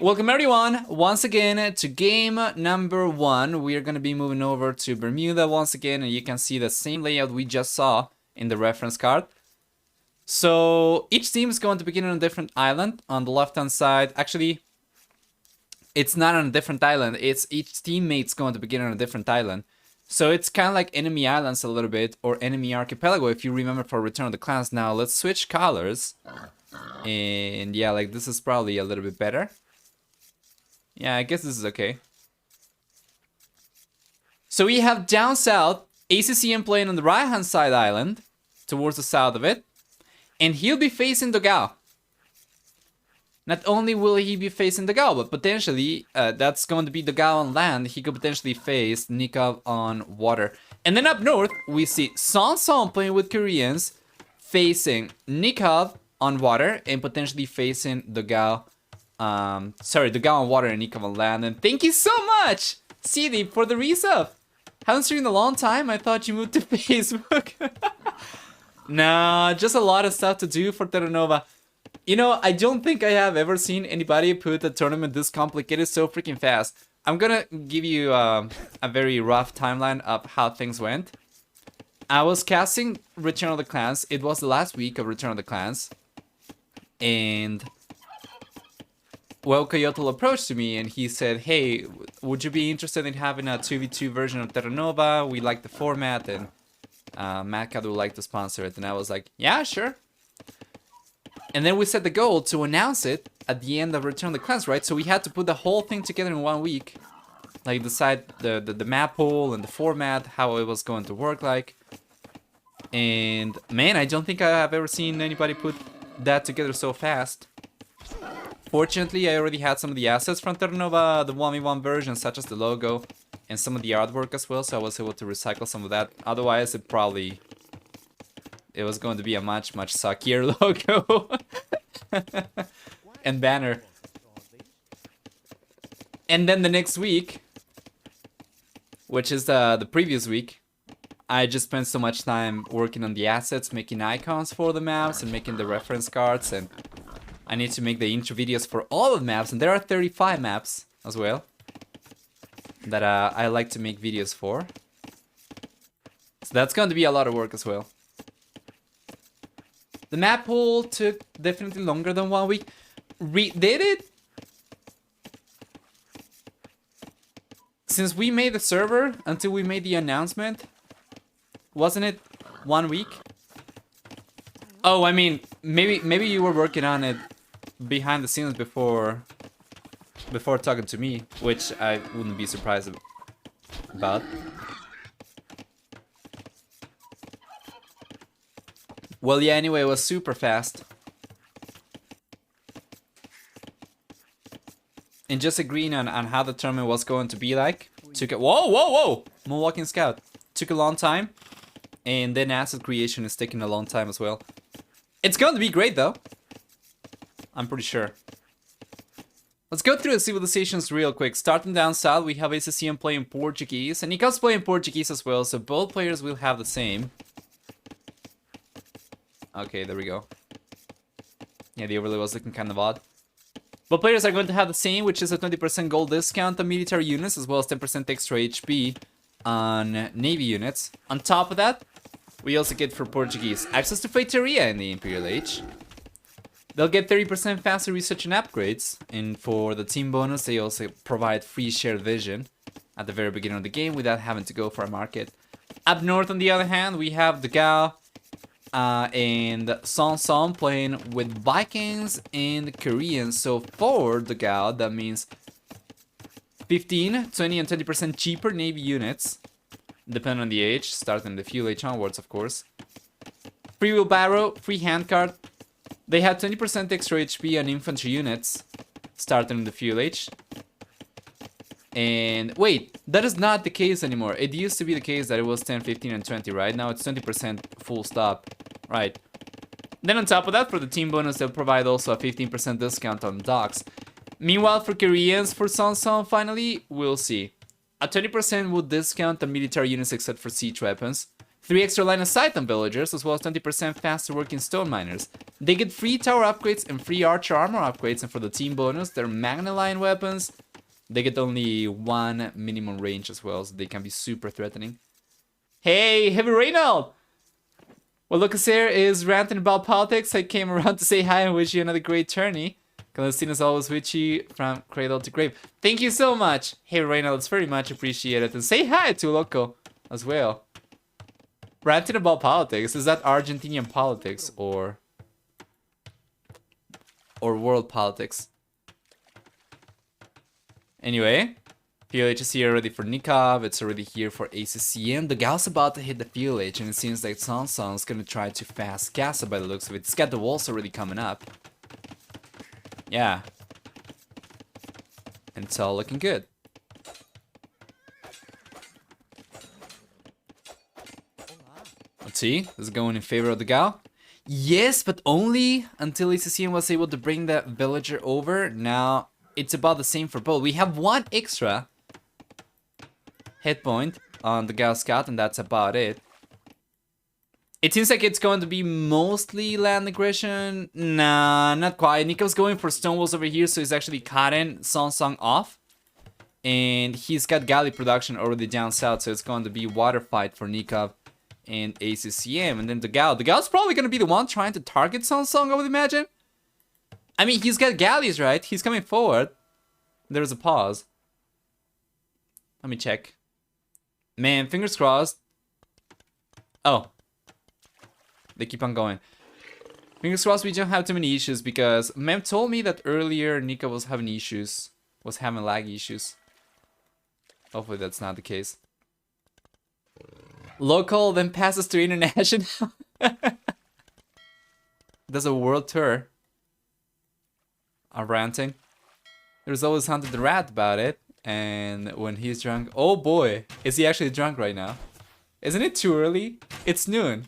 Welcome everyone, once again to game number 1. We are going to be moving over to Bermuda once again, and you can see the same layout we just saw in the reference card. So each team is going to begin on a different island on the left hand side. Actually, it's not on a different island, it's each teammate's going to begin on a different island. So it's kind of like enemy islands a little bit, or enemy archipelago if you remember for Return of the Clans. Now let's switch colors. And yeah, like this is probably a little bit better. Yeah, I guess this is okay. So we have down south, ACCM playing on the right hand side island, towards the south of it. And he'll be facing dogao. Not only will he be facing dogao, but potentially, that's going to be dogao on land. He could potentially face Nicov on water. And then up north, we see SongSong playing with Koreans, facing Nicov on water, and potentially facing dogao. Dogao on water and Nicov on land. And thank you so much, CD, for the resub. Haven't seen you in a long time. I thought you moved to Facebook. Nah, just a lot of stuff to do for Terra Nova. You know, I don't think I have ever seen anybody put a tournament this complicated so freaking fast. I'm gonna give you a very rough timeline of how things went. I was casting Return of the Clans. It was the last week of Return of the Clans. And well, Coyotl approached to me and he said, hey, would you be interested in having a 2v2 version of Terra Nova? We like the format, and Madcad would like to sponsor it. And I was like, yeah, sure. And then we set the goal to announce it at the end of Return of the Clans, right? So we had to put the whole thing together in 1 week. Like decide the map pool and the format, how it was going to work like. And man, I don't think I have ever seen anybody put that together so fast. Fortunately, I already had some of the assets from Terra Nova, the 1v1 version, such as the logo and some of the artwork as well, so I was able to recycle some of that. Otherwise, it was going to be a much suckier logo and banner. And then the next week, which is the previous week, I just spent so much time working on the assets, making icons for the maps and making the reference cards, and I need to make the intro videos for all of the maps, and there are 35 maps as well that I like to make videos for. So that's going to be a lot of work as well. The map pool took definitely longer than 1 week. Did it? Since we made the server until we made the announcement, wasn't it 1 week? Oh, I mean, maybe you were working on it behind the scenes before talking to me, which I wouldn't be surprised about. Well, yeah, anyway, it was super fast. And just agreeing on how the tournament was going to be like took a whoa! Moonwalking Scout. Took a long time. And then asset creation is taking a long time as well. It's going to be great though. I'm pretty sure. Let's go through the civilizations real quick. Starting down south, we have ACCM playing Portuguese, and Nicov's playing Portuguese as well, so both players will have the same. Okay, there we go. Yeah, the overlay was looking kind of odd. Both players are going to have the same, which is a 20% gold discount on military units, as well as 10% extra HP on navy units. On top of that, we also get for Portuguese access to Feitoria in the Imperial Age. They'll get 30% faster research and upgrades, and for the team bonus, they also provide free shared vision at the very beginning of the game without having to go for a market. Up north, on the other hand, we have dogao and SongSong playing with Vikings and Koreans. So for dogao, that means 15, 20, and 20% cheaper navy units, depending on the age, starting the fuel age onwards, of course. Free wheelbarrow, free handcart. They had 20% extra HP on infantry units, starting in the fuel age. And wait, that is not the case anymore. It used to be the case that it was 10, 15, and 20, right? Now it's 20% full stop, right? Then on top of that, for the team bonus, they'll provide also a 15% discount on docks. Meanwhile, for Koreans, for SongSong, finally, we'll see. A 20% will discount on military units except for siege weapons. 3 extra line of sight on villagers, as well as 20% faster working stone miners. They get free tower upgrades and free archer armor upgrades, and for the team bonus, their magna line weapons, they get only 1 minimum range as well, so they can be super threatening. Hey, Heavy Reynald! Well, Lucas here is ranting about politics. I came around to say hi and wish you another great tourney. Celestina's always with you from cradle to grave. Thank you so much. Hey, Reynald, it's very much appreciated. And say hi to Loco as well. Ranting about politics. Is that Argentinian politics or world politics? Anyway, PLH is here already for Nicov. It's already here for ACCM. The gal's about to hit the PLH, and it seems like SongSong's gonna try to fast gas it by the looks of it. It's got the walls already coming up. Yeah. And it's all looking good. Let's see. This is going in favor of the gal. Yes, but only until ACCM was able to bring that villager over. Now, it's about the same for both. We have 1 extra hit point on the gal scout, and that's about it. It seems like it's going to be mostly land aggression. Nah, not quite. Nicov's going for stone walls over here, so he's actually cutting SongSong off. And he's got galley production already down south, so it's going to be water fight for Nicov and ACCM. And then the gal's probably going to be the one trying to target SongSong, I would imagine. I mean, he's got galleys, right? He's coming forward. There's a pause. Let me check. Man, fingers crossed. Oh. They keep on going. Fingers crossed we don't have too many issues, because Mem told me that earlier Nicov was having issues. Was having lag issues. Hopefully that's not the case. Local, then passes to international. Does a world tour. I'm ranting. There's always Hunted the Rat about it. And when he's drunk... Oh boy. Is he actually drunk right now? Isn't it too early? It's noon.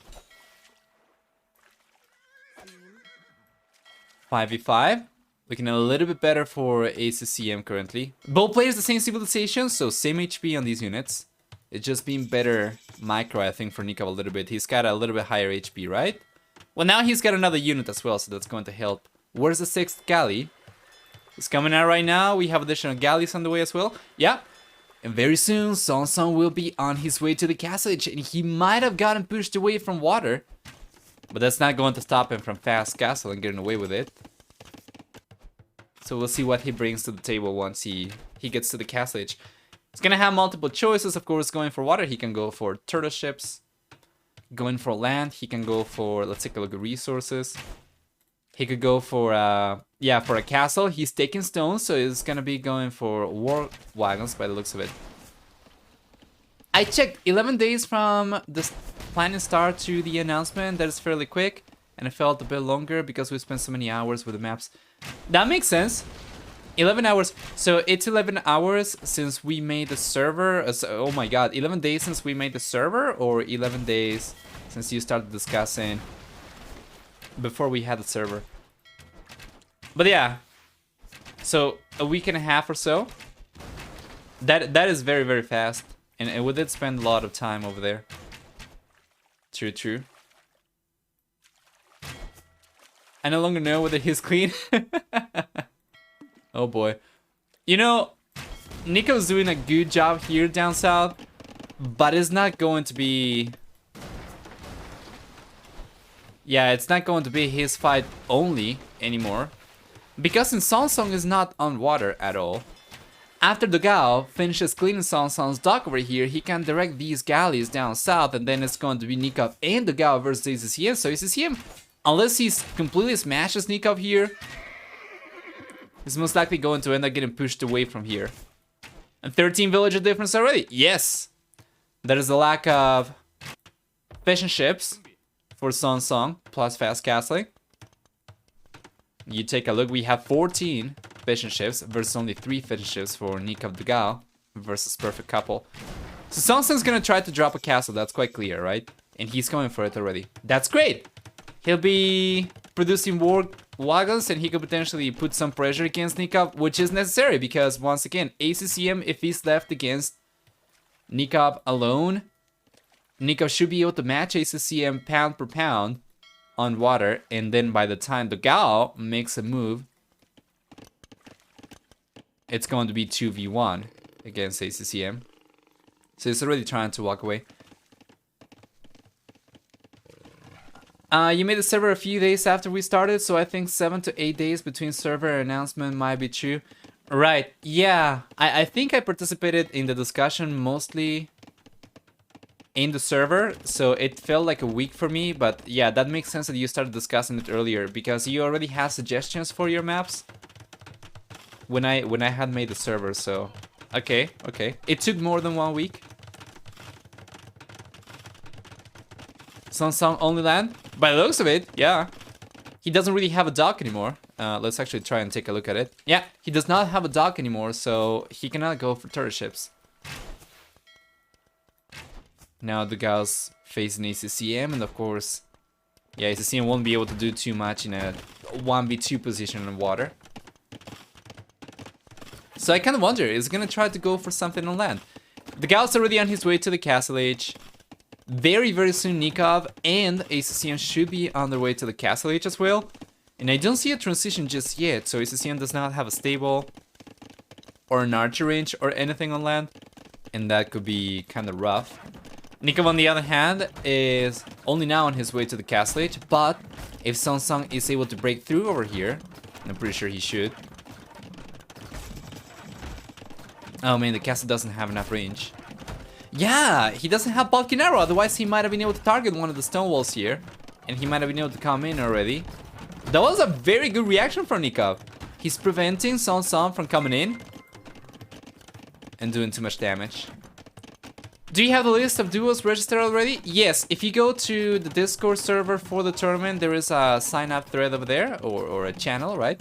5v5. Looking a little bit better for ACCM currently. Both players the same civilization, so same HP on these units. It's just been better micro, I think, for Nicov a little bit. He's got a little bit higher HP, right? Well, now he's got another unit as well, so that's going to help. Where's the 6th galley? It's coming out right now. We have additional galleys on the way as well. Yeah. And very soon, SongSong will be on his way to the castle, and he might have gotten pushed away from water. But that's not going to stop him from fast castle and getting away with it. So we'll see what he brings to the table once he gets to the castle. He's gonna have multiple choices, of course. Going for water, he can go for turtle ships. Going for land, he can go for, let's take a look at resources. He could go for, yeah, for a castle. He's taking stones, so he's gonna be going for war wagons by the looks of it. I checked 11 days from the planning start to the announcement. That is fairly quick, and it felt a bit longer because we spent so many hours with the maps. That makes sense. 11 hours. So it's 11 hours since we made the server. Oh my god, 11 days since we made the server, or 11 days since you started discussing before we had the server? But yeah, so a week and a half or so. That is very, very fast, and we did spend a lot of time over there. True, true. I no longer know whether he's clean. Oh boy. You know, Nico's doing a good job here down south, but it's not going to be... Yeah, it's not going to be his fight only anymore. Because since SongSong is not on water at all, after dogao finishes cleaning SongSong's dock over here, he can direct these galleys down south, and then it's going to be Nicov and dogao versus ACCM. So ACCM, unless he completely smashes Nicov here, he's most likely going to end up getting pushed away from here. And 13 villager difference already. Yes! There is a lack of fishing ships for SongSong, plus fast castling. You take a look, we have 14 fishing ships versus only 3 fishing ships for Nicov dogao versus perfect couple. So SongSong's gonna try to drop a castle, that's quite clear, right? And he's going for it already. That's great! He'll be producing war wagons, and he could potentially put some pressure against Nicov, which is necessary because, once again, ACCM, if he's left against Nicov alone, Nicov should be able to match ACCM pound per pound on water, and then by the time the dogao makes a move, it's going to be 2v1 against ACCM. So he's already trying to walk away. You made the server a few days after we started, so I think 7 to 8 days between server announcement might be true. Right, yeah. I think I participated in the discussion mostly in the server, so it felt like a week for me, but yeah, that makes sense that you started discussing it earlier, because you already have suggestions for your maps when I had made the server, so... Okay. It took more than 1 week. SongSong only land? By the looks of it, yeah. He doesn't really have a dock anymore. Let's actually try and take a look at it. Yeah, he does not have a dock anymore, so he cannot go for turret ships. Now the guy's facing ACCM, and of course, yeah, ACCM won't be able to do too much in a 1v2 position in water. So I kind of wonder, is he gonna try to go for something on land? The guy's already on his way to the Castle Age. Very, very soon Nicov and ACCM should be on their way to the Castle Age as well. And I don't see a transition just yet, so ACCM does not have a stable or an archer range or anything on land. And that could be kind of rough. Nicov, on the other hand, is only now on his way to the Castle Age, but if SongSong is able to break through over here, and I'm pretty sure he should. Oh man, the castle doesn't have enough range. Yeah, he doesn't have bulky arrow, otherwise he might have been able to target one of the stone walls here. And he might have been able to come in already. That was a very good reaction from Nicov. He's preventing SongSong from coming in and doing too much damage. Do you have the list of duos registered already? Yes, if you go to the Discord server for the tournament, there is a sign up thread over there, or a channel, right?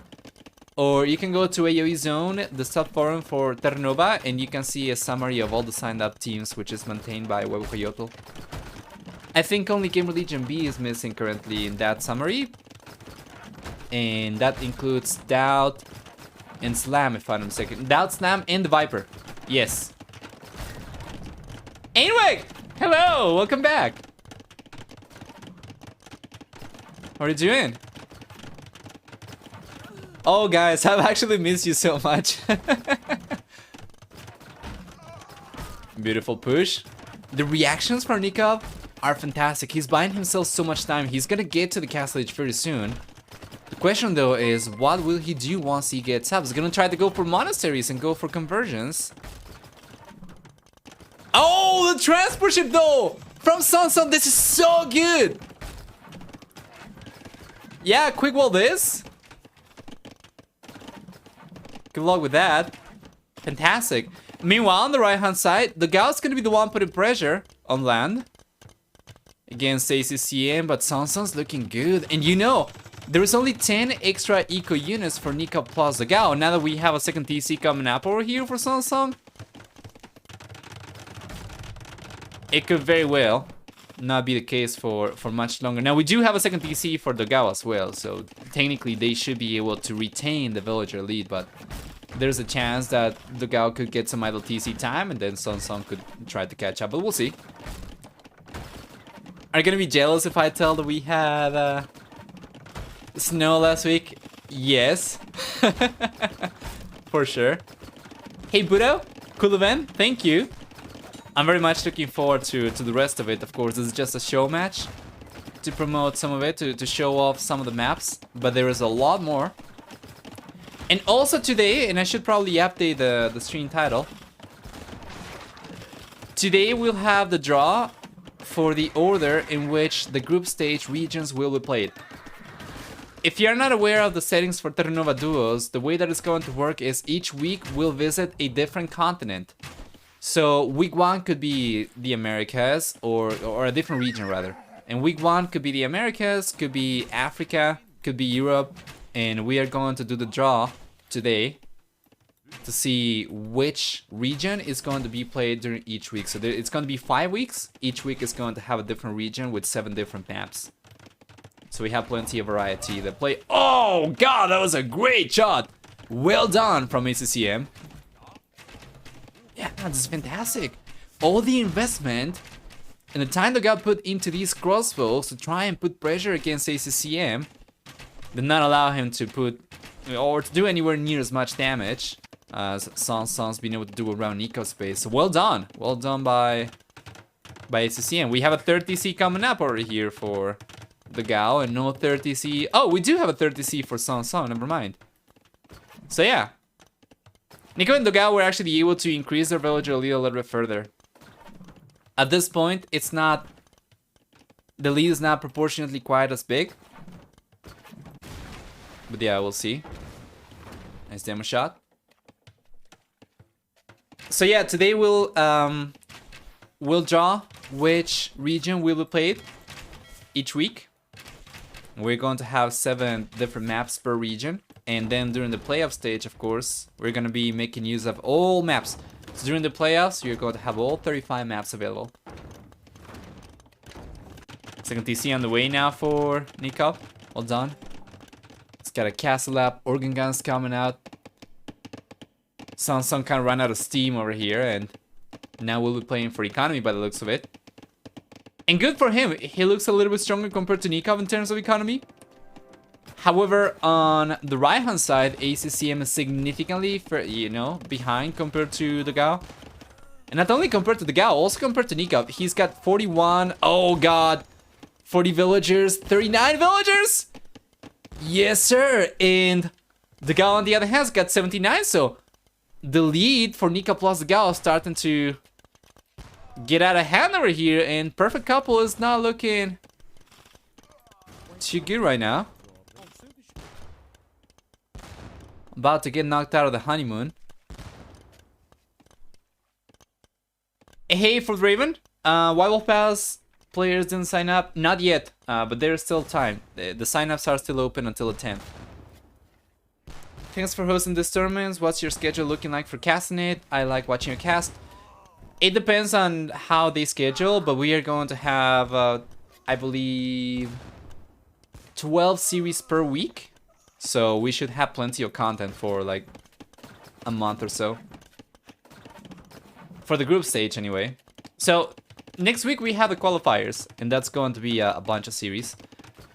Or you can go to AoE Zone, the subforum for Terra Nova, and you can see a summary of all the signed up teams, which is maintained by Huevo Coyotl. I think only Gamer Legion B is missing currently in that summary. And that includes Doubt and Slam, if I'm not mistaken. Doubt, Slam, and the Viper. Yes. Anyway, hello, welcome back. How are you doing? Oh guys, I've actually missed you so much. Beautiful push. The reactions from Nicov are fantastic. He's buying himself so much time. He's gonna get to the Castle Age very soon. The question though is, what will he do once he gets up? He's gonna try to go for monasteries and go for conversions. Oh, the transport ship though! From SongSong, this is so good! Yeah, quick wall this. Good luck with that. Fantastic. Meanwhile, on the right-hand side, the Gao's gonna be the one putting pressure on land against ACCM, but SongSong's looking good. And you know, there is only 10 extra eco units for Nicov plus the Gao. Now that we have a second TC coming up over here for SongSong, it could very well not be the case for much longer. Now, we do have a second TC for the Gao as well, so technically they should be able to retain the villager lead, but there's a chance that the Gao could get some idle TC time and then SongSong could try to catch up, but we'll see. Are you gonna be jealous if I tell that we had snow last week? Yes. For sure. Hey Budo, cool event, thank you. I'm very much looking forward to the rest of it. Of course, this is just a show match to promote some of it, to show off some of the maps, but there is a lot more. And also today, and I should probably update the stream title, today we'll have the draw for the order in which the group stage regions will be played. If you're not aware of the settings for Terra Nova Duos, the way that it's going to work is each week we'll visit a different continent. So week 1 could be the Americas, or a different region rather. And week 1 could be the Americas, could be Africa, could be Europe. And we are going to do the draw today to see which region is going to be played during each week. So it's going to be 5 weeks. Each week is going to have a different region with 7 different maps. So we have plenty of variety to play. Oh god, that was a great shot! Well done from ACCM. Yeah, this is fantastic. All the investment And the time dogao put into these crossbows to try and put pressure against ACCM did not allow him to put or to do anywhere near as much damage as SongSong's been able to do around Nicov space. So well done by ACCM. We have a 30C coming up over here for dogao and no 30C. Oh, we do have a 30C for SongSong, never mind. So yeah, Nicov and dogao were actually able to increase their villager lead a little bit further. At this point, it's not, the lead is not proportionately quite as big. But yeah, we'll see. Nice demo shot. So yeah, today we'll draw which region will be played each week. We're going to have 7 different maps per region. And then during the playoff stage, of course, we're going to be making use of all maps. So during the playoffs, you're going to have all 35 maps available. Second TC on the way now for Nicov. Well done. It's got a castle up, organ guns coming out. SongSong kind of ran out of steam over here, and now we'll be playing for economy by the looks of it. And good for him. He looks a little bit stronger compared to Nicov in terms of economy. However, on the right-hand side, ACCM is significantly, behind compared to dogao. And not only compared to dogao, also compared to Nicov. He's got 41, oh god, 40 villagers, 39 villagers! Yes, sir! And dogao, on the other hand, has got 79, so the lead for Nicov plus dogao is starting to get out of hand over here, and Perfect Couple is not looking too good right now. About to get knocked out of the honeymoon. Hey, for Raven. White Wolf Pass players didn't sign up. Not yet, but there's still time. The sign-ups are still open until the 10th. Thanks for hosting this tournament. What's your schedule looking like for casting it? I like watching your cast. It depends on how they schedule, but we are going to have, I believe, 12 series per week. So we should have plenty of content for like a month or so. For the group stage anyway. So next week we have the qualifiers, and that's going to be a bunch of series.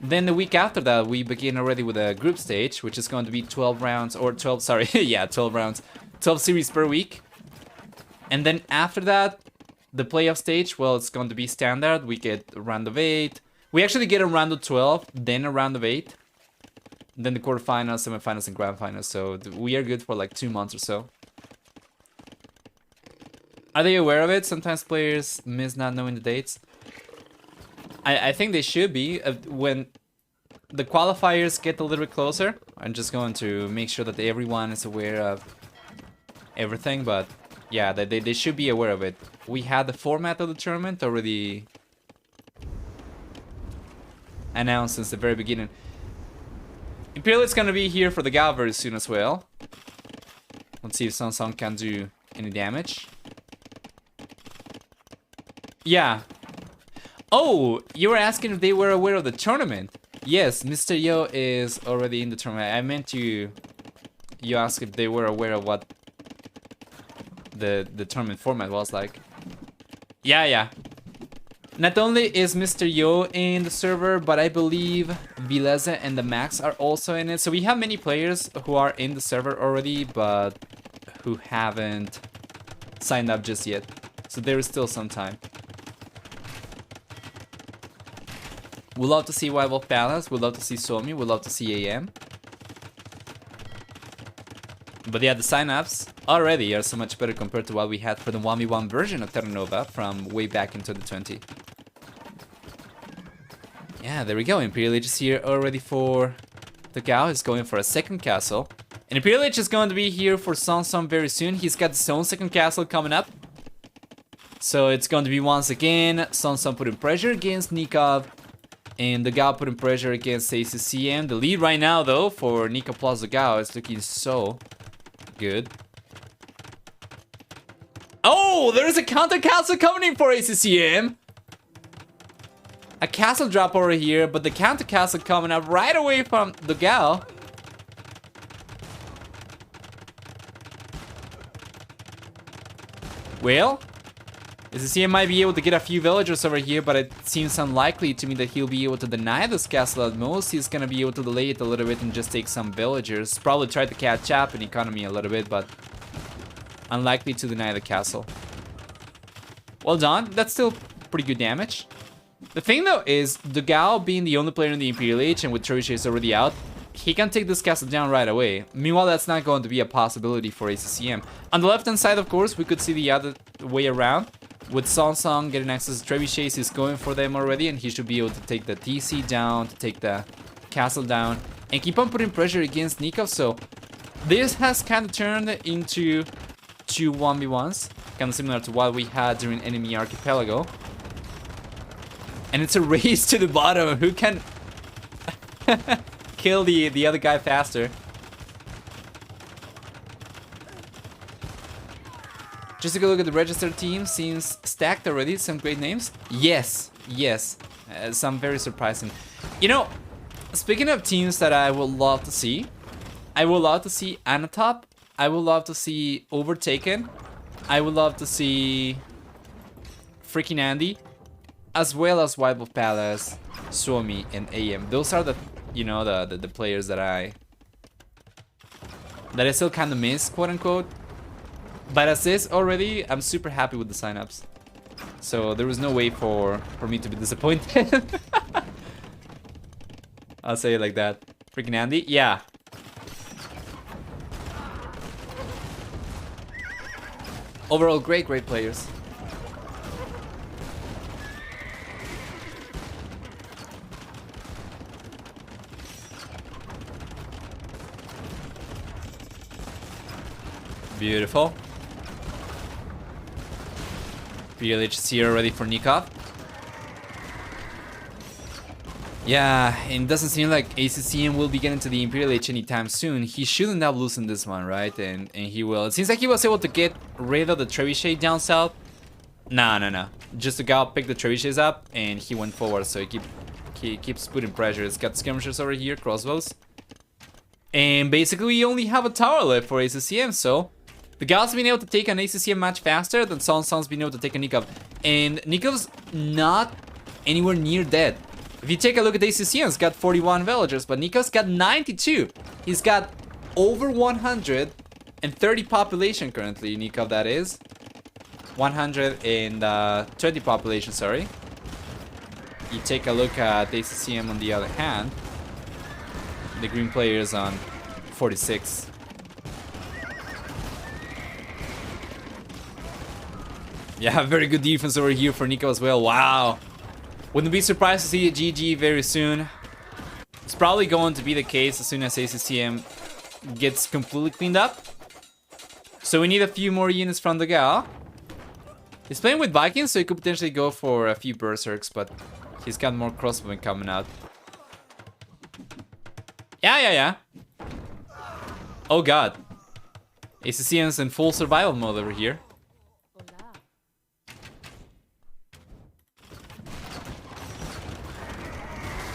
Then the week after that we begin already with a group stage, which is going to be 12 rounds, or 12, sorry, yeah, 12 rounds. 12 series per week. And then after that, the playoff stage, well, it's going to be standard. We get a round of 8. We actually get a round of 12, then a round of 8. Then the quarterfinals, semifinals, and grand finals. So we are good for like 2 months or so. Are they aware of it? Sometimes players miss not knowing the dates. I think they should be. When the qualifiers get a little bit closer, I'm just going to make sure that everyone is aware of everything. But yeah, they should be aware of it. We had the format of the tournament already announced since the very beginning. Imperial is gonna be here for dogao very soon as well. Let's see if SongSong can do any damage. Yeah. Oh, you were asking if they were aware of the tournament. Yes, Mr. Yo is already in the tournament. I meant you asked if they were aware of what the tournament format was like. Yeah. Not only is Mr. Yo in the server, but I believe Vileze and the Max are also in it. So we have many players who are in the server already, but who haven't signed up just yet. So there is still some time. We'd love to see White Wolf Palace. We'd love to see Somi. We'd love to see AM. But yeah, the signups already are so much better compared to what we had for the 1v1 version of Terra Nova from way back in 2020. Yeah, there we go. Imperial Age is here already for dogao. He's going for a second castle. And Imperial Age is going to be here for SongSong very soon. He's got his own second castle coming up. So it's going to be once again SongSong putting pressure against Nicov. And dogao putting pressure against ACCM. The lead right now, though, for Nicov plus dogao is looking so good. Oh, there's a counter castle coming in for ACCM. A castle drop over here, but the counter castle coming up right away from dogao. Well, ACCM might be able to get a few villagers over here, but it seems unlikely to me that he'll be able to deny this castle. At most, he's gonna be able to delay it a little bit and just take some villagers. Probably try to catch up in economy a little bit, but unlikely to deny the castle. Well done. That's still pretty good damage. The thing though is, dogao being the only player in the Imperial Age and with trebuchets already out, he can take this castle down right away. Meanwhile, that's not going to be a possibility for ACCM. On the left-hand side, of course, we could see the other way around. With SongSong getting access to trebuchets, he's going for them already, and he should be able to take the TC down, to take the castle down, and keep on putting pressure against Nicov. So this has kind of turned into two 1v1s, kind of similar to what we had during Enemy Archipelago. And it's a race to the bottom. Who can kill the other guy faster? Just take a look at the registered team. Seems stacked already. Some great names. Yes, yes. Some very surprising. You know, speaking of teams that I would love to see, I would love to see Anatop. I would love to see Overtaken. I would love to see freaking Andy, as well as White Wolf Palace, Suomi, and AM. Those are the, you know, the players that I still kind of miss, quote unquote. But as is already, I'm super happy with the signups. So there was no way for me to be disappointed. I'll say it like that. Freaking Andy, yeah. Overall, great players. Beautiful. PLH is here already for Nicov. Yeah, and it doesn't seem like ACCM will be getting to the Imperial Age anytime soon. He should end up losing this one, right? And he will. It seems like he was able to get rid of the trebuchet down south. No. Just the guy picked the trebuchets up and he went forward, so he keeps putting pressure. It's got skirmishers over here, crossbows. And basically we only have a tower left for ACCM, so the Gal's been able to take an ACCM match faster than SongSong's been able to take a Nicov. And Nicov's not anywhere near dead. If you take a look at ACCM's got 41 villagers, but Nicov's got 92. He's got over 130 population currently, Nicov that is. 120 population, sorry. You take a look at ACCM on the other hand. The green player is on 46. Yeah, very good defense over here for Nicov as well. Wow. Wouldn't be surprised to see a GG very soon. It's probably going to be the case as soon as ACCM gets completely cleaned up. So we need a few more units from the gal. He's playing with Vikings, so he could potentially go for a few berserks, but he's got more crossbowmen coming out. Yeah. Oh god. ACCM's in full survival mode over here.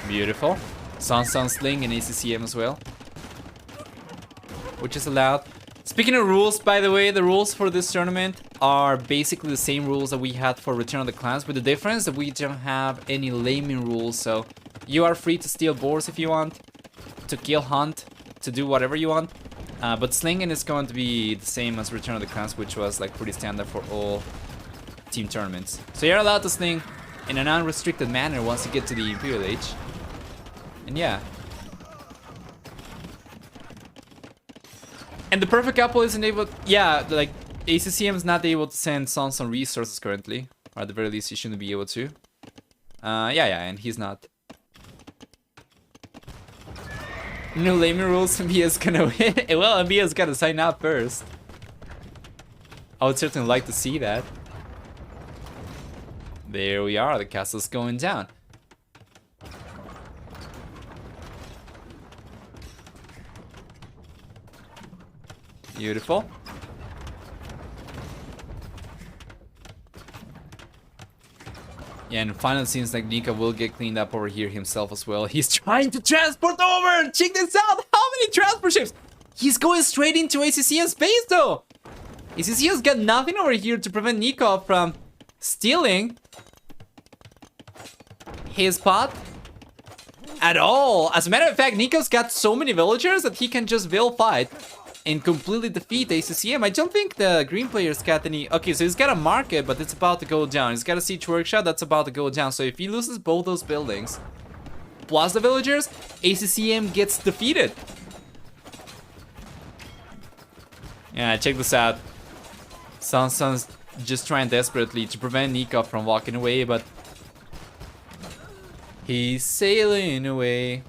Beautiful. SongSong Sling and ACCM as well, which is allowed. Speaking of rules, by the way, the rules for this tournament are basically the same rules that we had for Return of the Clans, with the difference that we don't have any laming rules. So you are free to steal boars if you want, to kill, hunt, to do whatever you want. But slinging is going to be the same as Return of the Clans, which was like pretty standard for all team tournaments. So you're allowed to sling in an unrestricted manner once you get to the Imperial Age. And yeah. And the perfect couple isn't able... Yeah, like, ACCM is not able to send SongSong resources currently. Or at the very least, he shouldn't be able to. Yeah, and he's not. No laming rules, Mbia's gonna win. Well, Mbia's gotta sign up first. I would certainly like to see that. There we are, the castle's going down. Beautiful. Yeah, and finally it seems like Nicov will get cleaned up over here himself as well. He's trying to transport over! Check this out! How many transport ships? He's going straight into ACCM's base though! ACCM's got nothing over here to prevent Nicov from stealing his spot at all. As a matter of fact, Nicov's got so many villagers that he can just Veil fight and completely defeat ACCM. I don't think the green player's got any... Okay, so he's got a market, but it's about to go down. He's got a siege workshop that's about to go down. So if he loses both those buildings, plus the villagers, ACCM gets defeated. Yeah, check this out. SongSong's just trying desperately to prevent Nicov from walking away, but he's sailing away.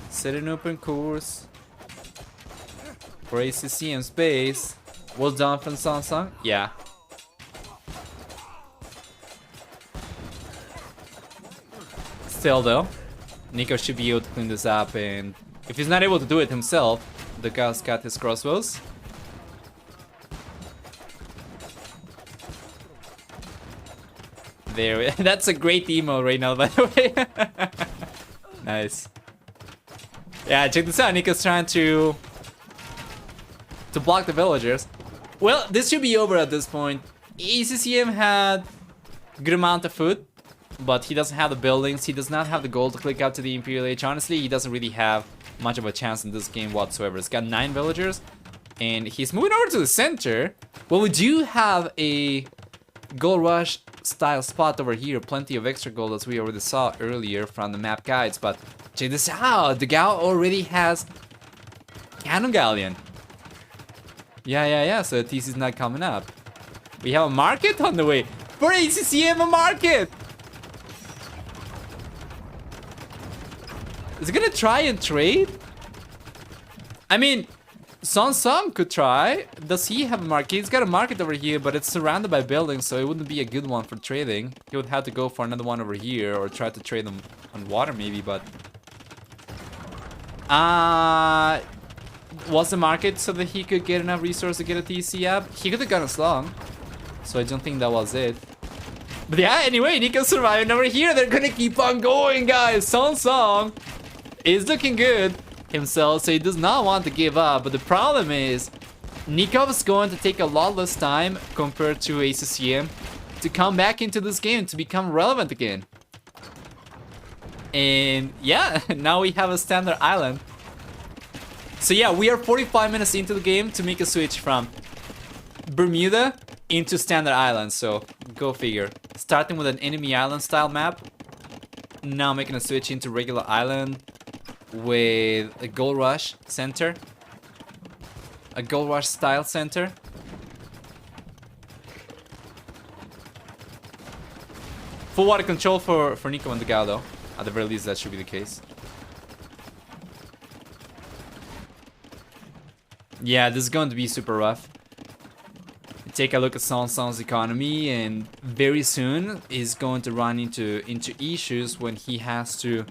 Set an open course for ACCM space. Well done from SongSong. Yeah. Still though, Nicov should be able to clean this up, and if he's not able to do it himself, the guy's got his crossbows. There, that's a great emo right now, by the way. Nice. Yeah, check this out. Nicov's trying to block the villagers. Well, this should be over at this point. ACCM had a good amount of food, but he doesn't have the buildings. He does not have the gold to click out to the Imperial Age. Honestly, he doesn't really have much of a chance in this game whatsoever. He's got 9 villagers, and he's moving over to the center. Well, we do have a gold rush style spot over here. Plenty of extra gold, as we already saw earlier from the map guides. But check this out. Dogao already has Cannon Galleon. Yeah. So the TC's not coming up. We have a market on the way. For ACCM, a market! Is it gonna try and trade? I mean, SongSong could try. Does he have a market? He's got a market over here, but it's surrounded by buildings, so it wouldn't be a good one for trading. He would have to go for another one over here, or try to trade them on water maybe, but... was the market so that he could get enough resources to get a TC up? He could have gone as long, so I don't think that was it. But yeah, anyway, Nicov's surviving over here. They're gonna keep on going, guys. SongSong is looking good himself, so he does not want to give up. But the problem is, Nicov is going to take a lot less time compared to ACCM to come back into this game, to become relevant again. And yeah, now we have a standard island. So yeah, we are 45 minutes into the game to make a switch from Bermuda into standard island, so go figure. Starting with an enemy island style map, now making a switch into regular island with a gold rush center, a gold rush style center. Full water control for Nicov and dogao though. At the very least, that should be the case. Yeah, this is going to be super rough. Take a look at SongSong's economy, and very soon is going to run into issues when he has to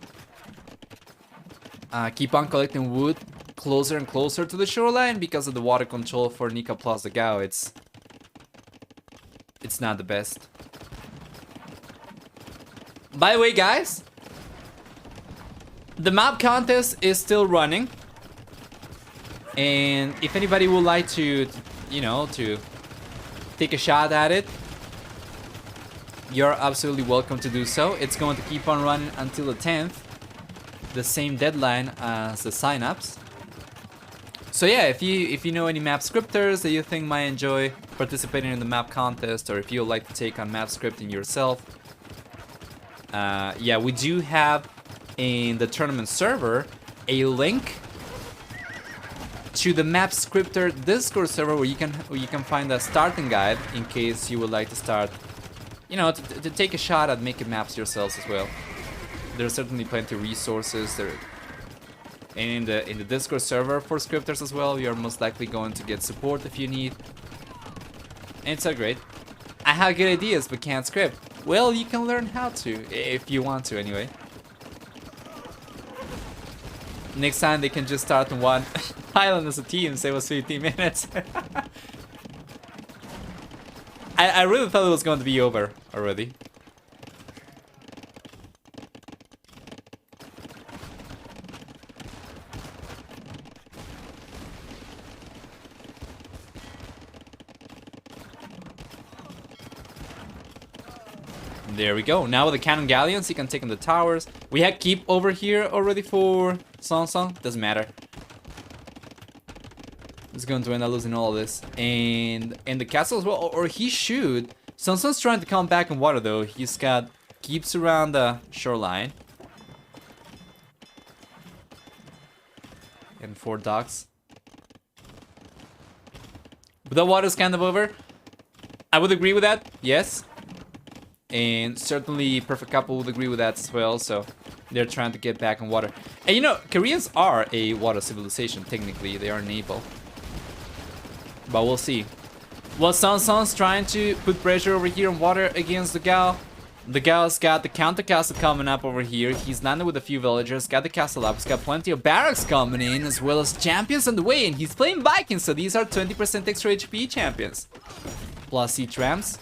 keep on collecting wood closer and closer to the shoreline because of the water control for Nicov plus dogao. It's not the best. By the way, guys, the map contest is still running, and if anybody would like to take a shot at it, you're absolutely welcome to do so. It's going to keep on running until the 10th, the same deadline as the signups. So yeah, if you know any map scripters that you think might enjoy participating in the map contest, or if you would like to take on map scripting yourself, yeah, we do have in the tournament server a link to the map scripter Discord server where you can find a starting guide in case you would like to start, to take a shot at making maps yourselves as well. There's certainly plenty of resources there, and in the Discord server for scripters as well. You're most likely going to get support if you need, and it's so great. I have good ideas but can't script. Well, you can learn how to if you want to anyway. Next time they can just start on one island as a team, save us 15 minutes. I really thought it was going to be over already. There we go. Now with the cannon galleons, he can take on the towers. We had keep over here already for SongSong. Doesn't matter. He's going to end up losing all of this. And the castle as well. Or he should. SongSong's trying to come back in water though. He's got keeps around the shoreline. And 4 docks. But the water's kind of over. I would agree with that. Yes. And certainly Perfect Couple would agree with that as well. So they're trying to get back on water. And you know, Koreans are a water civilization. Technically, they are naval. But we'll see. Well, SongSong's trying to put pressure over here on water against the Dogao. The Dogao's got the counter castle coming up over here. He's landed with a few villagers. Got the castle up. He's got plenty of barracks coming in, as well as champions on the way. And he's playing Vikings, so these are 20% extra HP champions. Plus siege rams.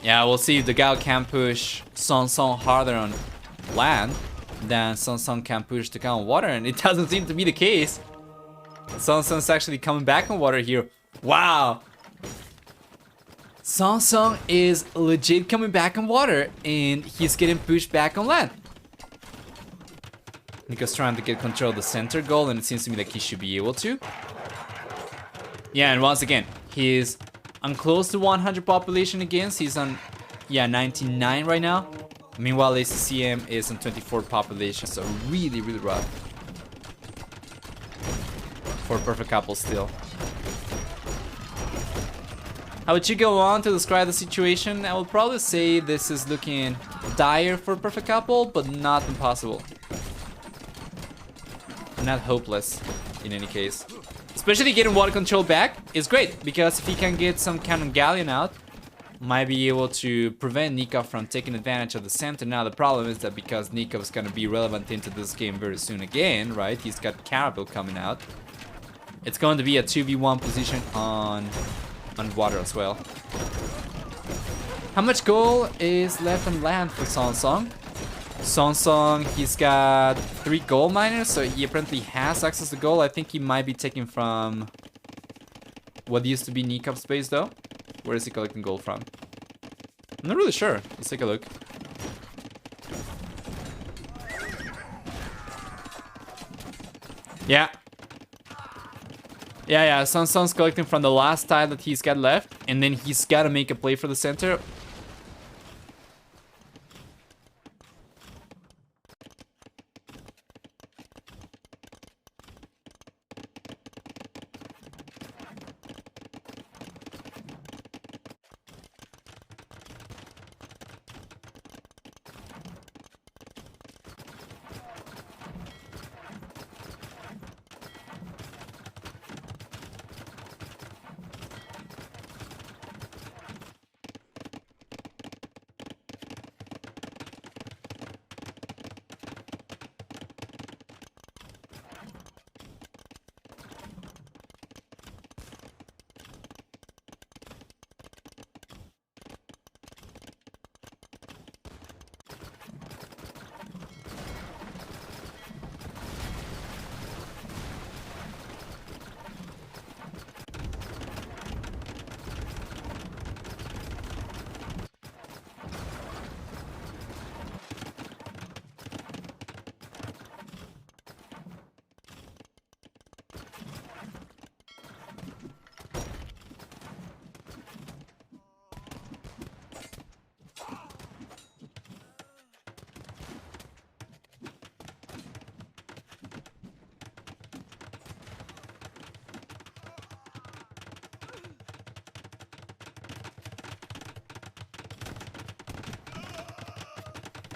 Yeah, we'll see if the Dogao can push SongSong harder on land than SongSong can push the Dogao on water, and it doesn't seem to be the case. SongSong's actually coming back on water here. Wow! SongSong is legit coming back on water, and he's getting pushed back on land. Nicov's trying to get control of the center goal, and it seems to me like he should be able to. Yeah, and once again, he's on close to 100 population against. He's on, yeah, 99 right now. Meanwhile, ACCM is on 24 population, so really, really rough. For a Perfect Couple still. How would you go on to describe the situation? I would probably say this is looking dire for a Perfect Couple, but not impossible. Not hopeless, in any case. Especially getting water control back is great, because if he can get some cannon galleon out, might be able to prevent Nicov from taking advantage of the center. Now the problem is that because Nikov's gonna be relevant into this game very soon again, right? He's got Carabel coming out. It's going to be a 2v1 position on water as well. How much gold is left on land for SongSong? SongSong, he's got 3 gold miners, so he apparently has access to gold. I think he might be taking from what used to be Nicov's base though. Where is he collecting gold from? I'm not really sure. Let's take a look. Yeah. Yeah, SongSong's collecting from the last tile that he's got left, and then he's got to make a play for the center.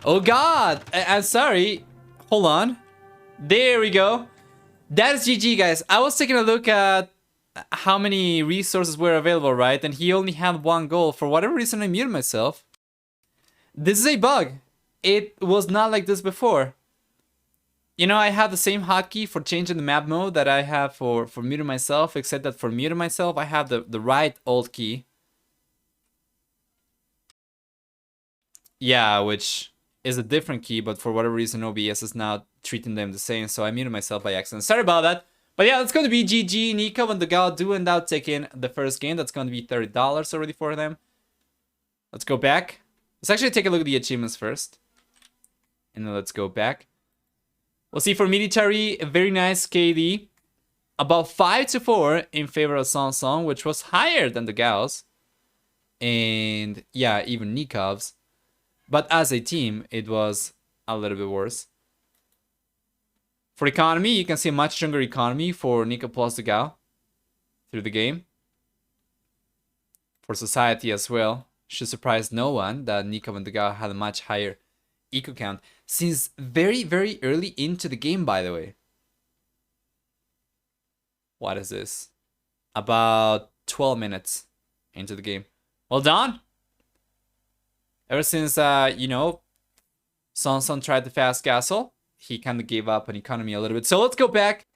Oh god! I'm sorry. Hold on. There we go. That is GG, guys. I was taking a look at how many resources were available, right? And he only had 1 goal. For whatever reason, I muted myself. This is a bug. It was not like this before. You know, I have the same hotkey for changing the map mode that I have for muting myself, except that for muting myself, I have the right Alt key. Yeah, which is a different key, but for whatever reason OBS is now treating them the same, so I muted myself by accident. Sorry about that. But yeah, that's going to be GG. Nicov and the Dogao do end up taking the first game. That's going to be $30 already for them. Let's go back. Let's actually take a look at the achievements first. And then let's go back. We'll see for military, a very nice KD. About 5-4 in favor of SongSong, which was higher than the Gao's. And yeah, even Nicov's. But as a team, it was a little bit worse. For economy, you can see a much stronger economy for Nicov plus the Gao through the game. For society as well, should surprise no one that Nicov and the Gao had a much higher eco count since very, very early into the game, by the way. What is this? About 12 minutes into the game. Well done. Ever since, you know, SongSong tried the fast castle, he kind of gave up on economy a little bit. So let's go back.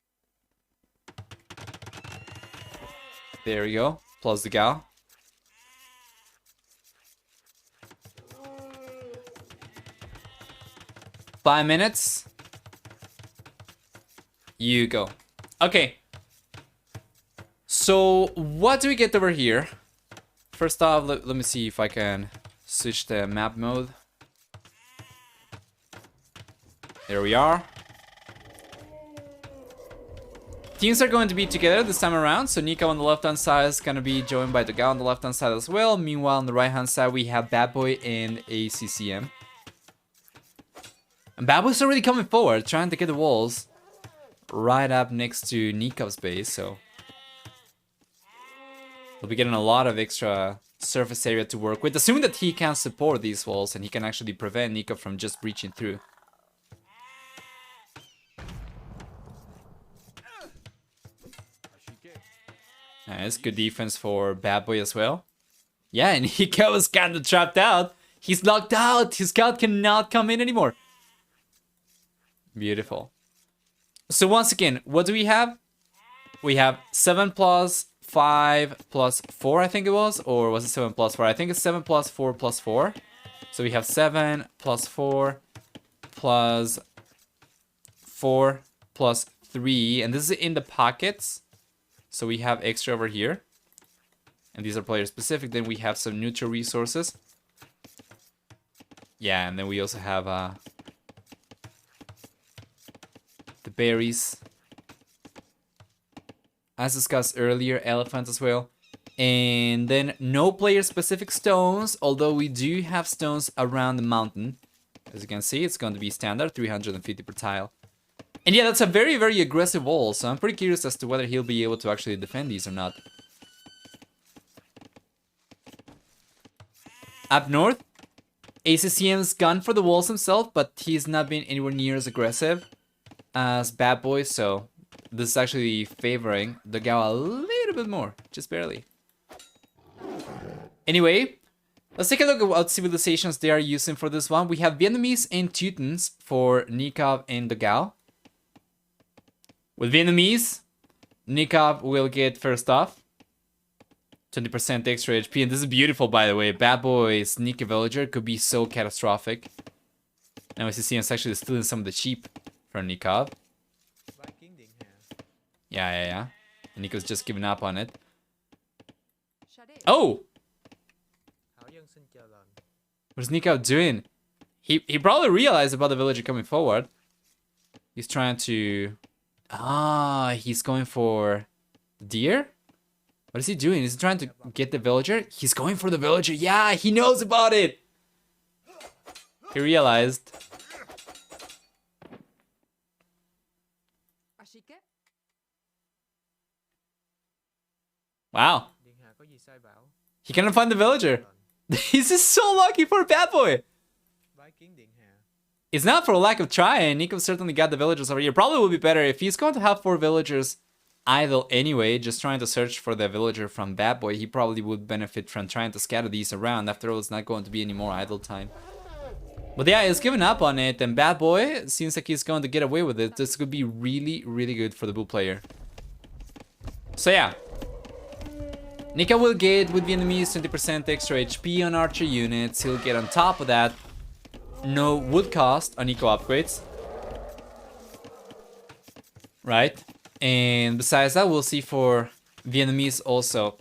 There we go. Plus the Gao. Five minutes. You go. Okay. So what do we get over here? First off, let me see if I can switch the map mode. There we are. Teams are going to be together this time around. So Nicov on the left-hand side is going to be joined by dogao on the left-hand side as well. Meanwhile, on the right-hand side, we have Bad Boy and ACCM. And Bad Boy's already coming forward, trying to get the walls right up next to Nicov's base. So we'll be getting a lot of extra surface area to work with, assuming that he can support these walls and he can actually prevent Nicov from just breaching through. Nice, good defense for Bad Boy as well. Yeah, and Nicov was kind of trapped out. He's locked out. His scout cannot come in anymore. Beautiful. So once again, what do we have? We have 7 plus 5 plus 4, I think it was. Or was it 7 plus 4? I think it's 7 plus 4 plus 4. So we have 7 plus 4 plus 4 plus 3. And this is in the pockets. So we have extra over here. And these are player specific. Then we have some neutral resources. Yeah, and then we also have the berries. As discussed earlier, elephants as well. And then no player specific stones, although we do have stones around the mountain. As you can see, it's going to be standard, 350 per tile. And yeah, that's a very, very aggressive wall, so I'm pretty curious as to whether he'll be able to actually defend these or not. Up north, ACCM's gone for the walls himself, but he's not been anywhere near as aggressive as Bad Boy, so this is actually favoring the Gao a little bit more, just barely. Anyway, let's take a look at what civilizations they are using for this one. We have Vietnamese and Teutons for Nicov and the Gao. With Vietnamese, Nicov will get first off 20% extra HP, and this is beautiful, by the way. Bad Boy's sneaky villager could be so catastrophic. Now ACCM is actually stealing some of the sheep from Nicov. Yeah. And Nicov's just giving up on it. Oh! What's Nicov doing? He probably realized about the villager coming forward. He's trying to... he's going for deer? What is he doing? Is he trying to get the villager? He's going for the villager. Yeah, he knows about it. He realized. Wow. He cannot find the villager. This is so lucky for Bad Boy. It's not for a lack of trying. Nicov certainly got the villagers over here. Probably would be better if he's going to have 4 villagers idle anyway, just trying to search for the villager from Bad Boy. He probably would benefit from trying to scatter these around. After all, it's not going to be any more idle time. But yeah, he's giving up on it, and Bad Boy seems like he's going to get away with it. This could be really, really good for the blue player. So yeah. Nicov will get, with Vietnamese, 20% extra HP on archer units. He'll get on top of that no wood cost on eco upgrades. Right? And besides that, we'll see for Vietnamese also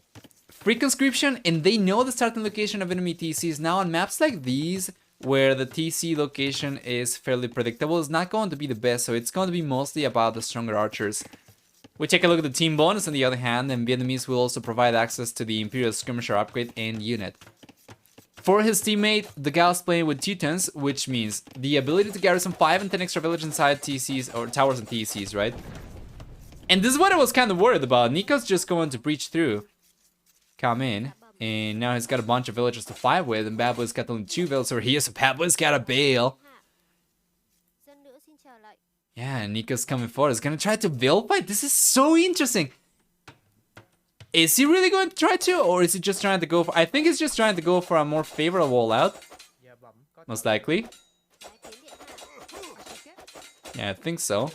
free conscription, and they know the starting location of enemy TCs. Now on maps like these, where the TC location is fairly predictable, it's not going to be the best, so it's going to be mostly about the stronger archers. We take a look at the team bonus on the other hand, and Vietnamese will also provide access to the Imperial Skirmisher upgrade and unit. For his teammate, the Gao's playing with Teutons, which means the ability to garrison 5 and 10 extra village inside TCs, or towers and TCs, right? And this is what I was kind of worried about. Nicov's just going to breach through, come in, and now he's got a bunch of villagers to fight with, and Bad Boy's got only 2 villagers over here, so Bad Boy's got a bail. Yeah, and Nicov's coming forward. He's gonna try to build fight. This is so interesting. Is he really going to try to, or is he just trying to go for... I think he's just trying to go for a more favorable out. Most likely. Yeah, I think so.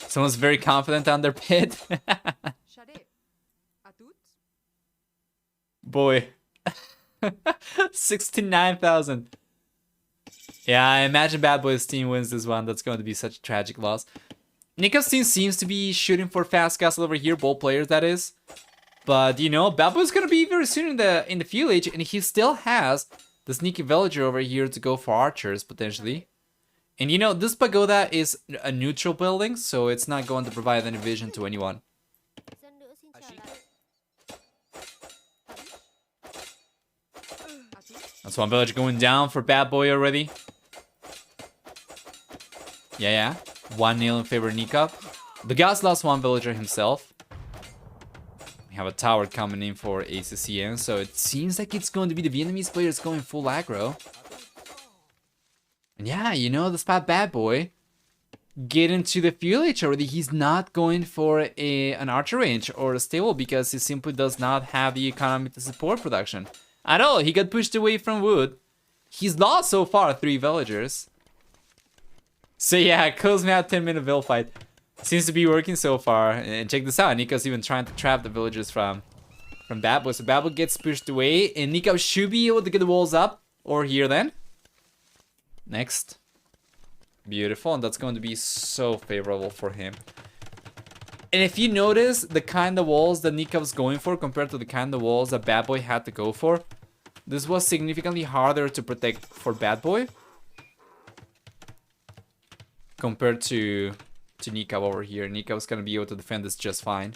Someone's very confident on their pit. Boy. 69,000. Yeah, I imagine Bad Boy's team wins this one. That's going to be such a tragic loss. Nicov's team seems to be shooting for fast castle over here, both players that is. But you know, Bad Boy's gonna be very soon in the field age, and he still has the sneaky villager over here to go for archers potentially. And you know, this pagoda is a neutral building, so it's not going to provide any vision to anyone. That's one village going down for Bad Boy already. Yeah. 1-0 in favor of Nicov. The Gas lost one villager himself. We have a tower coming in for ACCM, so it seems like it's going to be the Vietnamese players going full aggro. And yeah, you know, despite Bad Boy getting to the field age already, he's not going for an archer range or a stable because he simply does not have the economy to support production at all. He got pushed away from wood. He's lost so far 3 villagers. So yeah, close me out 10-minute vill fight. Seems to be working so far. And check this out, Nicov's even trying to trap the villagers from Bad Boy. So Bad Boy gets pushed away, and Nicov should be able to get the walls up. Or here then. Next. Beautiful, and that's going to be so favorable for him. And if you notice the kind of walls that Nicov's going for compared to the kind of walls that Bad Boy had to go for, this was significantly harder to protect for Bad Boy compared to Nicov over here. Nicov's gonna be able to defend this just fine.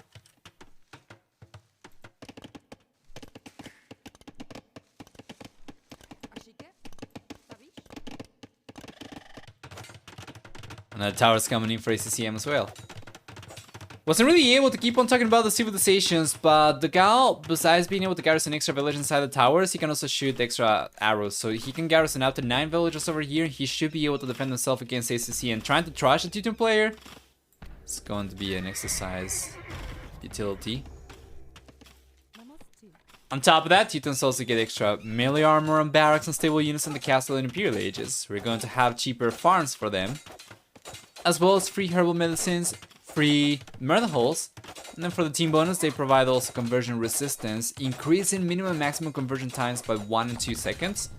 And the tower's coming in for ACCM as well. Wasn't really able to keep on talking about the civilizations, but the Gal, besides being able to garrison extra village inside the towers, he can also shoot extra arrows. So he can garrison up to 9 villages over here. He should be able to defend himself against ACC, and trying to trash a Teuton player, it's going to be an exercise utility. On top of that, Teutons also get extra melee armor and barracks and stable units in the castle and Imperial Ages. We're going to have cheaper farms for them, as well as free herbal medicines, free murder holes, and then for the team bonus they provide also conversion resistance, increasing minimum and maximum conversion times by 1 and 2 seconds,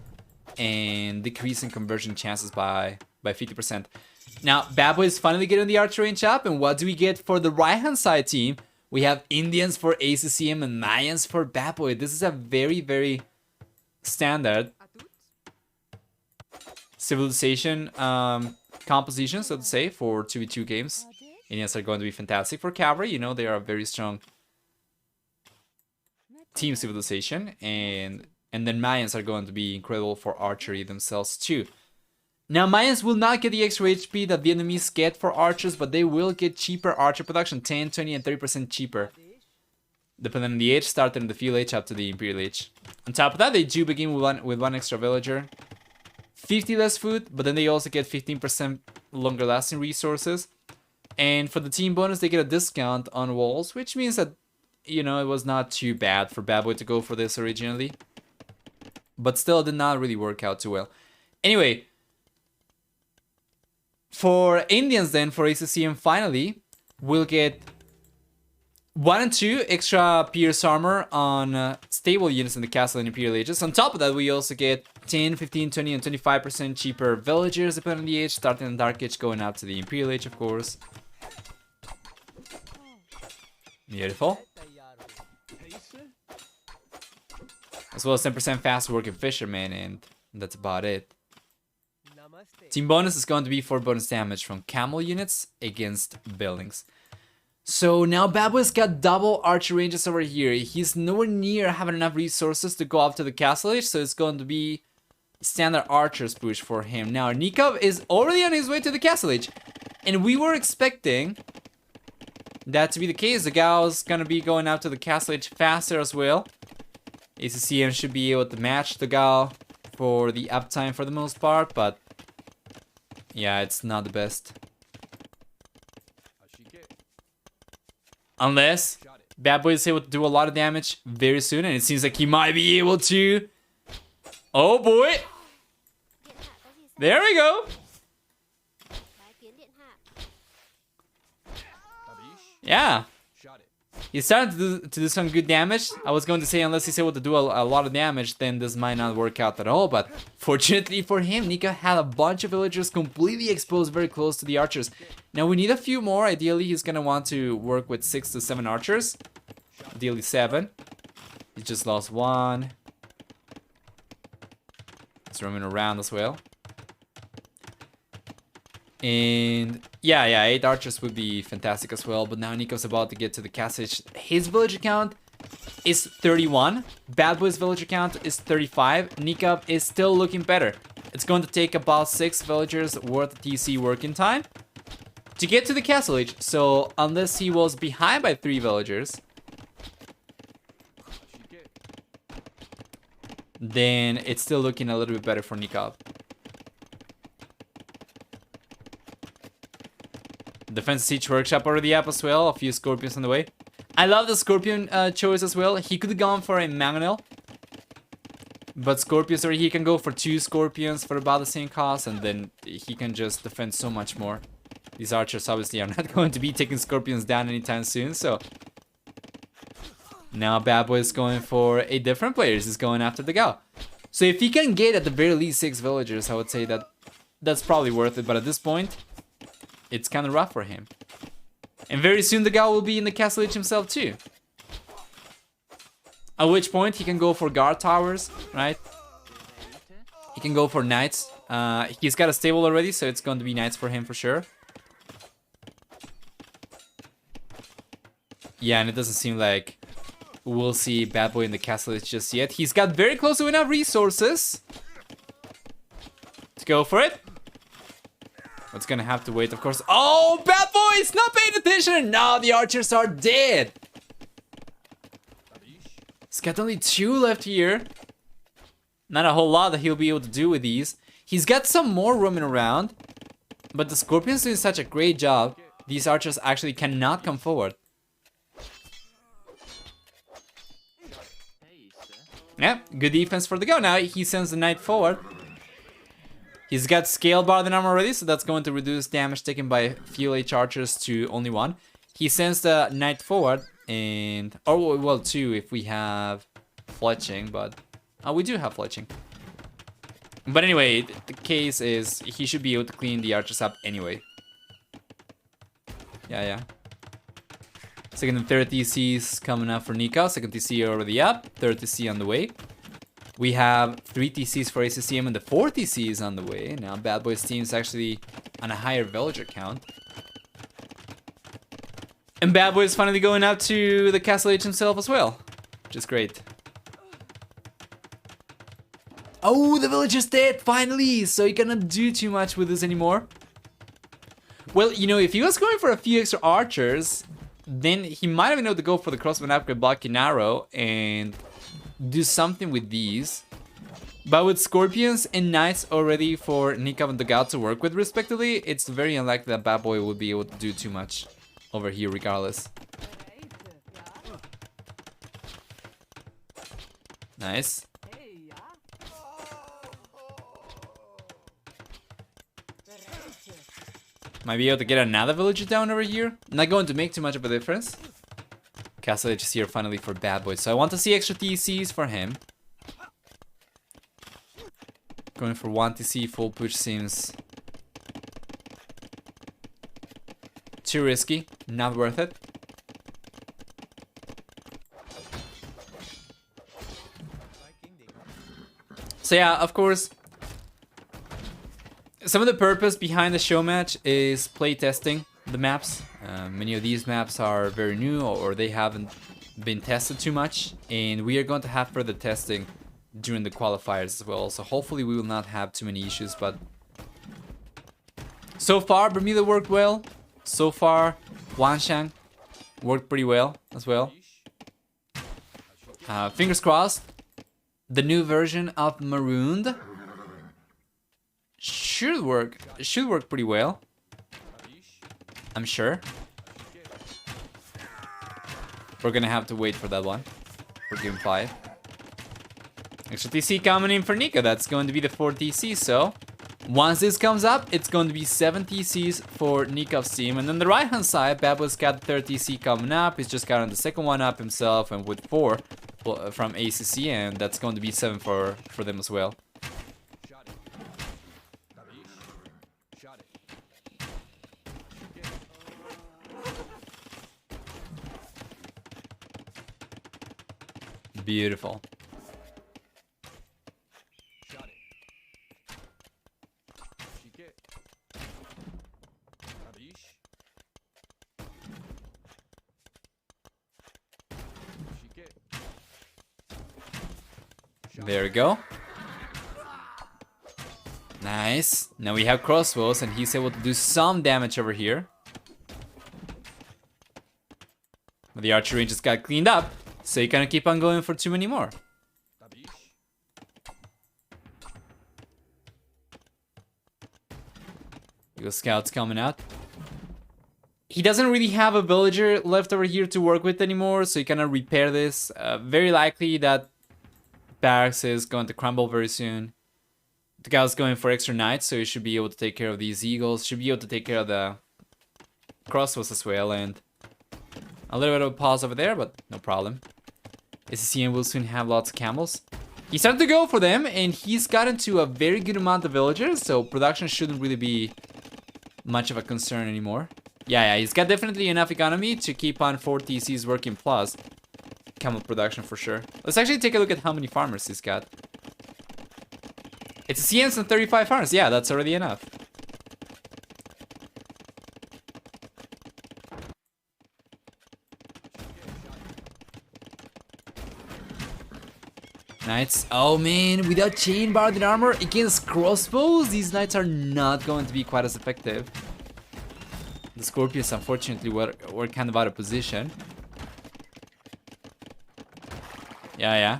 and decreasing conversion chances by 50%. Now Bad Boy is finally getting the archer range up, and what do we get for the right hand side team? We have Indians for ACCM and Mayans for Bad Boy. This is a very standard civilization composition, so to say, for 2v2 games. Indians are going to be fantastic for cavalry. You know, they are a very strong team civilization, and then Mayans are going to be incredible for archery themselves too. Now Mayans will not get the extra HP that Vietnamese get for archers, but they will get cheaper archer production, 10, 20, and 30% cheaper, depending on the age, starting in the field age up to the Imperial age. On top of that, they do begin with one extra villager, 50 less food, but then they also get 15% longer lasting resources. And for the team bonus, they get a discount on walls, which means that, you know, it was not too bad for Bad Boy to go for this originally. But still, it did not really work out too well. Anyway, for Indians then, for ACCM finally, we'll get 1 and 2 extra pierce armor on stable units in the castle and Imperial Ages. On top of that, we also get 10, 15, 20, and 25% cheaper villagers depending on the age, starting in Dark Age, going up to the Imperial Age, of course. Beautiful. As well as 10% fast working fisherman, and that's about it. Team bonus is going to be 4 bonus damage from camel units against buildings. So now Bad Boy's got double archer ranges over here. He's nowhere near having enough resources to go up to the castle age, so it's going to be standard archers push for him. Now Nicov is already on his way to the castle age, and we were expecting that to be the case. The Gao's gonna be going out to the castle age faster as well. ACCM should be able to match the Gao for the uptime for the most part, but yeah, it's not the best. Unless Bad Boy is able to do a lot of damage very soon, and it seems like he might be able to. Oh boy! There we go! Yeah. He's starting to do some good damage. I was going to say, unless he's able to do a lot of damage, then this might not work out at all. But fortunately for him, Nika had a bunch of villagers completely exposed very close to the archers. Now we need a few more. Ideally, he's going to want to work with 6 to 7 archers. Ideally 7. He just lost 1. He's roaming around as well. And yeah, 8 archers would be fantastic as well. But now Nico's about to get to the castle. His villager count is 31. Bad Boy's villager count is 35. Nico is still looking better. It's going to take about 6 villagers worth of TC working time to get to the castle age. So unless he was behind by 3 villagers, then it's still looking a little bit better for Nicov. Defense Siege Workshop already up as well. A few Scorpions on the way. I love the Scorpion choice as well. He could have gone for a Mangonel, but Scorpions, or he can go for 2 Scorpions for about the same cost, and then he can just defend so much more. These archers obviously are not going to be taking Scorpions down anytime soon, so now Bad Boy is going for a different player. He's going after the Gao. So if he can get at the very least 6 villagers, I would say that that's probably worth it. But at this point, it's kind of rough for him. And very soon the Gao will be in the castle age himself too. At which point he can go for guard towers, right? He can go for knights. He's got a stable already, so it's going to be knights for him for sure. Yeah, and it doesn't seem like we'll see Bad Boy in the castle age just yet. He's got very close to enough resources to go for it. It's gonna have to wait, of course. Oh, Bad Boy is not paying attention. Now the archers are dead. He's got only 2 left here. Not a whole lot that he'll be able to do with these. He's got some more roaming around, but the Scorpion's doing such a great job. These archers actually cannot come forward. Yeah, good defense for the Gao. Now he sends the knight forward. He's got scale bar than armor already, so that's going to reduce damage taken by fuel H archers to only 1. He sends the knight forward, and oh well 2 if we have fletching, but we do have fletching. But anyway, the case is he should be able to clean the archers up anyway. Yeah. Second and third TCs coming up for Nika. Second TC already up. Third TC on the way. We have 3 TCs for ACCM, and the 4 TC is on the way. Now Bad Boy's team is actually on a higher villager count. And Bad Boy is finally going out to the castle age himself as well, which is great. Oh, the villager's dead finally, so he cannot do too much with this anymore. Well, you know, if he was going for a few extra archers, then he might have been able to go for the crossbow upgrade blocking arrow and do something with these. But with Scorpions and Knights already for Nicov and dogao to work with respectively, it's very unlikely that Bad Boy would be able to do too much over here regardless. Nice. Might be able to get another villager down over here. Not going to make too much of a difference. Castle Age is here finally for Bad Boy, so I want to see extra TCs for him. Going for 1 TC full push seems too risky, not worth it. So yeah, of course, some of the purpose behind the show match is play testing the maps. Many of these maps are very new or they haven't been tested too much, and we are going to have further testing during the qualifiers as well. So hopefully we will not have too many issues, but so far Bermuda worked well. So far Wanshang worked pretty well as well. Fingers crossed. The new version of Marooned should work pretty well, I'm sure. We're gonna have to wait for that one for game 5. Extra TC coming in for Nika. That's going to be the 4 TC. So once this comes up, it's going to be 7 TCs for Nicov's team. And then the right hand side, Babbo's got the 3rd TC coming up. He's just gotten the 2nd one up himself, and with 4 from ACCM, that's going to be 7 for them as well. Beautiful. There we go. Nice. Now we have crossbows, and he's able to do some damage over here. But the archer range just got cleaned up, so you can't keep on going for too many more. Eagle Scout's coming out. He doesn't really have a villager left over here to work with anymore, so he cannot repair this. Very likely that barracks is going to crumble very soon. The guy's going for extra knights, so he should be able to take care of these eagles. Should be able to take care of the crossbows as well, and a little bit of a pause over there, but no problem. ACCM will soon have lots of camels. He started to go for them, and he's gotten to a very good amount of villagers, so production shouldn't really be much of a concern anymore. Yeah, he's got definitely enough economy to keep on 4 TCs working plus camel production for sure. Let's actually take a look at how many farmers he's got. It's a CNs and 35 farmers. Yeah, that's already enough. Knights. Oh man, without chain barded armor against crossbows, these knights are not going to be quite as effective. The Scorpions, unfortunately, were kind of out of position. Yeah.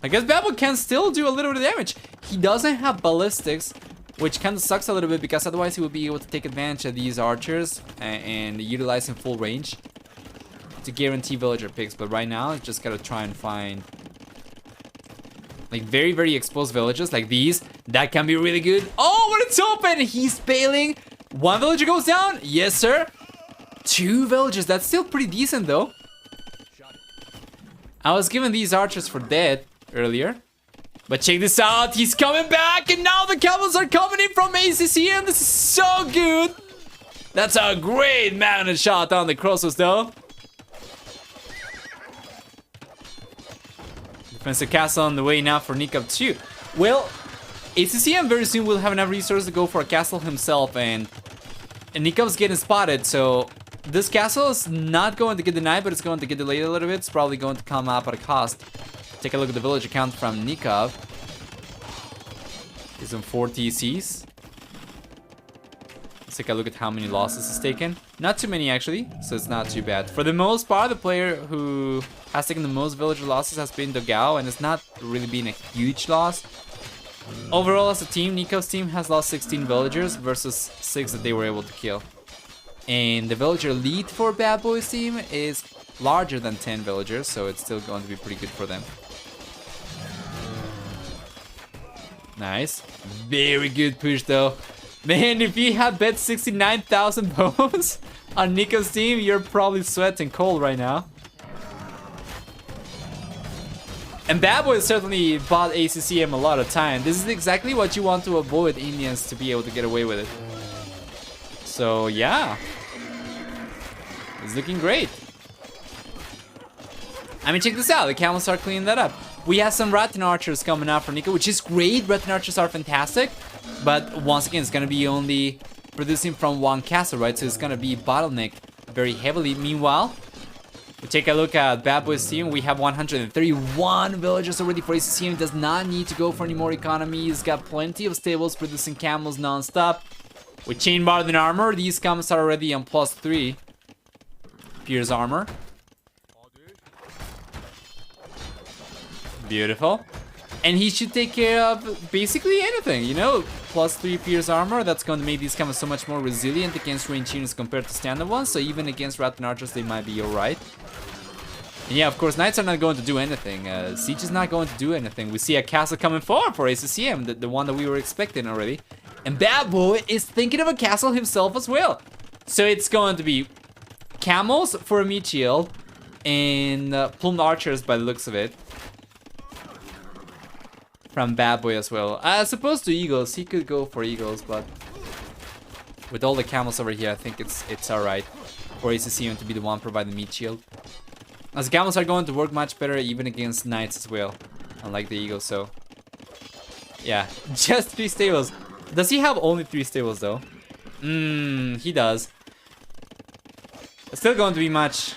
I guess Babbo can still do a little bit of damage. He doesn't have ballistics, which kind of sucks a little bit because otherwise he would be able to take advantage of these archers and utilize in full range to guarantee villager picks. But right now, he's just gotta try and find like very, very exposed villages like these. That can be really good. Oh, when it's open, he's failing. 1 villager goes down. Yes, sir. 2 villagers. That's still pretty decent, though. I was giving these archers for dead earlier. But check this out. He's coming back. And now the camels are coming in from ACCM. This is so good. That's a great magnet shot on the crossbows, though. Defensive castle on the way now for Nicov too. Well, ACCM very soon will have enough resources to go for a castle himself, and Nicov's getting spotted, so this castle is not going to get denied, but it's going to get delayed a little bit. It's probably going to come up at a cost. Take a look at the village account from Nicov. He's on 4 TCs. Let's take a look at how many losses he's taken. Not too many, actually, so it's not too bad. For the most part, the player who has taken the most villager losses has been dogao, and it's not really been a huge loss. Overall, as a team, Nicov's team has lost 16 villagers versus 6 that they were able to kill. And the villager lead for Bad Boy's team is larger than 10 villagers, so it's still going to be pretty good for them. Nice. Very good push, though. Man, if you had bet 69,000 bones on Nicov's team, you're probably sweating cold right now. And Bad Boy certainly bought ACCM a lot of time. This is exactly what you want to avoid Indians to be able to get away with it. So yeah, it's looking great. I mean, check this out. The camels are cleaning that up. We have some Rattan Archers coming out for Nicov, which is great. Rattan Archers are fantastic. But once again, it's going to be only producing from one castle, right? So it's going to be bottlenecked very heavily. Meanwhile, we take a look at Bad Boy's team. We have 131 villagers already for ACCM. Does not need to go for any more economy. He's got plenty of stables producing camels non-stop. With Chain Bard and Armor, these camels are already on +3 Pierce Armor. Beautiful. And he should take care of basically anything, you know? +3 Pierce Armor, that's going to make these camels so much more resilient against ranged units compared to standard ones. So even against Rattan Archers, they might be alright. And yeah, of course, Knights are not going to do anything. Siege is not going to do anything. We see a castle coming forward for ACCM, the one that we were expecting already. And Bad Boy is thinking of a castle himself as well. So it's going to be camels for a meat shield and plumed archers by the looks of it. From Bad Boy as well. As opposed to eagles, he could go for eagles, but with all the camels over here, I think it's alright for ACCM to be the one providing meat shield. As camels are going to work much better even against knights as well, unlike the eagles. So yeah, just 3 stables. Does he have only 3 stables though? He does. It's still going to be much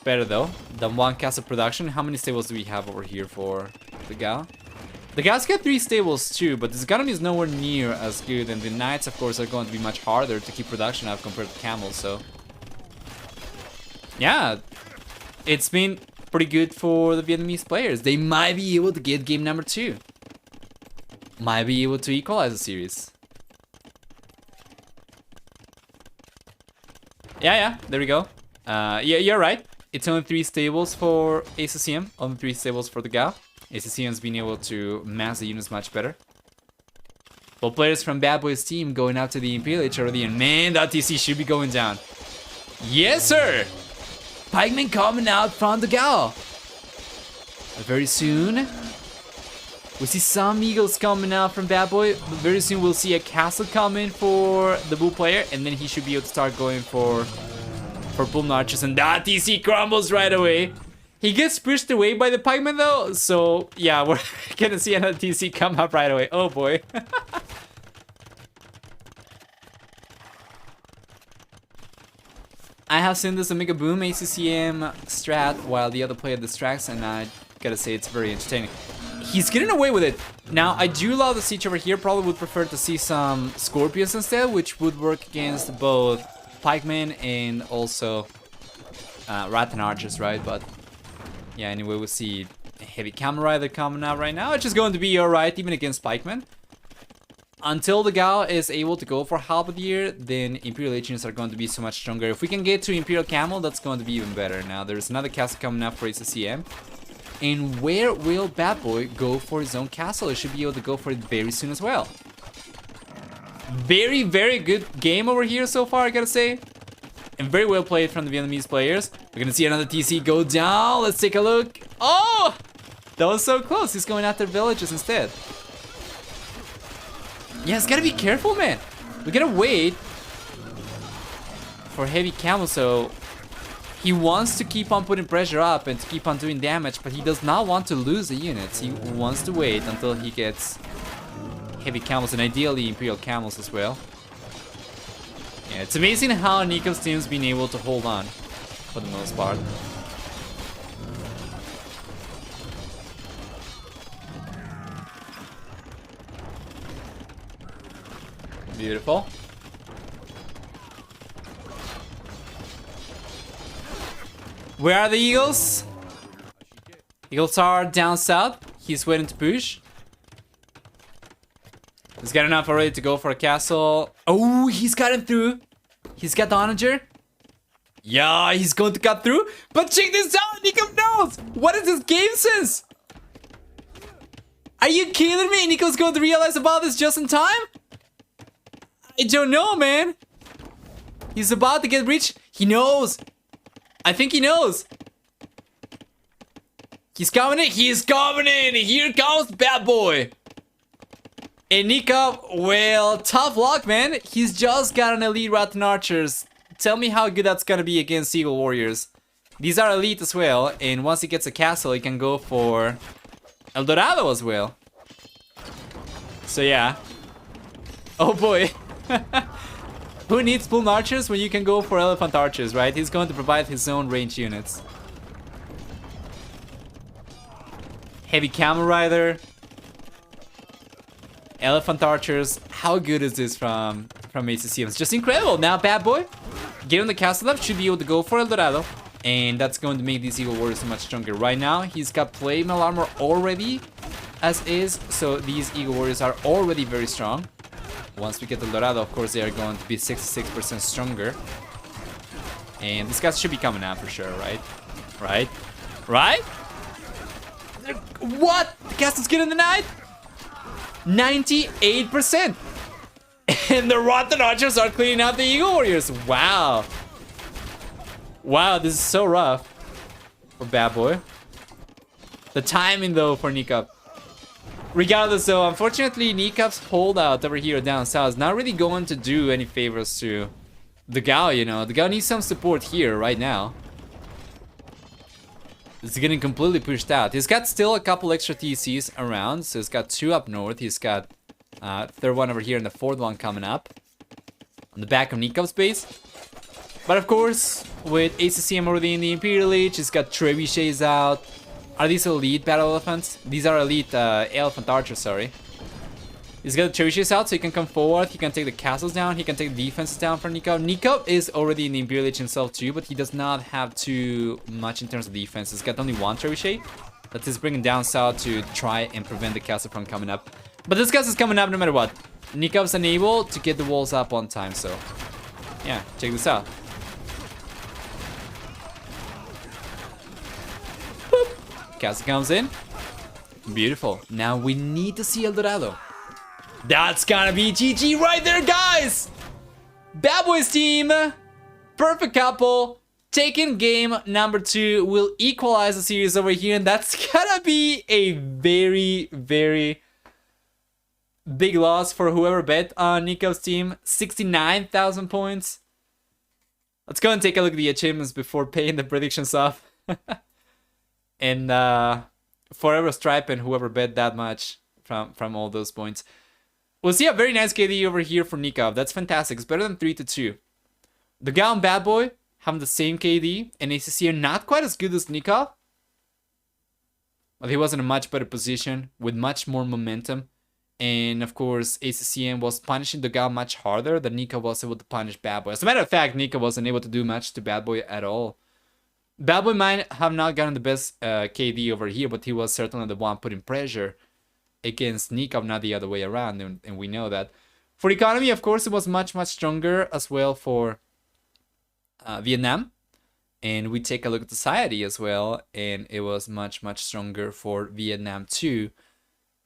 better though than 1 castle production. How many stables do we have over here for the Gao? The Gao's got 3 stables too, but this economy is nowhere near as good, and the knights of course are going to be much harder to keep production up compared to camels. So yeah, it's been pretty good for the Vietnamese players. They might be able to get game number 2. Might be able to equalize the series. Yeah, there we go. Yeah, you're right. It's only 3 stables for ACCM, only 3 stables for the Gao. ACCM's been able to mass the units much better. Well, players from Bad Boy's team going out to the Imperial Age already, and man, that TC should be going down. Yes, sir! Pikemen coming out from the Gao. Very soon, we see some eagles coming out from Bad Boy, but very soon we'll see a castle coming for the Bull player, and then he should be able to start going for plumed archers, and that TC crumbles right away. He gets pushed away by the pikemen though, so yeah, we're gonna see another TC come up right away. Oh boy. I have seen this Omega Boom ACCM strat while the other player distracts, and I gotta say it's very entertaining. He's getting away with it. Now, I do love the siege over here. Probably would prefer to see some Scorpions instead, which would work against both pikemen and also Rattan Archers, right? But yeah, anyway, we'll see a heavy camel rider coming out right now, which is going to be alright even against pikemen. Until the Gao is able to go for Halberdier, then Imperial Legends are going to be so much stronger. If we can get to Imperial Camel, that's going to be even better. Now, there's another castle coming up for ACCM. And where will Bad Boy go for his own castle? He should be able to go for it very soon as well. Very, very good game over here so far, I gotta say. And very well played from the Vietnamese players. We're gonna see another TC go down. Let's take a look. Oh! That was so close. He's going after villages instead. Yeah, it's gotta be careful, man. We gotta wait for heavy camel, so he wants to keep on putting pressure up and to keep on doing damage, but he does not want to lose the units. He wants to wait until he gets heavy camels, and ideally Imperial camels as well. Yeah, it's amazing how Nicov's team's been able to hold on for the most part. Beautiful. Where are the eagles? Eagles are down south. He's waiting to push. He's got enough already to go for a castle. Oh, he's got him through. He's got the onager. Yeah, he's going to cut through. But check this out, Nicov knows. What is this game sense? Are you kidding me? Nicov's going to realize about this just in time? I don't know, man. He's about to get rich. He knows. I think he knows. He's coming in. He's coming in. Here comes Bad Boy. And Nicov, well, tough luck, man. He's just got an elite Rattan Archers. Tell me how good that's gonna be against Eagle Warriors. These are elite as well, and once he gets a castle, he can go for El Dorado as well. So yeah. Oh boy. Who needs Plume Archers when you can go for Elephant Archers, right? He's going to provide his own range units. Heavy Camel Rider. Elephant Archers. How good is this from ACCM? It's just incredible. Now Bad Boy, get on the castle up, should be able to go for El Dorado. And that's going to make these Eagle Warriors so much stronger. Right now, he's got play mail armor already as is. So these Eagle Warriors are already very strong. Once we get the Dorado, of course, they are going to be 66% stronger. And these guys should be coming out for sure, right? Right? Right? What? The castle's getting denied? 98%! And the Rotten Archers are cleaning out the Eagle Warriors. Wow. Wow, this is so rough for Bad Boy. The timing, though, for Nicov. Regardless, though, unfortunately, Nicov's holdout over here down south is not really going to do any favors to dogao, you know. Dogao needs some support here right now. It's getting completely pushed out. He's got still a couple extra TCs around. So he's got 2 up north. He's got third one over here and the 4th one coming up on the back of Nicov's base. But of course, with ACCM already in the Imperial Age, he's got trebuchets out. Are these elite battle elephants? These are elite elephant archers, sorry. He's got the trebuchets out so he can come forward. He can take the castles down. He can take the defenses down for Nicov. Nicov is already in the Imperial Age himself too, but he does not have too much in terms of defense. He's got only 1 trebuchet that is bringing down south to try and prevent the castle from coming up. But this castle is coming up no matter what. Nikov's unable to get the walls up on time, so yeah, check this out. Castle comes in. Beautiful. Now we need to see El Dorado. That's gonna be GG right there, guys! Bad Boys team, perfect couple, taking game number 2, will equalize the series over here, and that's gonna be a very, very big loss for whoever bet on Nicov's team. 69,000 points. Let's go and take a look at the achievements before paying the predictions off. And forever Stripe and whoever bet that much from all those points. We'll see a very nice KD over here for Nicov. That's fantastic. It's better than 3-2. Dogao and Bad Boy have the same KD, and ACCM not quite as good as Nicov. But he was in a much better position with much more momentum. And of course, ACCM was punishing Dogao much harder than Nicov was able to punish Bad Boy. As a matter of fact, Nicov wasn't able to do much to Bad Boy at all. Bad Boy might have not gotten the best KD over here, but he was certainly the one putting pressure against Nicov, not the other way around, and we know that. For economy, of course, it was much, much stronger as well for Vietnam. And we take a look at society as well, and it was much, much stronger for Vietnam too,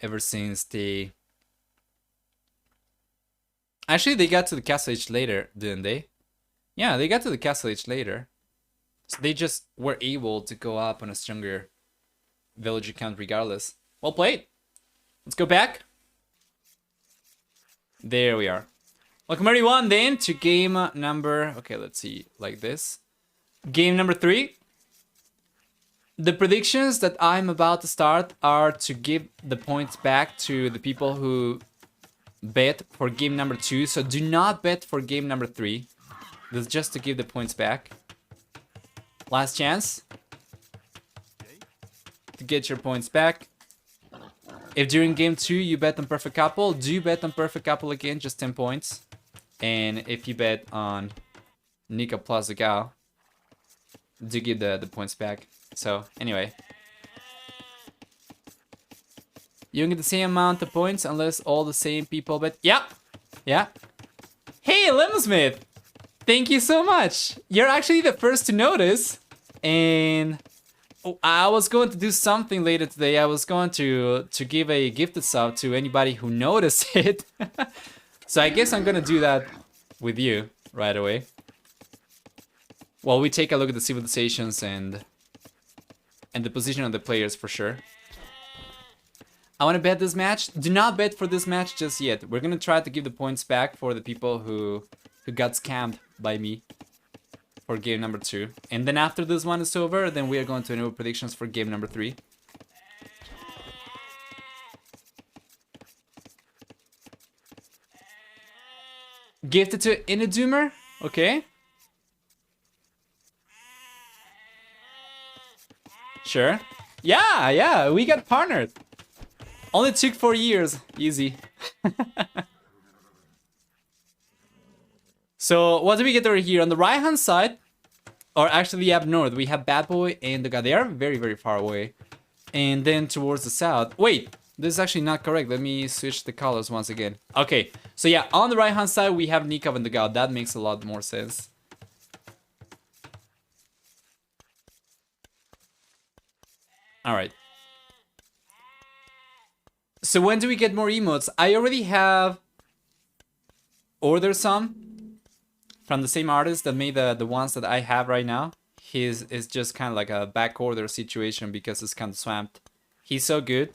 ever since they... Actually, they got to the Castle Age later, didn't they? Yeah, they got to the Castle Age later. So they just were able to go up on a stronger villager count regardless. Well played. Let's go back. There we are. Welcome everyone then to game number... Okay, let's see, like this. Game number 3. The predictions that I'm about to start are to give the points back to the people who bet for game number 2. So do not bet for game number 3. This is just to give the points back. Last chance to get your points back. If during game 2 you bet on perfect couple, do bet on perfect couple again, just 10 points. And if you bet on Nicov plus dogao, do give the points back. So anyway, you don't get the same amount of points unless all the same people bet. Yeah. Hey, Lemonsmith! Thank you so much. You're actually the first to notice. And I was going to do something later today. I was going to give a gifted sub to anybody who noticed it. So I guess I'm going to do that with you right away. While we take a look at the civilizations and the position of the players for sure. I want to bet this match. Do not bet for this match just yet. We're going to try to give the points back for the people who got scammed by me for game number 2. And then after this one is over, then we are going to enable predictions for game number 3. Gifted to Inidoomer. Okay. Sure. Yeah, we got partnered. Only took 4 years. Easy. So, what do we get over here? On the right-hand side, or actually up north, we have Bad Boy and Dogao. They are very, very far away. And then towards the south... Wait, this is actually not correct. Let me switch the colors once again. Okay, so yeah, on the right-hand side, we have Nicov and Dogao. That makes a lot more sense. Alright. So when do we get more emotes? I already have ordered some from the same artist that made the ones that I have right now. His is just kind of like a back order situation because it's kind of swamped. He's so good,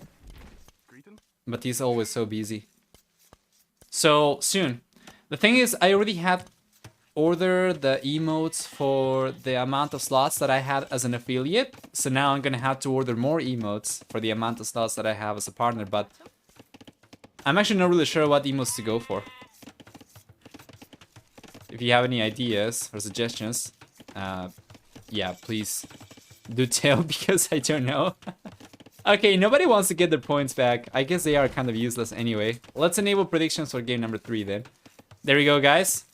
but he's always so busy. So soon. The thing is, I already had ordered the emotes for the amount of slots that I had as an affiliate. So now I'm gonna have to order more emotes for the amount of slots that I have as a partner. But I'm actually not really sure what emotes to go for. If you have any ideas or suggestions, yeah, please do tell because I don't know. Okay, nobody wants to get their points back. I guess they are kind of useless anyway. Let's enable predictions for game number 3 then. There we go, guys.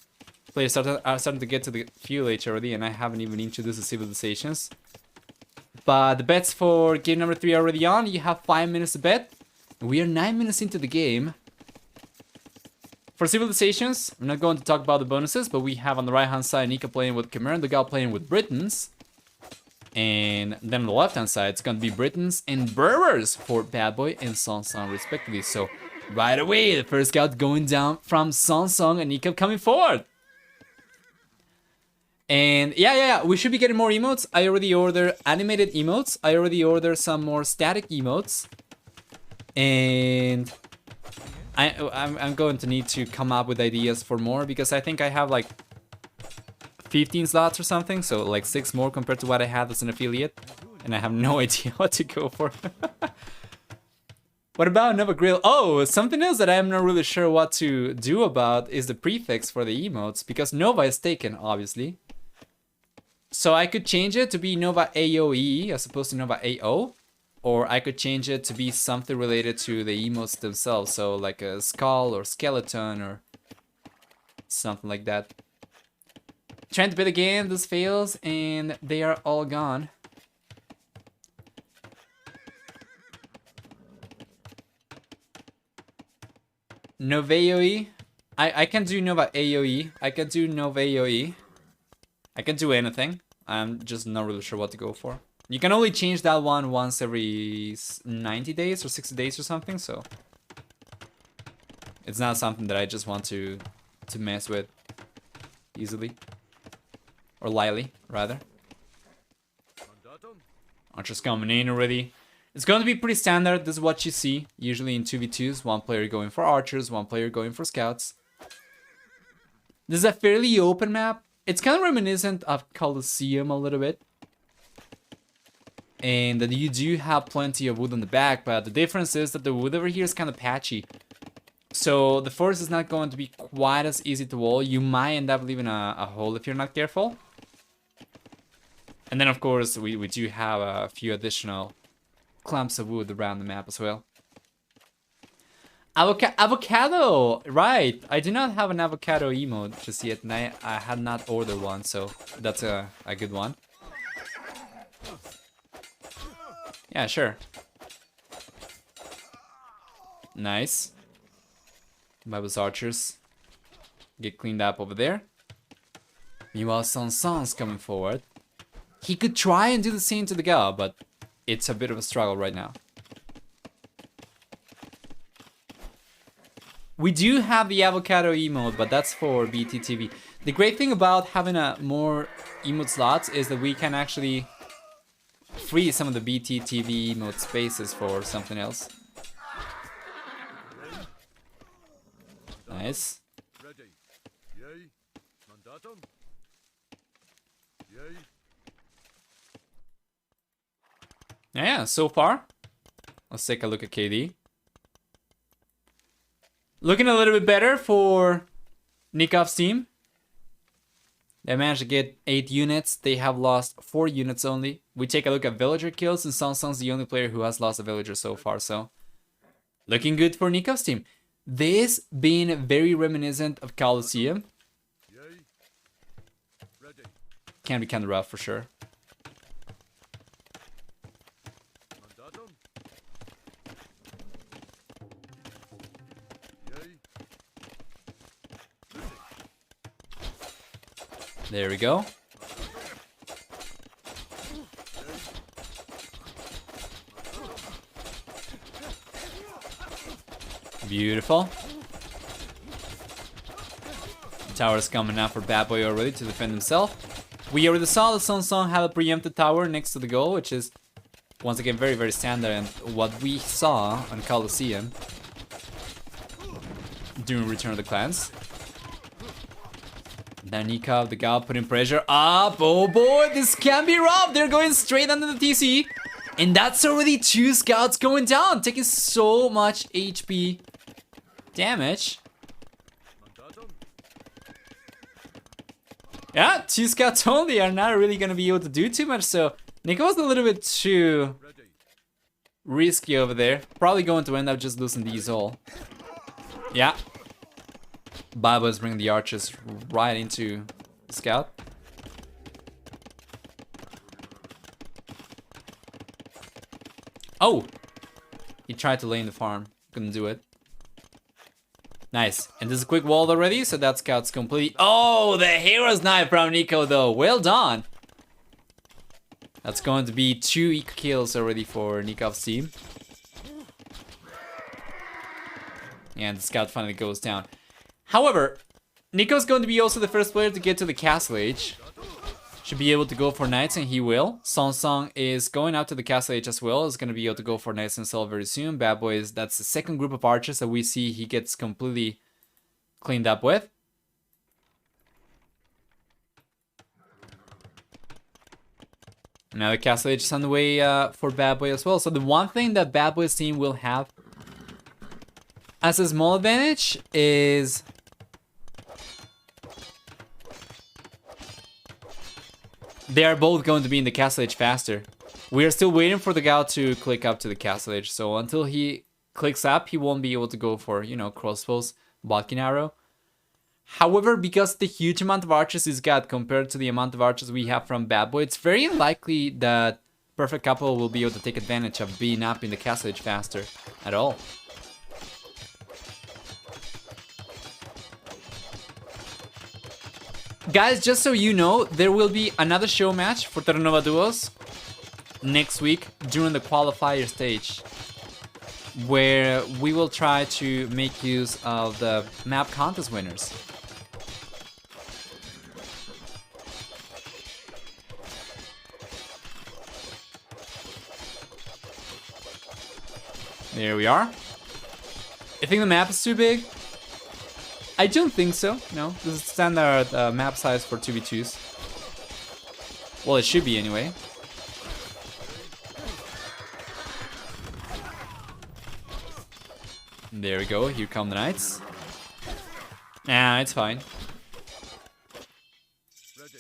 Players are starting to get to the fuel age already, and I haven't even introduced the civilizations. But the bets for game number 3 are already on. You have 5 minutes to bet. We are 9 minutes into the game. For civilizations, I'm not going to talk about the bonuses, but we have on the right-hand side Nika playing with Khmer and Dogao playing with Britons. And then on the left-hand side, it's going to be Britons and Berbers for Bad Boy and SongSong respectively. So right away, the first scout going down from SongSong and Nicov coming forward. And yeah, we should be getting more emotes. I already ordered animated emotes. I already ordered some more static emotes. And I'm going to need to come up with ideas for more because I think I have like 15 slots or something. So like 6 more compared to what I had as an affiliate. And I have no idea what to go for. What about Nova Grill? Oh, something else that I'm not really sure what to do about is the prefix for the emotes. Because Nova is taken, obviously. So I could change it to be Nova AOE as opposed to Nova AO. Or I could change it to be something related to the emotes themselves. So like a skull or skeleton or something like that. Trying to bet again, this fails and they are all gone. Nova AOE? I can do Nova AOE. I can do Nova AOE. I can do anything. I'm just not really sure what to go for. You can only change that one once every 90 days or 60 days or something, so it's not something that I just want to mess with easily. Or lightly, rather. Archers coming in already. It's going to be pretty standard. This is what you see usually in 2v2s. One player going for archers, one player going for scouts. This is a fairly open map. It's kind of reminiscent of Colosseum a little bit. And that you do have plenty of wood on the back, but the difference is that the wood over here is kind of patchy. So the forest is not going to be quite as easy to wall. You might end up leaving a hole if you're not careful. And then of course we do have a few additional clumps of wood around the map as well. Avocado! Right! I do not have an avocado emote just yet, and I had not ordered one, so that's a good one. Yeah, sure. Nice. Bible's archers get cleaned up over there. Meanwhile, SongSong's coming forward. He could try and do the same to the gal, but it's a bit of a struggle right now. We do have the avocado emote, but that's for BTTV. The great thing about having more emote slots is that we can actually free some of the BTTV emote spaces for something else. Nice. Yeah, so far. Let's take a look at KD. Looking a little bit better for Nikov's team, they managed to get 8 units. They have lost 4 units only. We take a look at villager kills, and SongSong's the only player who has lost a villager so far. So, looking good for Nikov's team. This being very reminiscent of Colosseum. Can be kind of rough for sure. There we go. Beautiful. The tower's coming out for Bad Boy already to defend himself. We already saw that SongSong have a preempted tower next to the goal, which is once again very, very standard and what we saw on Colosseum during Return of the Clans. Now Nicov, the gal, putting pressure up. Oh boy, this can be rough. They're going straight under the TC. And that's already 2 scouts going down, taking so much HP damage. Yeah, 2 scouts only are not really going to be able to do too much. So Nicov was a little bit too risky over there. Probably going to end up just losing these all. Yeah. Baba's bringing the archers right into the scout. Oh! He tried to lay in the farm. Couldn't do it. Nice. And there's a quick wall already, so that scout's complete. Oh, the hero's knife from Nico though. Well done. That's going to be 2 eco kills already for Nikov's team. And the scout finally goes down. However, Nico's going to be also the first player to get to the Castle Age. Should be able to go for Knights, and he will. SongSong is going out to the Castle Age as well. Is going to be able to go for Knights himself very soon. Bad Boy is, that's the second group of archers that we see he gets completely cleaned up with. Now the Castle Age is on the way for Bad Boy as well. So the one thing that Bad Boy's team will have as a small advantage is they are both going to be in the Castle Age faster. We are still waiting for the gal to click up to the Castle Age. So until he clicks up, he won't be able to go for, you know, crossbows, Bodkin arrow. However, because the huge amount of archers he's got compared to the amount of archers we have from Bad Boy, it's very unlikely that Perfect Couple will be able to take advantage of being up in the Castle Age faster at all. Guys, just so you know, there will be another show match for Terra Nova Duos next week during the qualifier stage, where we will try to make use of the map contest winners. There we are. I think the map is too big. I don't think so. No, this is standard map size for 2v2s. Well, it should be anyway. There we go. Here come the knights. Nah, it's fine.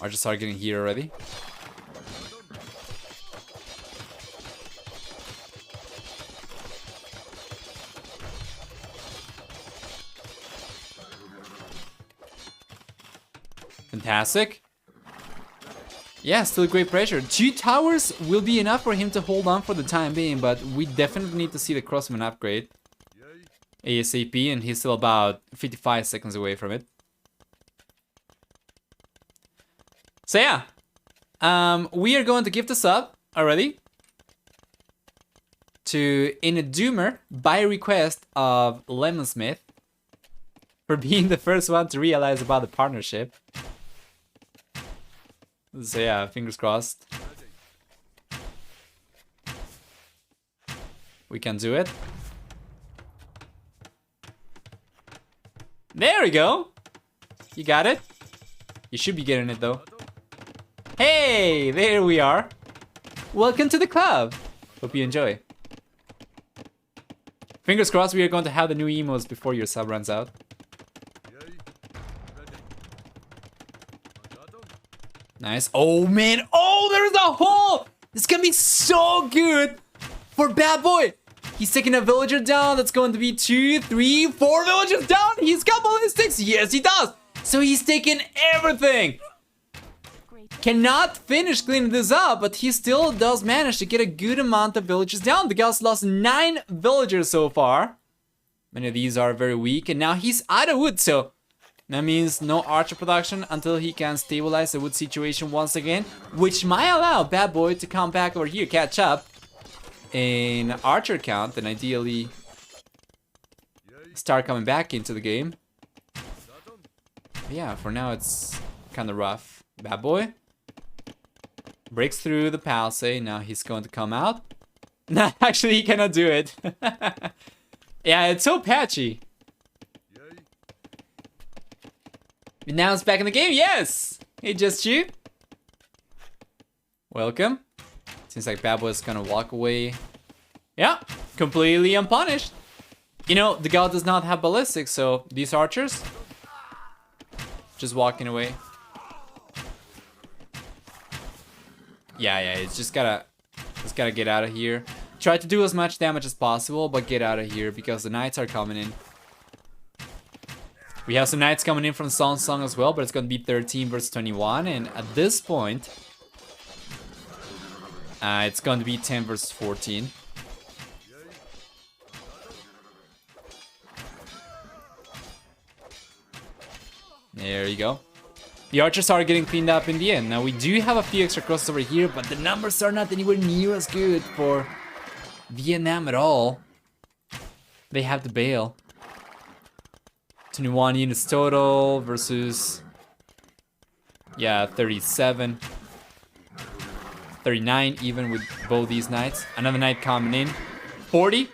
Archers are getting here already. Fantastic. Yeah, still great pressure. 2 towers will be enough for him to hold on for the time being, but we definitely need to see the crossman upgrade ASAP, and he's still about 55 seconds away from it. So yeah, we are going to give this up already to Inadoomer by request of Lemonsmith for being the first one to realize about the partnership. So yeah, fingers crossed. We can do it. There we go. You got it. You should be getting it though. Hey, there we are. Welcome to the club. Hope you enjoy. Fingers crossed we are going to have the new emotes before your sub runs out. Nice. Oh, man. Oh, there's a hole. This can be so good for Bad Boy. He's taking a villager down. That's going to be 2, 3, 4 villagers down. He's got ballistics. Yes, he does. So he's taking everything. Cannot finish cleaning this up, but he still does manage to get a good amount of villagers down. The guy's lost 9 villagers so far. Many of these are very weak, and now he's out of wood, so that means no archer production until he can stabilize the wood situation once again, which might allow Bad Boy to come back over here, catch up in archer count, and ideally start coming back into the game. But yeah, for now it's kind of rough. Bad Boy breaks through the palisade. Now he's going to come out. Nah, actually he cannot do it. Yeah, it's so patchy. But now it's back in the game. Yes! Hey, Just You. Welcome. Seems like Bad Boy's gonna walk away. Yeah, completely unpunished. You know, the god does not have ballistics, so these archers just walking away. Yeah, it's just gotta get out of here. Try to do as much damage as possible, but get out of here because the knights are coming in. We have some knights coming in from SongSong as well, but it's gonna be 13 versus 21, and at this point, it's going to be 10 versus 14. There you go. The archers are getting cleaned up in the end. Now we do have a few extra crosses over here, but the numbers are not anywhere near as good for Vietnam at all. They have to bail. 21 units total versus, yeah, 37. 39 even with both these knights. Another knight coming in. 40.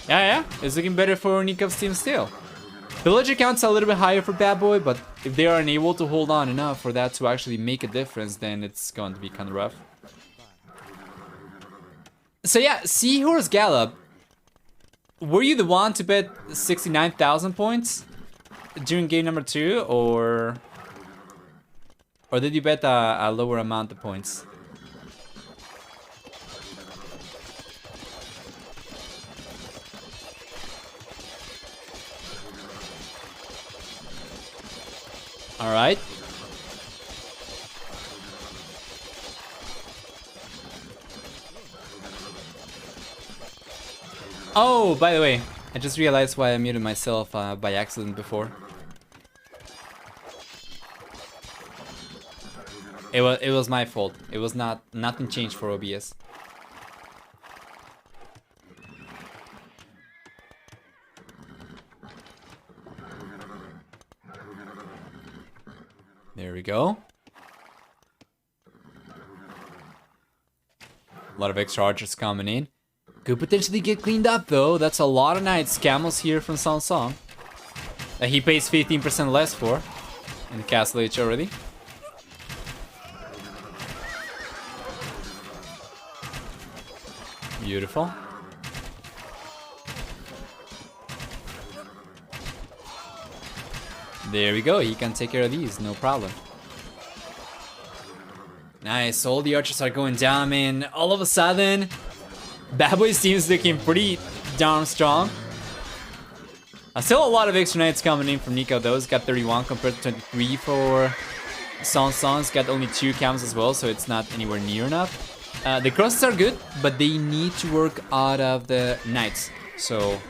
Yeah, it's looking better for Nicov's team still. Villager count's a little bit higher for Bad Boy, but if they are unable to hold on enough for that to actually make a difference, then it's going to be kind of rough. So yeah, Seahorse Gallop. Were you the one to bet 69,000 points during game number 2, or did you bet a lower amount of points? All right. Oh, by the way, I just realized why I muted myself by accident before. It was my fault. It was nothing changed for OBS. There we go. A lot of extra archers coming in. Could potentially get cleaned up though. That's a lot of knights. Camels here from SongSong. That he pays 15% less for in the Castle Age already. Beautiful. There we go. He can take care of these, no problem. Nice. All the archers are going down, man. All of a sudden, Bad Boy's team is looking pretty darn strong. Still a lot of extra knights coming in from Nicov though. He's got 31 compared to 23 for SongSong. He's got only 2 cams as well, so it's not anywhere near enough. The crosses are good, but they need to work out of the knights. So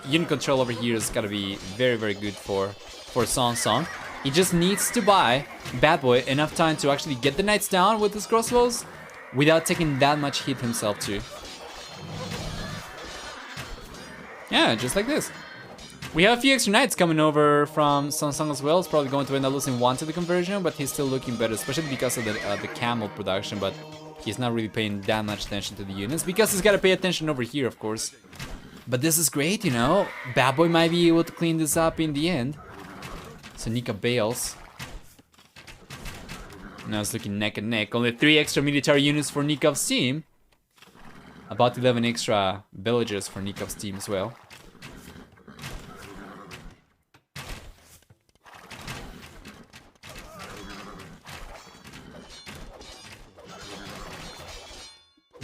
unit control over here is gotta be very, very good for SongSong. He just needs to buy Bad Boy enough time to actually get the knights down with his crossbows without taking that much hit himself too. Yeah, just like this. We have a few extra knights coming over from SongSong as well. It's probably going to end up losing 1 to the conversion, but he's still looking better, especially because of the camel production, but he's not really paying that much attention to the units because he's got to pay attention over here, of course. But this is great, you know. Bad Boy might be able to clean this up in the end. So Nicov bails. Now it's looking neck and neck. Only 3 extra military units for Nicov's team. About 11 extra villagers for Nicov's team as well.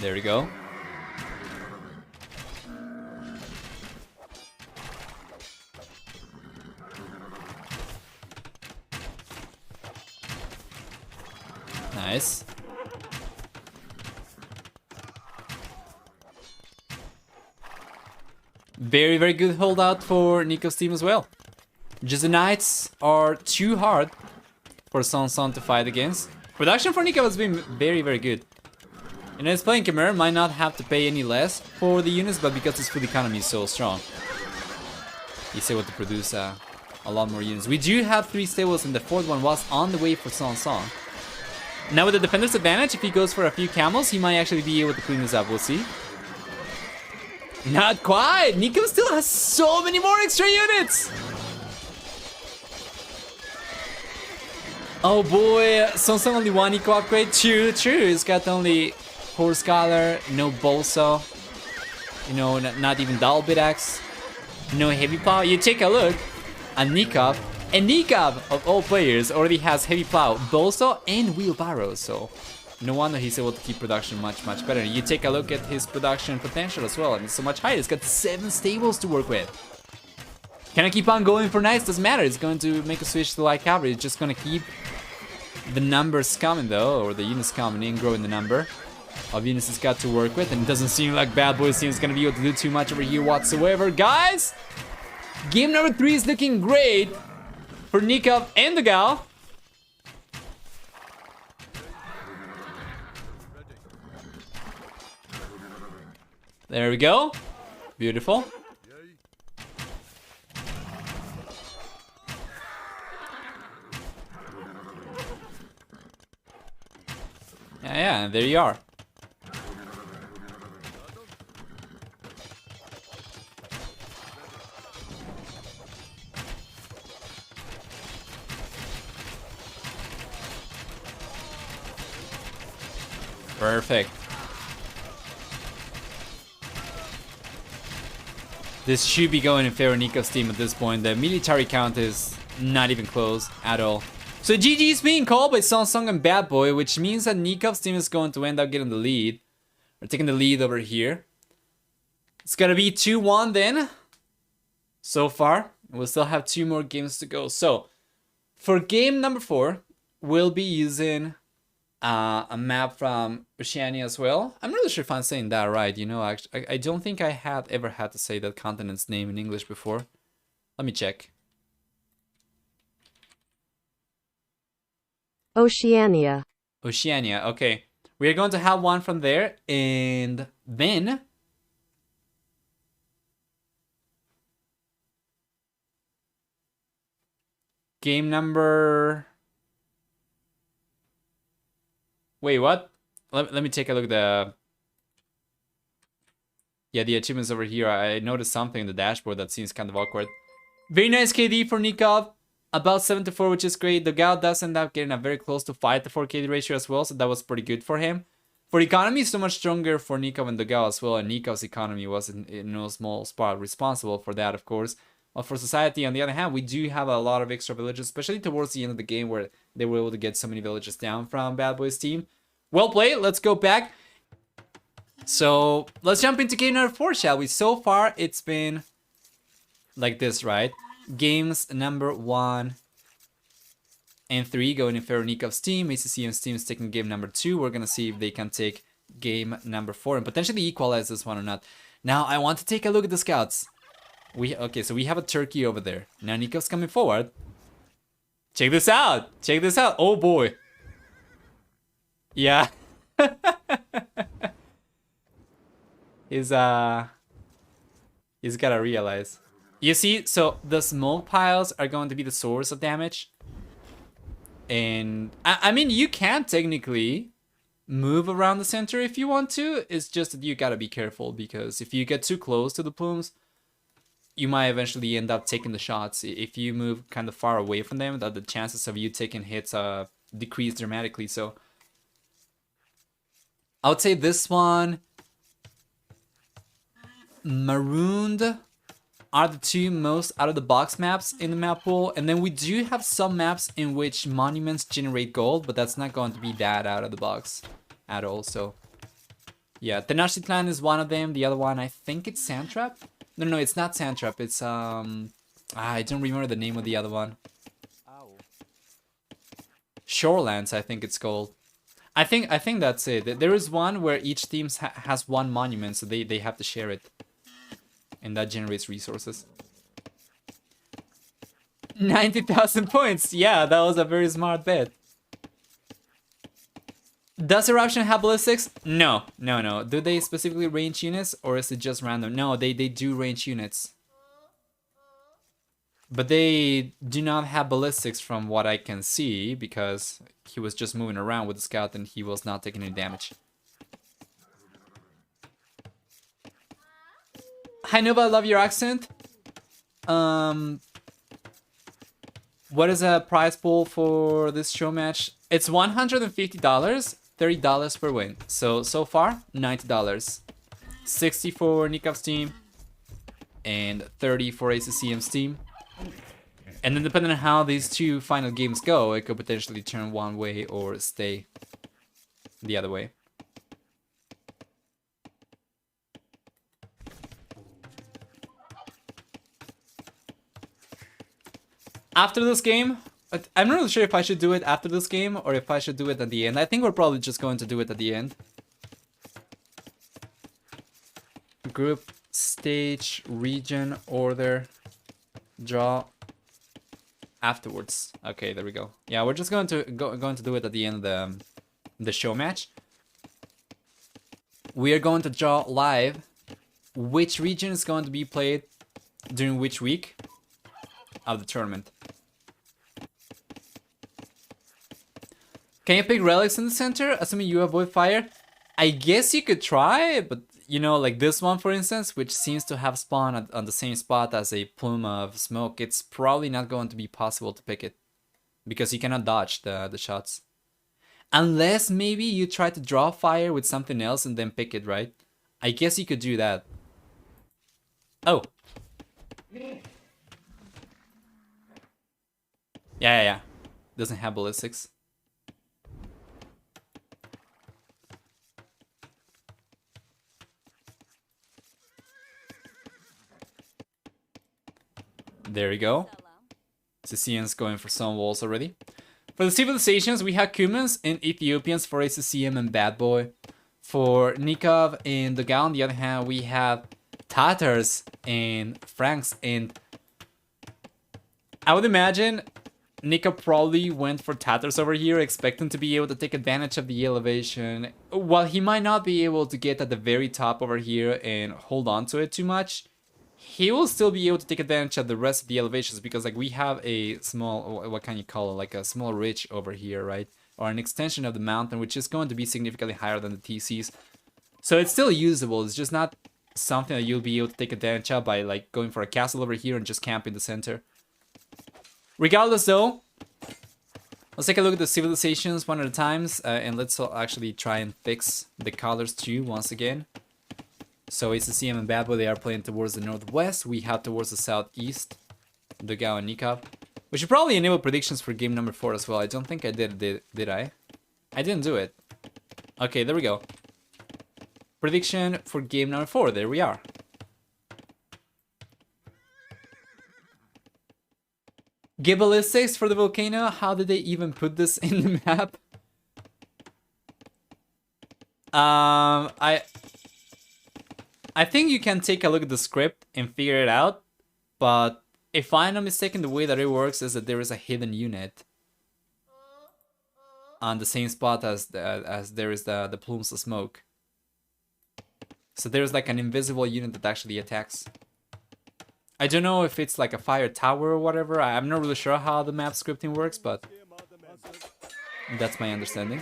There we go. Nice. Very, very good holdout for Nicov's team as well. Just the Knights are too hard for SongSong to fight against. Production for Nicov has been very, very good. And his playing Khmer might not have to pay any less for the units, but because his food economy is so strong, he's able to produce a lot more units. We do have 3 stables, and the 4th one was on the way for SongSong. Now with the defender's advantage, if he goes for a few camels, he might actually be able to clean this up. We'll see. Not quite! Nicov still has so many more extra units! Oh boy, SongSong only one eco upgrade. True. He's got only 4 Scholar, no Bolso. You know, not even Dual Bidax. No Heavy Plow. You take a look at Nicov. And Nicov, of all players, already has Heavy Plow, Bolso, and Wheelbarrow. So, no wonder he's able to keep production much, much better. You take a look at his production potential as well. I mean, so much higher. He's got 7 stables to work with. Can I keep on going for Knights? Doesn't matter. It's going to make a switch to Light Cavalry. It's just going to keep the numbers coming, though, or the units coming in, growing the number of units he's got to work with. And it doesn't seem like Bad Boys team is going to be able to do too much over here whatsoever. Guys, game number 3 is looking great for Nicov and dogao. There we go. Beautiful. Yeah, there you are. Perfect. This should be going in favor of Nicov's team at this point. The military count is not even close at all. So GG is being called by SongSong and Bad Boy, which means that Nikov's team is going to end up getting the lead. Or taking the lead over here. It's gonna be 2-1 then. So far. We'll still have 2 more games to go. So, for game number 4, we'll be using a map from Oceania as well. I'm not really sure if I'm saying that right, you know. I don't think I had ever had to say that continent's name in English before. Let me check. Oceania. Oceania, okay. We are going to have one from there, and then game number... Wait, what? Let me take a look at the... Yeah, the achievements over here. I noticed something in the dashboard that seems kind of awkward. Very nice KD for Nicov. About 7-4, which is great. Dogao does end up getting a very close to 5-4 KD ratio as well, so that was pretty good for him. For economy, so much stronger for Nicov and Dogao as well, and Nikov's economy was in no small spot responsible for that, of course. But for society, on the other hand, we do have a lot of extra villages, especially towards the end of the game where they were able to get so many villages down from Bad Boy's team. Well played, let's go back. So, let's jump into game number 4, shall we? So far, it's been like this, right? Games number 1 and 3 going in favor of Nikov's team. ACCM's team is taking game number 2. We're going to see if they can take game number 4 and potentially equalize this one or not. Now, I want to take a look at the scouts. Okay, so we have a turkey over there. Now, Nikov's coming forward. Check this out. Check this out. Oh, boy. Yeah. He's got to realize. You see, so the smoke piles are going to be the source of damage. And, I mean, you can technically move around the center if you want to. It's just that you gotta be careful, because if you get too close to the plumes, you might eventually end up taking the shots. If you move kind of far away from them, the chances of you taking hits decrease dramatically. So, I would say this one, Marooned, are the 2 most out-of-the-box maps in the map pool. And then we do have some maps in which monuments generate gold, but that's not going to be that out of the box at all. So Yeah, Tenochtitlan is one of them. The other one, I think it's Sandtrap. No, it's not Sandtrap. It's I don't remember the name of the other one. Shorelands, I think it's called. I think that's it. There is one where each team has one monument, so they have to share it, and that generates resources. 90,000 points. Yeah, that was a very smart bet. Does Eruption have ballistics? No. Do they specifically range units, or is it just random? No, they do range units. But they do not have ballistics from what I can see, because he was just moving around with the scout and he was not taking any damage. Hi Nova, I love your accent. What is a prize pool for this show match? It's $150, $30 per win. So far, $90. 60 for Nicov's team, and 30 for ACCM's team. And then depending on how these two final games go, it could potentially turn one way or stay the other way. After this game, I'm not really sure if I should do it after this game or if I should do it at the end. I think we're probably just going to do it at the end. Group, stage, region, order, draw. Afterwards. Okay, there we go. Yeah, we're just going to do it at the end of the show match. We are going to draw live which region is going to be played during which week of the tournament. Can you pick relics in the center, assuming you avoid fire? I guess you could try, but you know, like this one, for instance, which seems to have spawned on the same spot as a plume of smoke, it's probably not going to be possible to pick it, because you cannot dodge the shots. Unless maybe you try to draw fire with something else and then pick it, right? I guess you could do that. Oh. Yeah. Doesn't have ballistics. There we go. ACCM's going for some walls already. For the civilizations, we have Cumans and Ethiopians for ACCM and Bad Boy. For Nicov and dogao, on the other hand, we have Tatars and Franks. And I would imagine Nicov probably went for Tatars over here, expecting to be able to take advantage of the elevation. While he might not be able to get at the very top over here and hold on to it too much, he will still be able to take advantage of the rest of the elevations, because like we have a small, what can you call it, like a small ridge over here, right? Or an extension of the mountain, which is going to be significantly higher than the TCs. So it's still usable. It's just not something that you'll be able to take advantage of by like going for a castle over here and just camp in the center. Regardless though, let's take a look at the civilizations one at a time, and let's actually try and fix the colors too once again. So ACCM and Bad Boy, they are playing towards the northwest. We have towards the southeast, dogao and Nicov. We should probably enable predictions for game number 4 as well. I don't think I did I? I didn't do it. Okay, there we go. Prediction for game number 4, there we are. Give ballistics for the volcano? How did they even put this in the map? I think you can take a look at the script and figure it out, but if I'm not mistaken, the way that it works is that there is a hidden unit on the same spot as there is the plumes of smoke. So there's like an invisible unit that actually attacks. I don't know if it's like a fire tower or whatever. I'm not really sure how the map scripting works, but that's my understanding.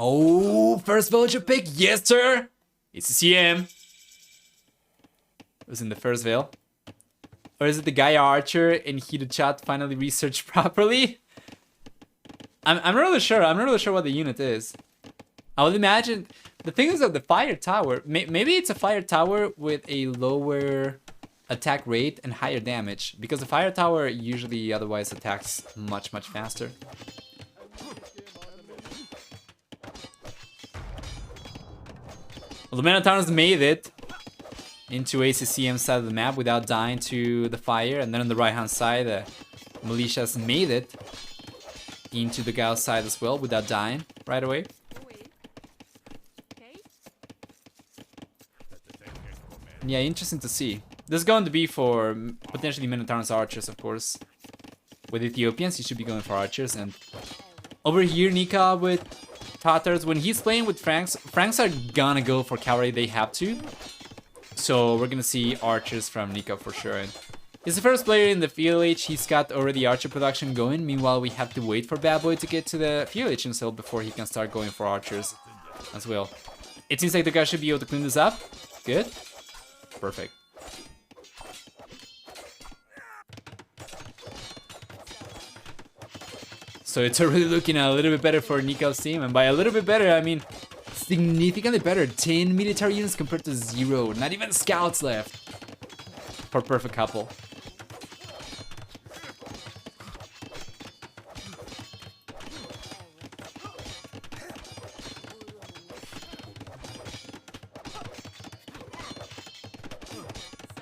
Oh, first villager pick, yes sir! It's ACCM. It was in the first veil. Or is it the guy Archer and he the chat finally researched properly? I'm not really sure. I'm not really sure what the unit is. I would imagine the thing is that the fire tower, maybe it's a fire tower with a lower attack rate and higher damage, because the fire tower usually otherwise attacks much faster. Well, the Minotaurs made it into ACCM side of the map without dying to the fire, and then on the right hand side, the militias made it into the dogao side as well without dying right away. Yeah, interesting to see. This is going to be for potentially Minotaurs archers, of course. With Ethiopians, he should be going for archers. And over here, Nicov with Tatars. When he's playing with Franks, Franks are gonna go for cavalry, they have to. So we're gonna see archers from Nicov for sure. And he's the first player in the field age. He's got already archer production going. Meanwhile, we have to wait for Bad Boy to get to the field age himself before he can start going for archers as well. It seems like the guy should be able to clean this up. Good. Perfect. So it's already looking a little bit better for Nicov's team, and by a little bit better, I mean significantly better. 10 military units compared to 0. Not even scouts left for perfect couple.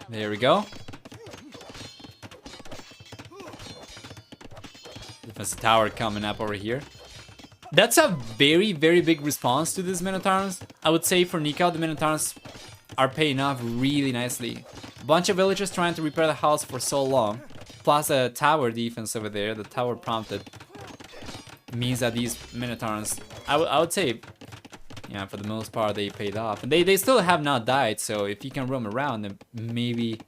There we go. Defensive tower coming up over here. That's a very, very big response to this Minotaurs. I would say for Nicov, the Minotaurs are paying off really nicely. Bunch of villagers trying to repair the house for so long. Plus a tower defense over there. The tower prompted means that these Minotaurs, I would say, yeah, for the most part, they paid off. And they still have not died, so if you can roam around and maybe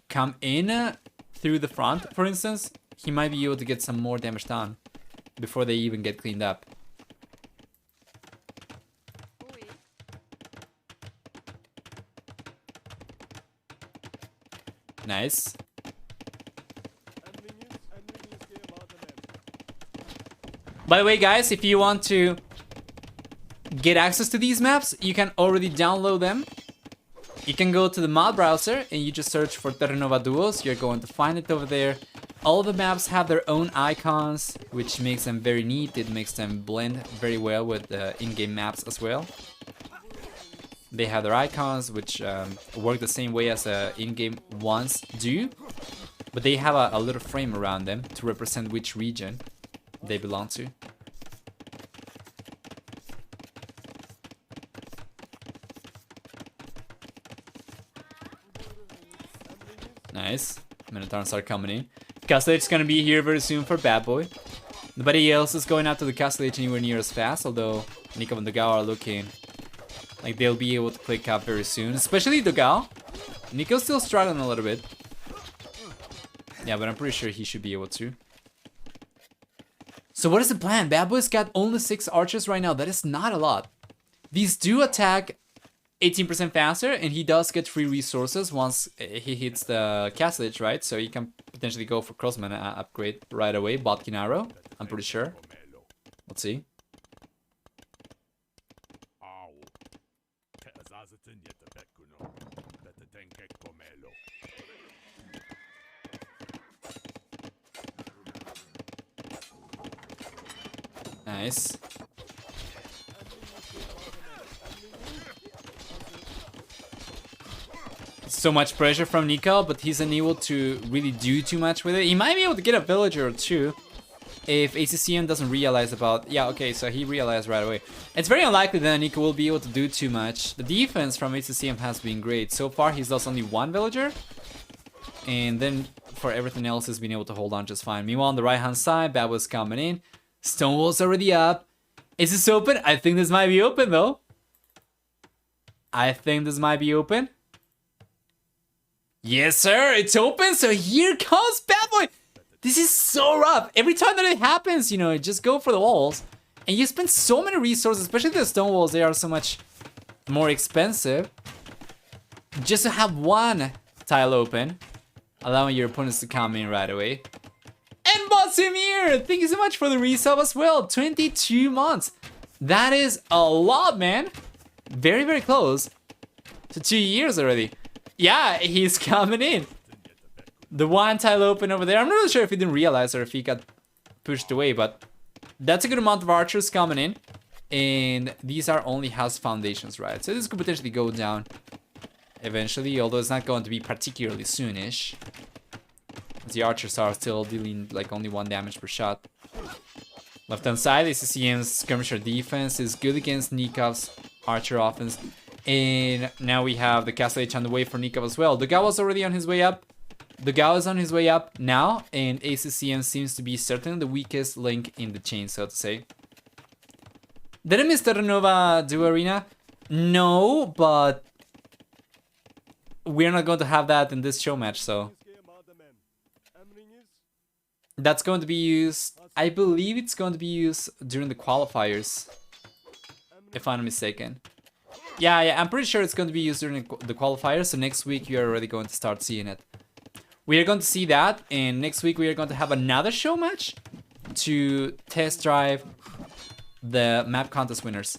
come in through the front, for instance, he might be able to get some more damage done before they even get cleaned up. Nice. By the way, guys, if you want to get access to these maps, you can already download them. You can go to the mod browser and you just search for Terra Nova Duos. You're going to find it over there. All the maps have their own icons, which makes them very neat. It makes them blend very well with the in-game maps as well. They have their icons, which work the same way as the in-game ones do. But they have a little frame around them to represent which region they belong to. Nice. Minotaurs are coming in. Castle Age is gonna be here very soon for Bad Boy. Nobody else is going after the Castle Age anywhere near as fast, although Nicov and dogao are looking like they'll be able to click up very soon. Especially dogao. Nicov's still struggling a little bit. Yeah, but I'm pretty sure he should be able to. So what is the plan? Bad Boy's got only 6 archers right now. That is not a lot. These do attack 18% faster, and he does get free resources once he hits the Castle Age, right? So he can potentially go for Crossman upgrade right away. Botkin arrow, I'm pretty sure. Let's see. Nice. So much pressure from Nicov, but he's unable to really do too much with it. He might be able to get a villager or two if ACCM doesn't realize about... Yeah, okay, so he realized right away. It's very unlikely that Nicov will be able to do too much. The defense from ACCM has been great. So far, he's lost only 1 villager. And then for everything else, he's been able to hold on just fine. Meanwhile, on the right-hand side, Bad Boy's coming in. Stonewall's already up. Is this open? I think this might be open, though. I think this might be open. Yes, sir, it's open. So here comes Bad Boy. This is so rough. Every time that it happens, you know, just go for the walls. And you spend so many resources, especially the stone walls. They are so much more expensive. Just to have 1 tile open, allowing your opponents to come in right away. And Botsimir, thank you so much for the resub as well. 22 months. That is a lot, man. Very, very close to 2 years already. Yeah, he's coming in. The 1 tile open over there. I'm not really sure if he didn't realize or if he got pushed away, but that's a good amount of archers coming in. And these are only house foundations, right? So this could potentially go down eventually, although it's not going to be particularly soonish. The archers are still dealing like only 1 damage per shot. Left hand side, ACCM's skirmisher defense is good against Nicov's archer offense. And now we have the Castle H on the way for Nicov as well. Dogao was already on his way up. Dogao is on his way up now, and ACCM seems to be certainly the weakest link in the chain, so to say. Did I miss Terra Nova Duo Arena? No, but we're not going to have that in this show match, so that's going to be used. I believe it's going to be used during the qualifiers, if I'm not mistaken. Yeah, I'm pretty sure it's going to be used during the qualifiers, so next week you're already going to start seeing it. We are going to see that, and next week we are going to have another show match to test drive the map contest winners.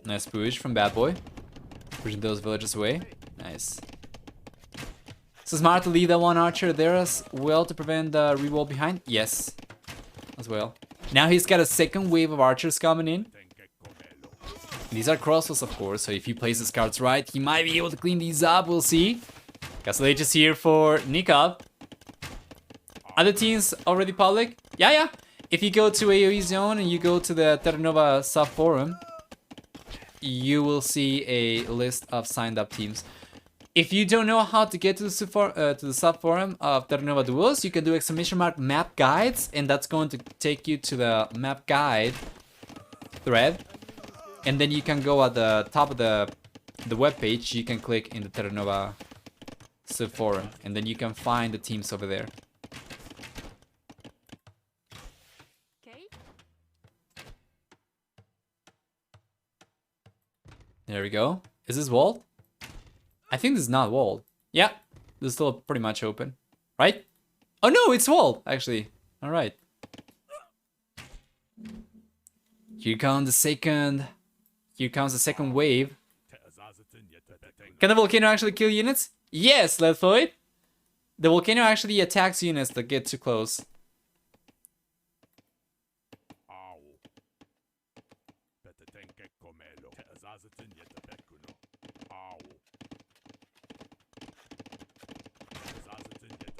Nice push from Bad Boy. Pushing those villagers away. Nice. So smart to leave that one archer there as well to prevent the reroll behind. Yes, as well. Now he's got a second wave of archers coming in. These are crossbows, of course, so if he plays his cards right, he might be able to clean these up. We'll see. Castle H is here for Nicov. Other teams already public? Yeah. If you go to AoE Zone and you go to the Terra Nova sub forum, you will see a list of signed up teams. If you don't know how to get to the sub forum of Terra Nova Duos, you can do !map guides, and that's going to take you to the map guide thread. And then you can go at the top of the web page. You can click in the Terra Nova sub forum, and then you can find the teams over there. There we go. Is this walled? I think this is not walled. Yeah, this is still pretty much open, right? Oh no, it's walled, actually. All right. Here comes the second wave. Can the volcano actually kill units? Yes, Lethoid. The volcano actually attacks units that get too close.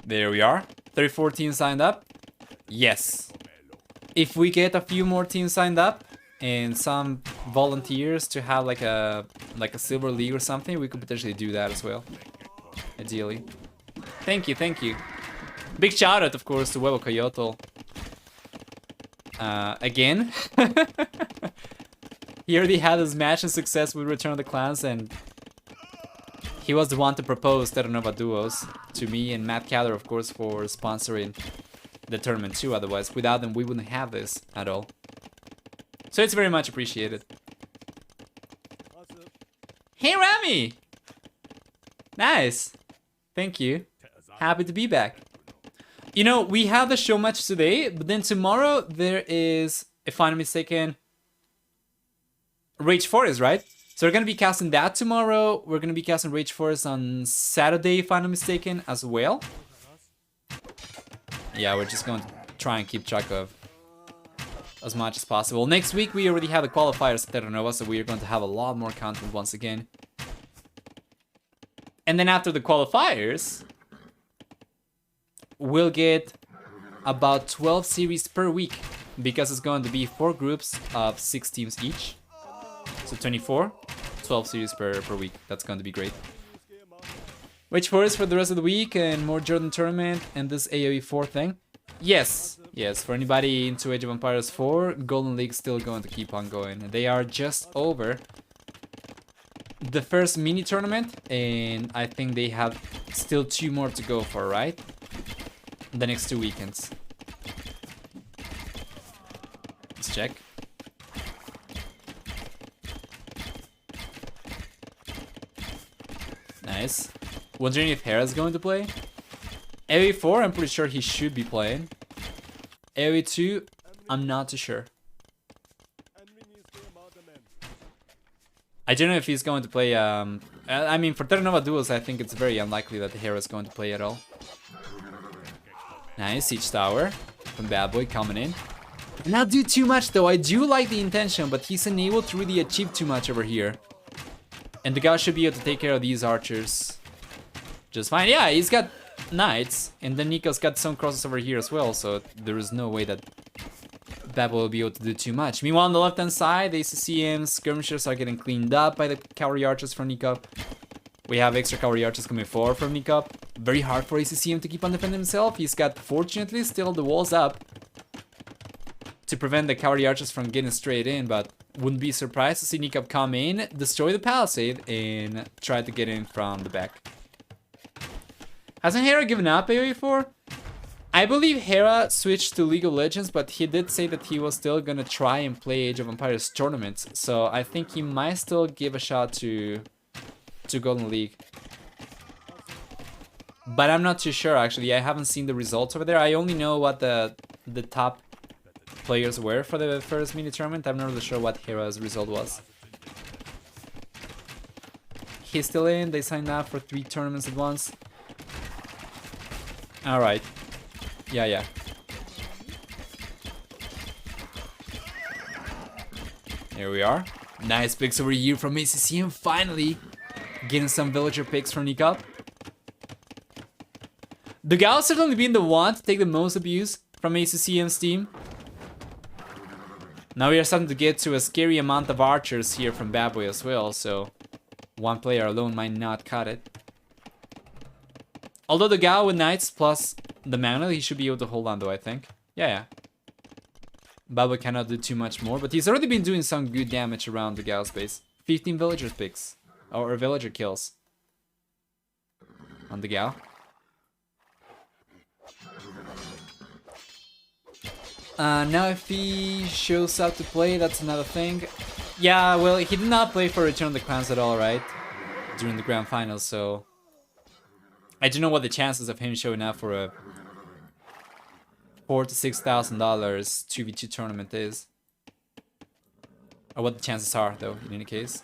There we are. 34 teams signed up. Yes. If we get a few more teams signed up and some volunteers to have like a silver league or something, we could potentially do that as well. Ideally. Thank you. Big shout out, of course, to Huevo Coyotl. Again. He already had his match and success with Return of the Clans, and he was the one to propose Terra Nova Duos to me and Matt Caller, of course, for sponsoring the tournament too. Otherwise, without them, we wouldn't have this at all. So it's very much appreciated. Hey, Rami! Nice. Thank you. Happy to be back. You know, we have the show match today, but then tomorrow there is, if I'm not mistaken, Rage Forest, right? So we're going to be casting that tomorrow. We're going to be casting Rage Force on Saturday, if I'm not mistaken, as well. Yeah, we're just going to try and keep track of as much as possible. Next week, we already have the qualifiers at Terra Nova, so we are going to have a lot more content once again. And then after the qualifiers, we'll get about 12 series per week, because it's going to be 4 groups of 6 teams each. So 24, 12 series per week. That's going to be great. Rage Forest for the rest of the week and more Jordan Tournament and this AoE 4 thing. Yes, for anybody into Age of Empires 4, Golden League's still going to keep on going. They are just over the first mini tournament, and I think they have still 2 more to go for, right? The next 2 weekends. Let's check. Nice. Wondering if Hera's going to play. AoE 4, I'm pretty sure he should be playing. AoE 2, I'm not too sure. I don't know if he's going to play. I mean, for Terra Nova Duos, I think it's very unlikely that Hera's going to play at all. Nice, Siege Tower from Bad Boy coming in. Not do too much though. I do like the intention, but he's unable to really achieve too much over here. And the guy should be able to take care of these archers just fine. Yeah, he's got knights, and then Nicov's got some crosses over here as well, so there is no way that Babo will be able to do too much. Meanwhile, on the left-hand side, the ACCM skirmishers are getting cleaned up by the cavalry archers from Nicov. We have extra cavalry archers coming forward from Nicov. Very hard for ACCM to keep on defending himself. He's got, fortunately, still the walls up to prevent the cavalry archers from getting straight in, but wouldn't be surprised to see Nicov come in, destroy the palisade, and try to get in from the back. Hasn't Hera given up AoE 4? I believe Hera switched to League of Legends, but he did say that he was still gonna try and play Age of Empires tournaments, so I think he might still give a shot to Golden League. But I'm not too sure, actually. I haven't seen the results over there. I only know what the top players were for the first mini tournament. I'm not really sure what Hera's result was. He's still in. They signed up for 3 tournaments at once. Alright. Yeah. There we are. Nice picks over here from ACCM, finally. Getting some villager picks from Nicov. Dogao certainly being the one to take the most abuse from ACCM's team. Now we are starting to get to a scary amount of archers here from Bad Boy as well, so one player alone might not cut it. Although the Dogao with knights plus the mana, he should be able to hold on though, I think. Yeah. Bad Boy cannot do too much more, but he's already been doing some good damage around the Dogao's base. 15 villager picks, or villager kills on the Dogao. Now if he shows up to play, that's another thing. Yeah, well, he did not play for Return of the Clans at all, right? During the grand finals, so I don't know what the chances of him showing up for a $4,000 to $6,000 2v2 tournament is. Or what the chances are, though, in any case.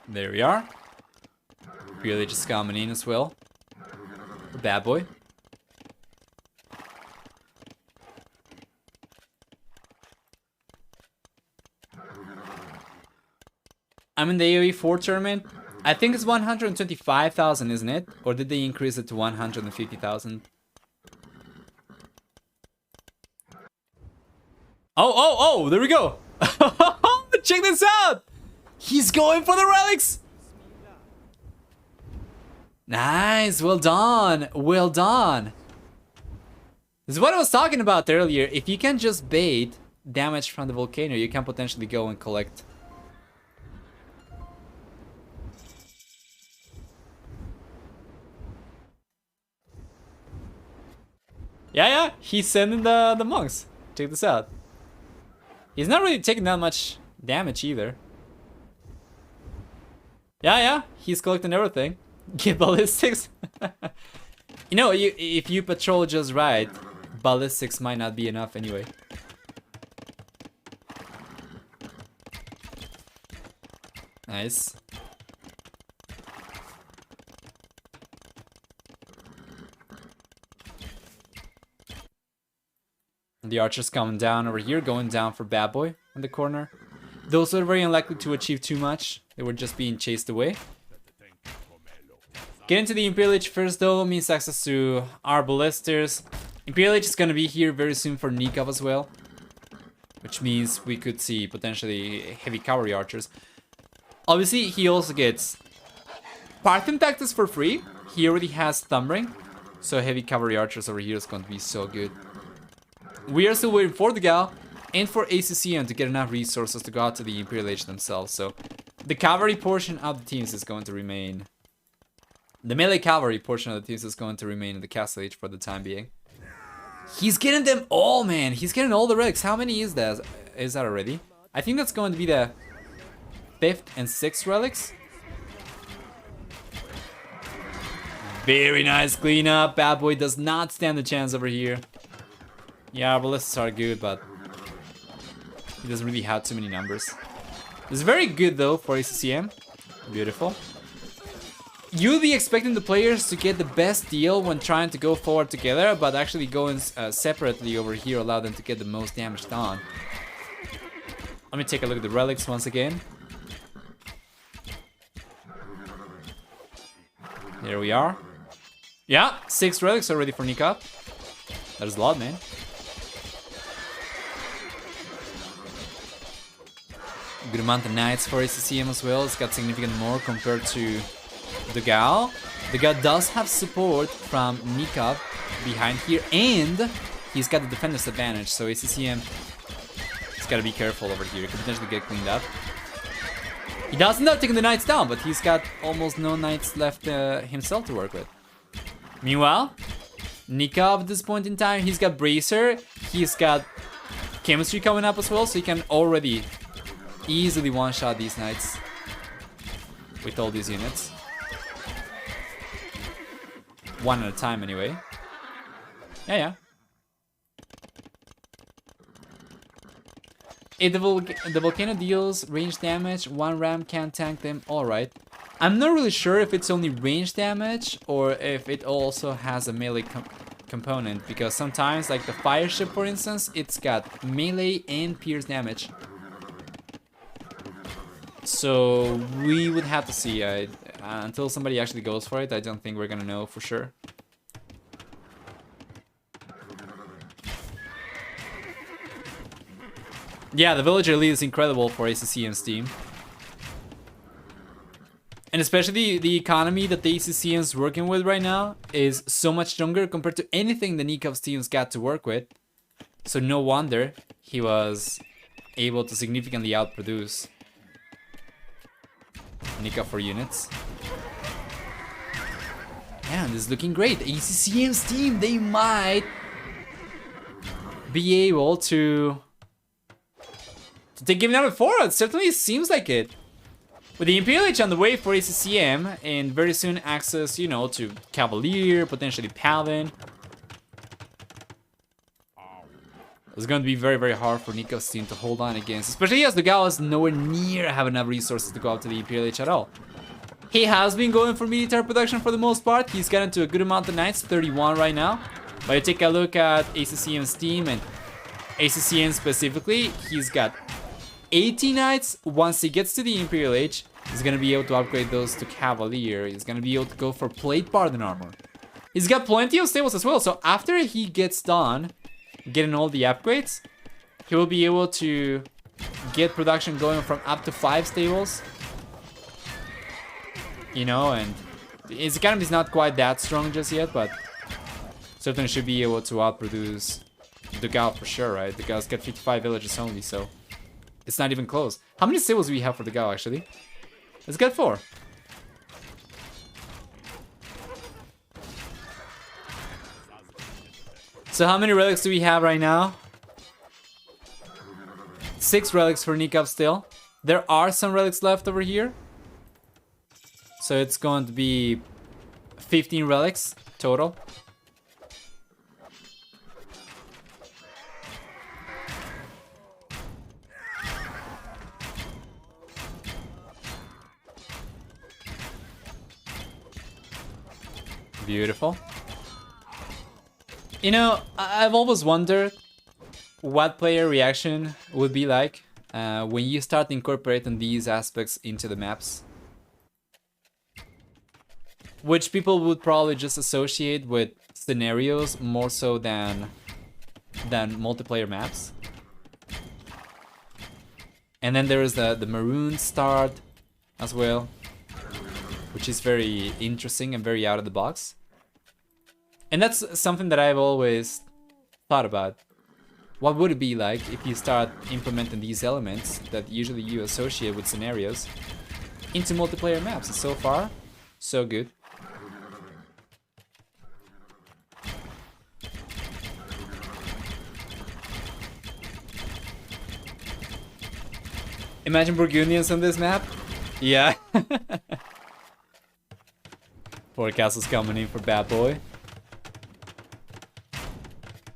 There we are. Really just coming in as well. The Bad Boy. I'm in the AoE 4 tournament. I think it's 125,000, isn't it? Or did they increase it to 150,000? Oh, there we go. Check this out. He's going for the relics! Nice, well done, well done. This is what I was talking about earlier. If you can just bait damage from the volcano, you can potentially go and collect. Yeah, he's sending the monks. Check this out. He's not really taking that much damage either. Yeah, he's collecting everything. Get ballistics. You know, if you patrol just right, ballistics might not be enough anyway. Nice. The archers coming down over here, going down for Bad Boy in the corner. Those are very unlikely to achieve too much. They were just being chased away. Getting to the Imperial Age first though means access to our ballistas. Imperial Age is gonna be here very soon for Nicov as well. Which means we could see potentially heavy cavalry archers. Obviously he also gets Parthian tactics for free. He already has Thumbring. So heavy cavalry archers over here is going to be so good. We are still waiting for the Gal and for ACCM to get enough resources to go out to the Imperial Age themselves. So the cavalry portion of the teams is going to remain... The melee cavalry portion of the teams is going to remain in the Castle Age for the time being. He's getting them all, man. He's getting all the relics. How many is that? Is that already? I think that's going to be the 5th and 6th relics. Very nice cleanup. Bad Boy does not stand a chance over here. Yeah, ballistas are good, but he doesn't really have too many numbers. It's very good though for ACCM. Beautiful. You'll be expecting the players to get the best deal when trying to go forward together, but actually going separately over here allow them to get the most damage done. Let me take a look at the relics once again. There we are. Yeah, 6 relics already for Nicov. That is a lot, man. Good amount of knights for ACCM as well. It's got significant more compared to dogao. Dogao does have support from Nicov behind here, and he's got the defender's advantage, so ACCM has got to be careful over here. It could potentially get cleaned up. He does end up taking the knights down, but he's got almost no knights left himself to work with. Meanwhile, Nicov at this point in time, he's got Bracer, he's got Chemistry coming up as well, so he can already easily one-shot these knights with all these units. One at a time anyway. Yeah. If the volcano deals range damage, one ram can tank them. Alright. I'm not really sure if it's only range damage or if it also has a melee component, because sometimes, like the fire ship for instance, it's got melee and pierce damage. So we would have to see. Until somebody actually goes for it, I don't think we're gonna know for sure. Yeah, the villager elite is incredible for ACCM's team. And especially the economy that the ACCM is working with right now is so much stronger compared to anything the Nicov's teams got to work with. So no wonder he was able to significantly outproduce Nicov for units. Yeah, this is looking great. ACCM's team, they might be able to take game number 4. It certainly seems like it. With the Imperial Age on the way for ACCM, and very soon access, you know, to Cavalier, potentially Paladin. It's going to be very, very hard for Nicov's team to hold on against, especially as the dogao is nowhere near have enough resources to go up to the Imperial Age at all. He has been going for military production for the most part. He's gotten to a good amount of knights, 31 right now. But you take a look at ACCM's team, and ACCM specifically, he's got 80 knights. Once he gets to the Imperial Age, he's gonna be able to upgrade those to Cavalier. He's gonna be able to go for plate Pardon armor. He's got plenty of stables as well, so after he gets done getting all the upgrades, he will be able to get production going from up to 5 stables. You know, and his economy is not quite that strong just yet, but certainly should be able to outproduce dogao for sure, right? Dogao's got 55 villages only, so it's not even close. How many stables do we have for dogao actually? Let's get 4. So how many relics do we have right now? 6 relics for Nicov still. There are some relics left over here. So it's going to be 15 relics total. Beautiful. You know, I've always wondered what player reaction would be like when you start incorporating these aspects into the maps. Which people would probably just associate with scenarios more so than multiplayer maps. And then there is the maroon start as well, which is very interesting and very out of the box. And that's something that I've always thought about. What would it be like if you start implementing these elements that usually you associate with scenarios into multiplayer maps? And so far, so good. Imagine Burgundians on this map? Yeah. 4 castles coming in for Bad Boy.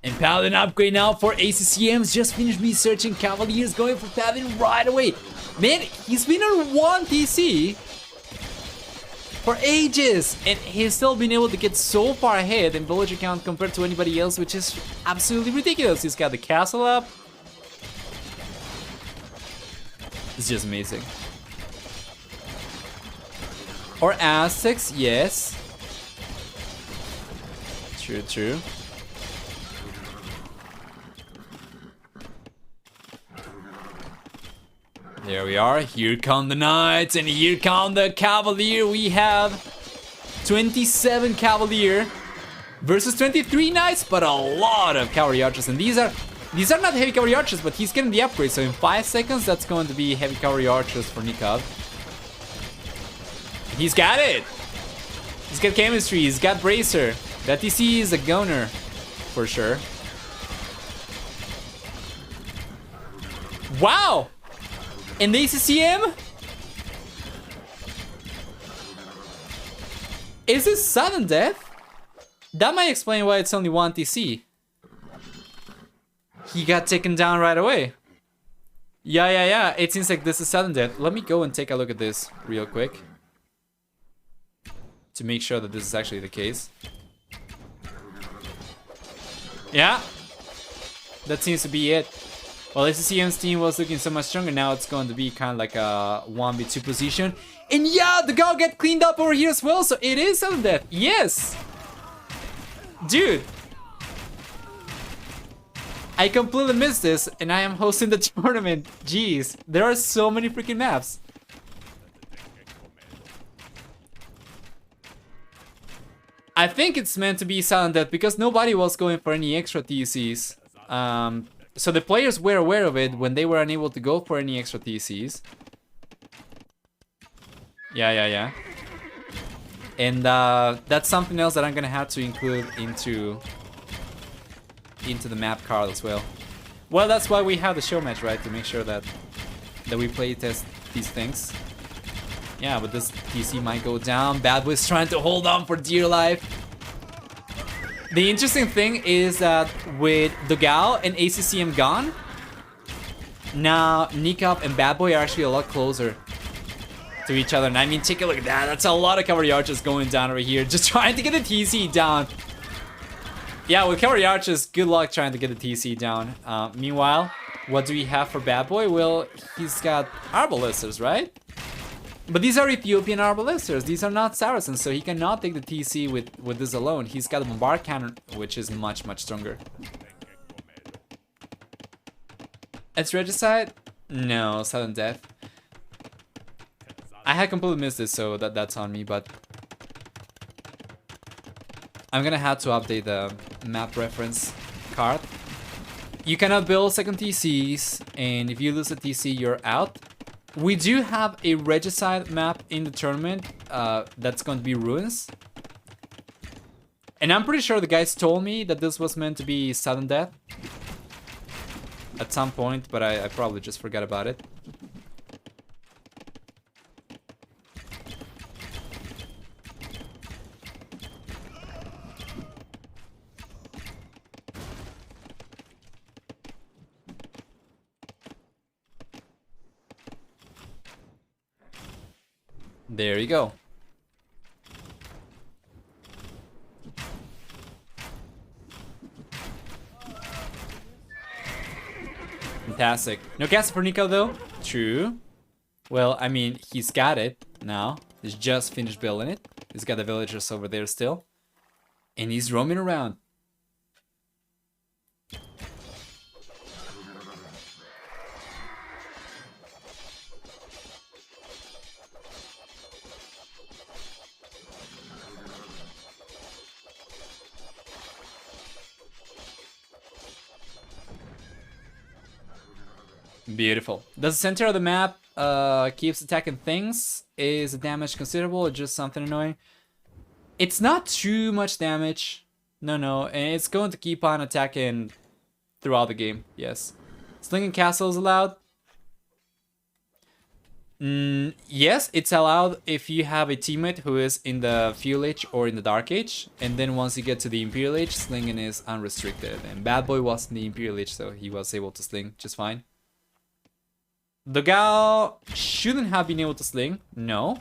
And Paladin upgrade now for ACCMs. Just finished researching Cavaliers, going for Paladin right away. Man, he's been on 1 TC for ages, and he's still been able to get so far ahead in villager count compared to anybody else, which is absolutely ridiculous. He's got the castle up. It's just amazing. Or Aztecs, yes. True, true. There we are. Here come the knights, and here come the cavalier. We have 27 cavalier versus 23 knights, but a lot of cavalry archers. And these are not heavy cavalry archers, but he's getting the upgrade. So in 5 seconds, that's going to be heavy cavalry archers for Nicov. He's got it. He's got chemistry. He's got bracer. That TC is a goner for sure. Wow. And the ACCM? Is this sudden death? That might explain why it's only 1 TC. He got taken down right away. Yeah. It seems like this is sudden death. Let me go and take a look at this real quick to make sure that this is actually the case. Yeah. That seems to be it. Well, ACCM's team was looking so much stronger. Now it's going to be kind of like a 1v2 position. And yeah, the dogao get cleaned up over here as well. So it is sudden death. Yes. Dude. I completely missed this, and I am hosting the tournament. Jeez. There are so many freaking maps. I think it's meant to be sudden death because nobody was going for any extra TCs. So the players were aware of it when they were unable to go for any extra TCs. Yeah. And that's something else that I'm gonna have to include into the map card as well. Well, that's why we have the Showmatch, right? To make sure that we play test these things. Yeah, but this TC might go down. Bad Boy's trying to hold on for dear life. The interesting thing is that with dogao and ACCM gone, now Nicov and Bad Boy are actually a lot closer to each other. And I mean, take a look at that. That's a lot of cavalry archers going down over here, just trying to get the TC down. Yeah, with cavalry archers, good luck trying to get the TC down. Meanwhile, what do we have for Bad Boy? Well, he's got arbalesters, right? But these are Ethiopian arbalesters. These are not Saracens, so he cannot take the TC with this alone. He's got a bombard cannon, which is much, much stronger. It's regicide? No, sudden death. I had completely missed this, so that's on me, but I'm gonna have to update the map reference card. You cannot build second TCs, and if you lose a TC, you're out. We do have a regicide map in the tournament that's going to be ruins. And I'm pretty sure the guys told me that this was meant to be sudden death at some point, but I probably just forgot about it. There you go. Fantastic. No castle for Nicov though. True. Well, I mean, he's got it now. He's just finished building it. He's got the villagers over there still. And he's roaming around. Beautiful. Does the center of the map keeps attacking things? Is the damage considerable or just something annoying? It's not too much damage. No. And it's going to keep on attacking throughout the game. Yes. Slinging castles allowed. Yes, it's allowed if you have a teammate who is in the Fuel Age or in the Dark Age, and then once you get to the Imperial Age, slinging is unrestricted. And Bad Boy was in the Imperial Age, so he was able to sling just fine. Dogao shouldn't have been able to sling, no.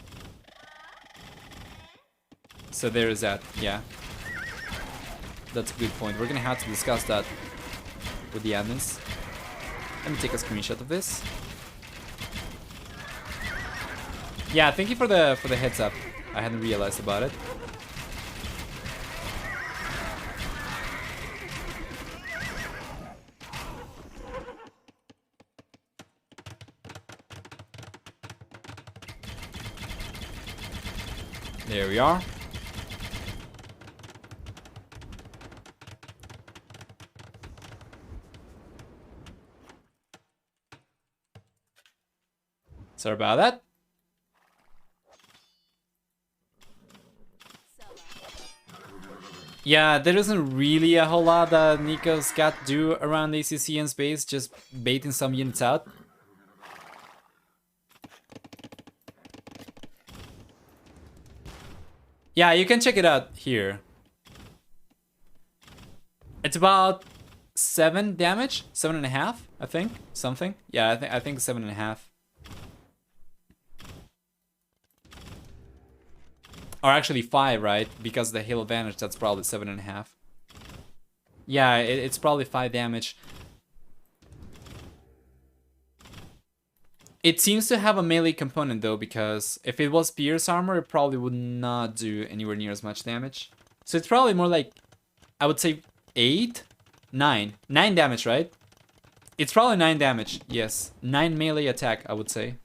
So there is that, yeah. That's a good point. We're gonna have to discuss that with the admins. Let me take a screenshot of this. Yeah, thank you for the heads up. I hadn't realized about it. There we are. Sorry about that. Yeah, there isn't really a whole lot that Nicov's got to do around ACCM space, just baiting some units out. Yeah, you can check it out here. It's about 7 damage, 7.5, I think, something. Yeah, I think 7.5. Or actually 5, right? Because the Hail Advantage, that's probably 7.5. Yeah, it's probably 5 damage. It seems to have a melee component though, because if it was Pierce Armor, it probably would not do anywhere near as much damage. So it's probably more like, I would say 8? 9. 9 damage, right? It's probably 9 damage, yes. 9 melee attack, I would say.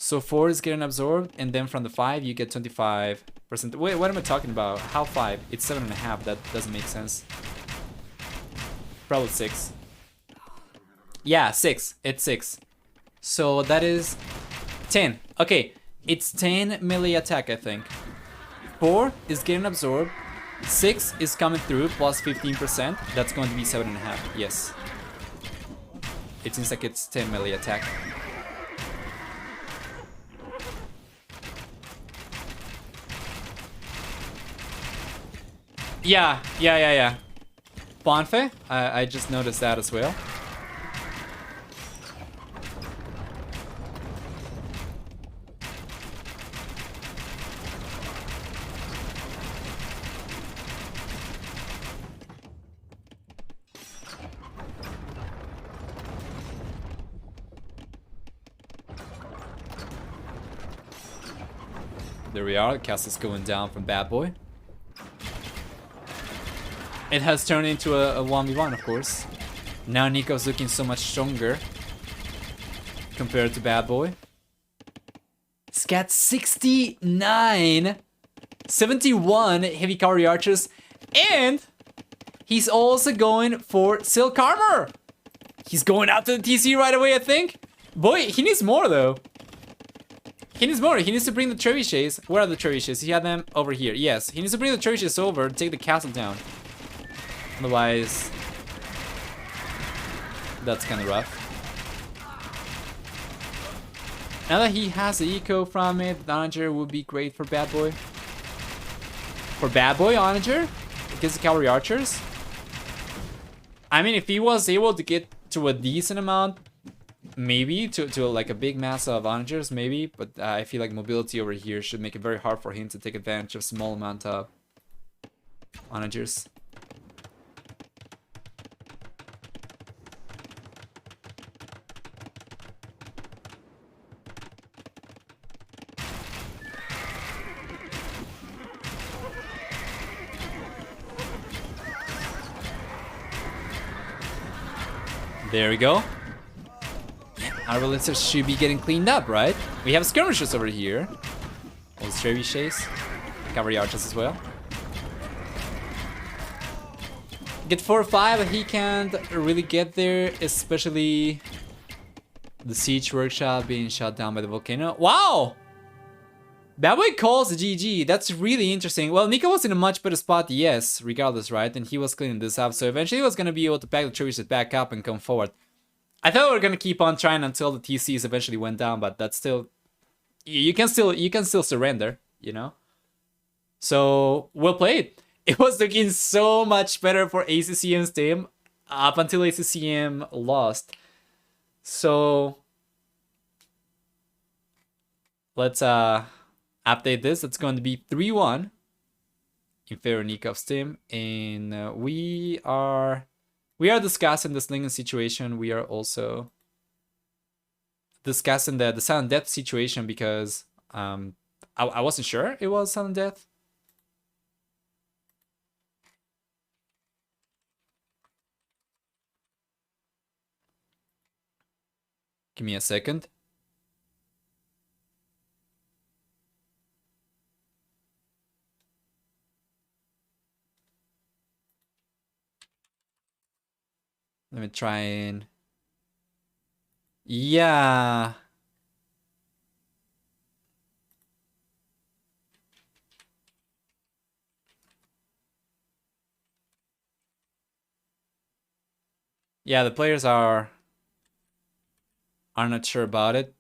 So 4 is getting absorbed, and then from the 5 you get 25%. Wait, what am I talking about? How 5? It's 7.5, that doesn't make sense. Probably 6. Yeah, 6. It's 6. So that is 10. Okay, it's 10 melee attack, I think. 4 is getting absorbed. 6 is coming through, plus 15%. That's going to be 7.5, yes. It seems like it's 10 melee attack. Yeah. Bonfe, I just noticed that as well. There we are, the castle's going down from Bad Boy. It has turned into a 1v1, of course. Now Nicov's looking so much stronger compared to Bad Boy. He's got 69, 71 heavy cavalry archers, and he's also going for silk armor. He's going out to the TC right away, I think. Boy, he needs more though. He needs more. He needs to bring the trebuchets. Where are the trebuchets? He had them over here. Yes, he needs to bring the trebuchets over to take the castle down. Otherwise, that's kind of rough. Now that he has the eco from it, the Onager would be great for Bad Boy. For Bad Boy, Onager? Against the cavalry archers? I mean, if he was able to get to a decent amount, maybe, to like a big mass of Onagers, maybe. But I feel like mobility over here should make it very hard for him to take advantage of small amount of Onagers. There we go. Our relics should be getting cleaned up, right? We have skirmishers over here. Those trebuchets. Cavalry archers as well. Get 4 or 5, but he can't really get there, especially the siege workshop being shot down by the volcano. Wow! Bad Boy calls the GG. That's really interesting. Well, Nicov was in a much better spot, yes, regardless, right? And he was cleaning this up, so eventually he was going to be able to pack the trebuchets back up and come forward. I thought we were gonna keep on trying until the TCs eventually went down, but that's still you can still surrender, you know. So well played. It was looking so much better for ACCM's team up until ACCM lost. So let's update this. It's going to be 3-1 in favor of Nikov's team, and we are discussing this Lincoln situation. We are also discussing the sudden death situation because I wasn't sure it was sudden death. Give me a second. Let me try and... Yeah. Yeah, the players are not sure about it.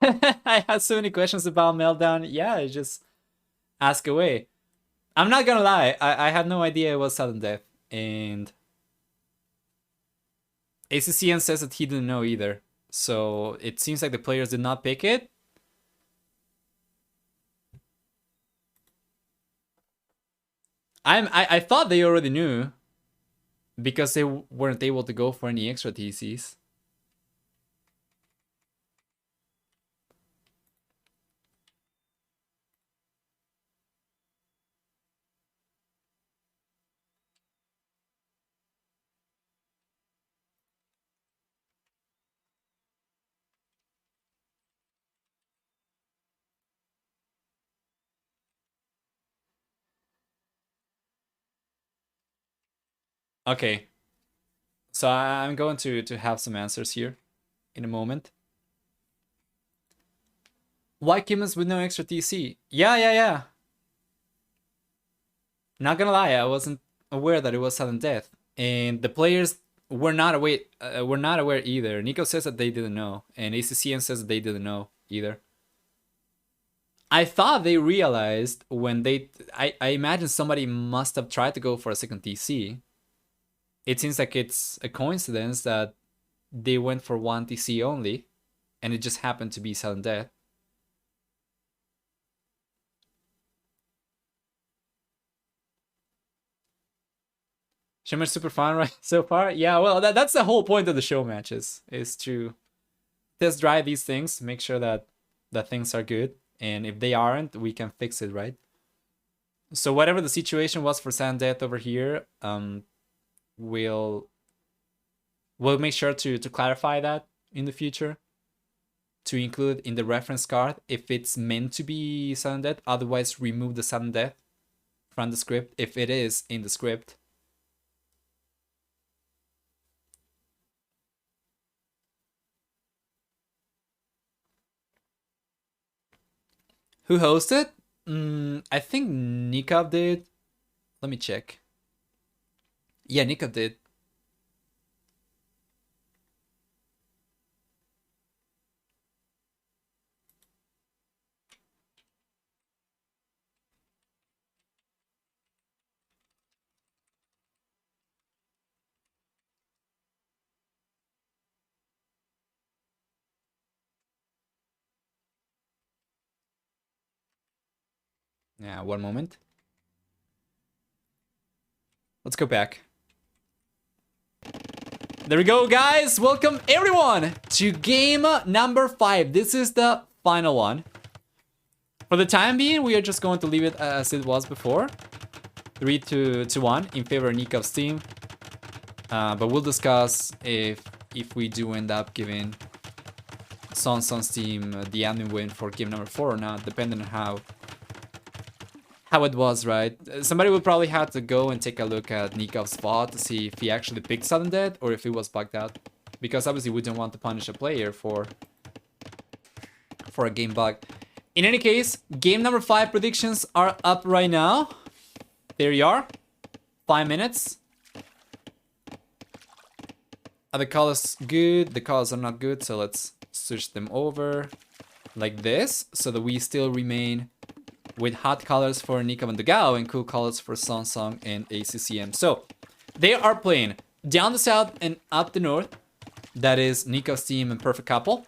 I had so many questions about Meltdown. Yeah, just ask away. I'm not gonna lie, I had no idea it was sudden death, and ACCN says that he didn't know either. So it seems like the players did not pick it. I thought they already knew because they weren't able to go for any extra TCs. Okay. So I'm going to have some answers here in a moment. Why Kimmons with no extra TC? Yeah. Not gonna lie, I wasn't aware that it was sudden death, and the players were not aware. Were not aware either. Nico says that they didn't know, and ACCN says that they didn't know either. I thought they realized when they. I imagine somebody must have tried to go for a second TC. It seems like it's a coincidence that they went for one TC only, and it just happened to be sudden death. Showmatch super fun, right? So far, yeah. Well, that's the whole point of the show matches is to test drive these things, make sure that things are good, and if they aren't, we can fix it, right? So whatever the situation was for sudden death over here, we'll make sure to clarify that in the future, to include in the reference card if it's meant to be sudden death. Otherwise, remove the sudden death from the script if it is in the script. Who hosted? I think Nicov did. Let me check. Yeah, Nicov did. Yeah, one moment. Let's go back. There we go, guys. Welcome everyone to game number 5. This is the final one. For the time being, we are just going to leave it as it was before. 3-1 in favor of Nikov's team. But we'll discuss if we do end up giving SongSong's team the admin win for game number 4 or not, depending on how it was, right? Somebody would probably have to go and take a look at Nicov's VOD to see if he actually picked Sudden Death or if he was bugged out. Because obviously we don't want to punish a player for a game bug. In any case, game number 5 predictions are up right now. There you are. 5 minutes. Are the colors good? The colors are not good, so let's switch them over like this so that we still remain with hot colors for Nicov and dogao and cool colors for SongSong and ACCM. So they are playing down the south and up the north. That is Nicov's team and Perfect Couple.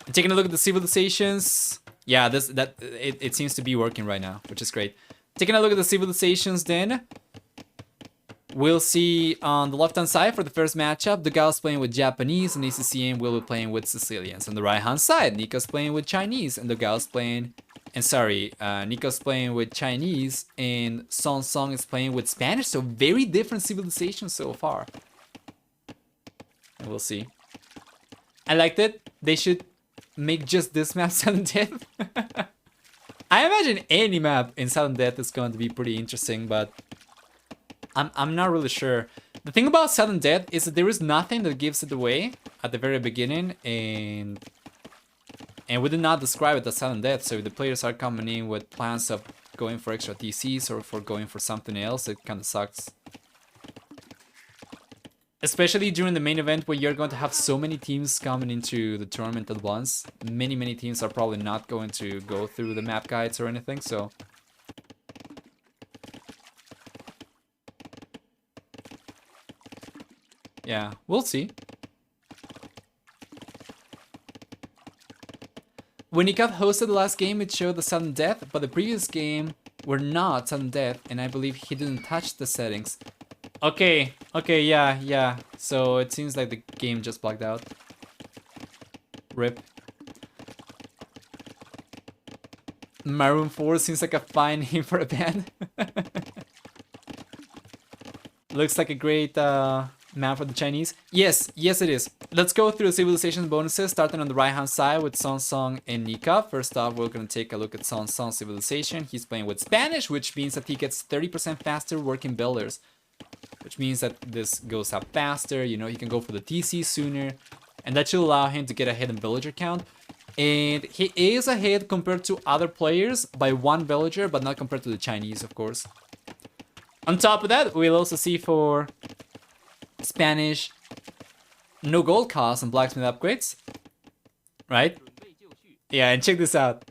And taking a look at the civilizations. Yeah, it seems to be working right now, which is great. Taking a look at the civilizations then. We'll see on the left-hand side for the first matchup, dogao's playing with Japanese and ACCM will be playing with Sicilians. On the right-hand side, Nicov's playing with Chinese and dogao's playing... Nicov's playing with Chinese and SongSong is playing with Spanish. So very different civilizations so far. And we'll see. I liked it. They should make just this map Sudden Death. I imagine any map in Sudden Death is going to be pretty interesting, but I'm not really sure. The thing about Sudden Death is that there is nothing that gives it away at the very beginning, and we did not describe it as Sudden Death, so if the players are coming in with plans of going for extra TCs or for going for something else, it kind of sucks. Especially during the main event where you're going to have so many teams coming into the tournament at once. Many teams are probably not going to go through the map guides or anything, so... yeah, we'll see. When Nicov hosted the last game, it showed the Sudden Death, but the previous game were not Sudden Death, and I believe he didn't touch the settings. Okay, yeah. So it seems like the game just bugged out. RIP. Maroon 4 seems like a fine name for a band. Looks like a great map for the Chinese. Yes it is. Let's go through the civilization bonuses, starting on the right hand side with SongSong and Nicov. First off, we're going to take a look at SongSong's civilization. He's playing with Spanish, which means that he gets 30% faster working builders. Which means that this goes up faster, you know, he can go for the TC sooner. And that should allow him to get ahead in villager count. And he is ahead compared to other players by 1 villager, but not compared to the Chinese, of course. On top of that, we'll also see for Spanish no gold cost and blacksmith upgrades. Right? Yeah, and check this out.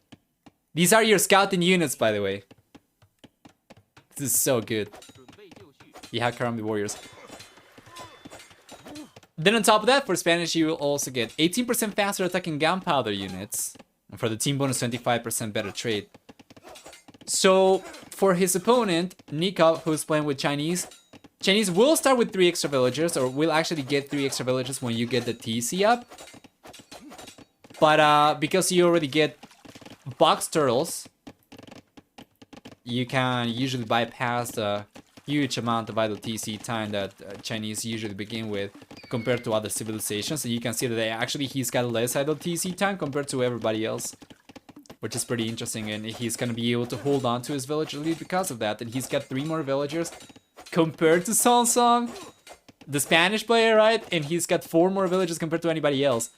These are your scouting units, by the way. This is so good. Yeah, Karambit Warriors. Then on top of that, for Spanish, you will also get 18% faster attacking gunpowder units. And for the team bonus, 25% better trade. So, for his opponent, Nicov, who's playing with Chinese will start with 3 extra villagers, or will actually get 3 extra villagers when you get the TC up. But because you already get box turtles, you can usually bypass the huge amount of idle TC time that Chinese usually begin with compared to other civilizations. So you can see that he's got less idle TC time compared to everybody else, which is pretty interesting, and he's gonna be able to hold on to his villager lead because of that. And he's got 3 more villagers compared to SongSong, the Spanish player, right? And he's got 4 more villagers compared to anybody else.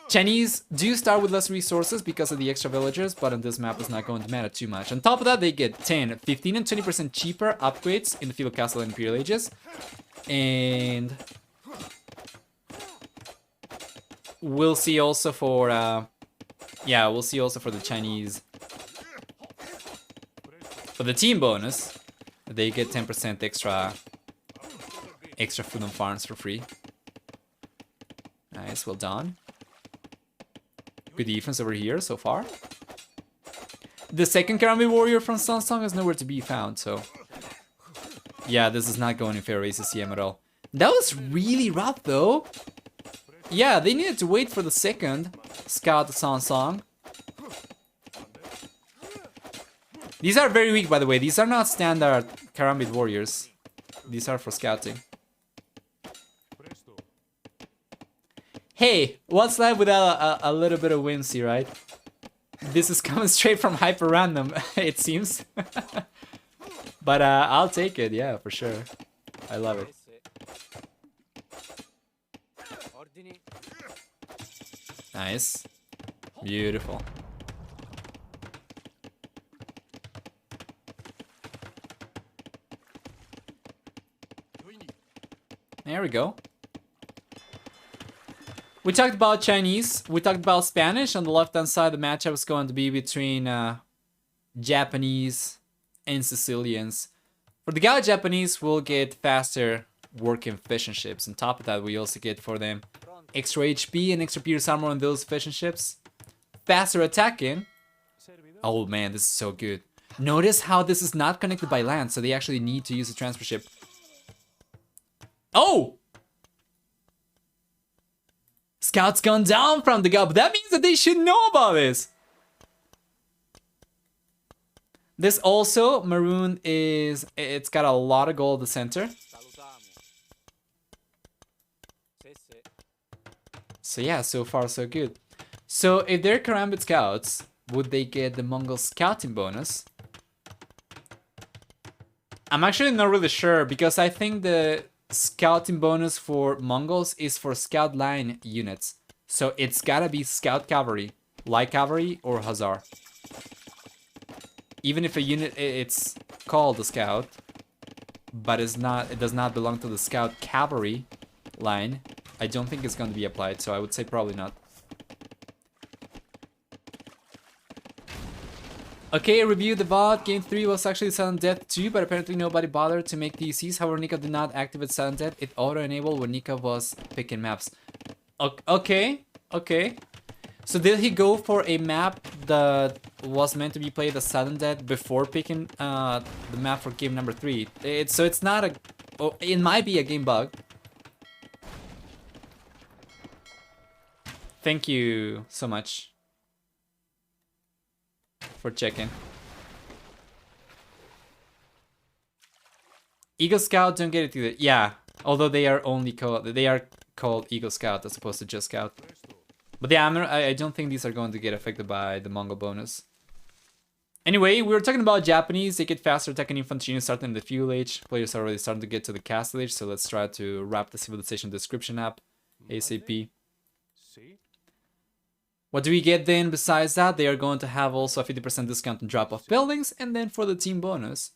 Chinese do start with less resources because of the extra villagers, but on this map it's not going to matter too much. On top of that, they get 10, 15, and 20% cheaper upgrades in the Field Castle and Imperial Ages. And we'll see also for the Chinese. For the team bonus, they get 10% extra food and farms for free. Nice, well done. Good defense over here so far. The second Karambit Warrior from SongSong is nowhere to be found, so... yeah, this is not going in favor of ACCM at all. That was really rough, though. Yeah, they needed to wait for the second scout SongSong. These are very weak, by the way. These are not standard Karambit Warriors. These are for scouting. Hey, what's life without a little bit of whimsy, right? This is coming straight from Hyper Random, it seems. But I'll take it, yeah, for sure. I love it. Nice. Beautiful. There we go. We talked about Chinese. We talked about Spanish. On the left-hand side, the matchup was going to be between Japanese and Sicilians. For the Gao Japanese, we'll get faster working fission ships. On top of that, we also get for them extra HP and extra Pierce armor on those fission ships. Faster attacking. Oh man, this is so good. Notice how this is not connected by land, so they actually need to use a transfer ship. Oh! Scout's gone down from the Gao, but that means that they should know about this. This also, maroon is, it's got a lot of gold at the center. So yeah, so far so good. So if they're Karambit Scouts, would they get the Mongol scouting bonus? I'm actually not really sure, because I think the scouting bonus for Mongols is for scout line units. So it's gotta be scout cavalry, light cavalry, or hussar. Even if a unit, it's called a scout, but it's not, it does not belong to the scout cavalry line, I don't think it's going to be applied, so I would say probably not. Okay, review the VOD. Game 3 was actually Sudden Death 2, but apparently nobody bothered to make DCs. However, Nicov did not activate Sudden Death. It auto-enabled when Nicov was picking maps. Okay, okay. So did he go for a map that was meant to be played as Sudden Death before picking the map for game number 3? So it's not a... Oh, it might be a game bug. Thank you so much for checking. Eagle Scout don't get it either. Yeah, although they are only called Eagle Scout as opposed to just Scout. But yeah, I don't think these are going to get affected by the Mongol bonus. Anyway, we were talking about Japanese. They get faster attacking infantry starting in the fuel age. Players are already starting to get to the castle age, so let's try to wrap the civilization description up ASAP. What do we get then besides that? They are going to have also a 50% discount on drop-off buildings, and then for the team bonus,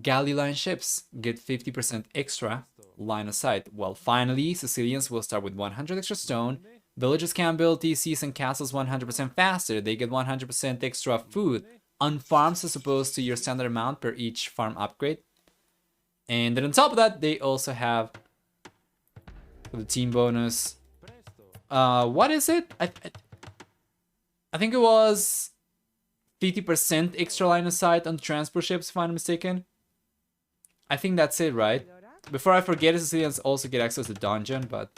galley line ships get 50% extra line of sight. Well, finally, Sicilians will start with 100 extra stone. Villagers can build DCs and castles 100% faster. They get 100% extra food on farms as opposed to your standard amount per each farm upgrade. And then on top of that, they also have for the team bonus. What is it? I think it was 50% extra line of sight on transport ships, if I'm not mistaken. I think that's it, right? Before I forget, Sicilians also get access to dungeon, but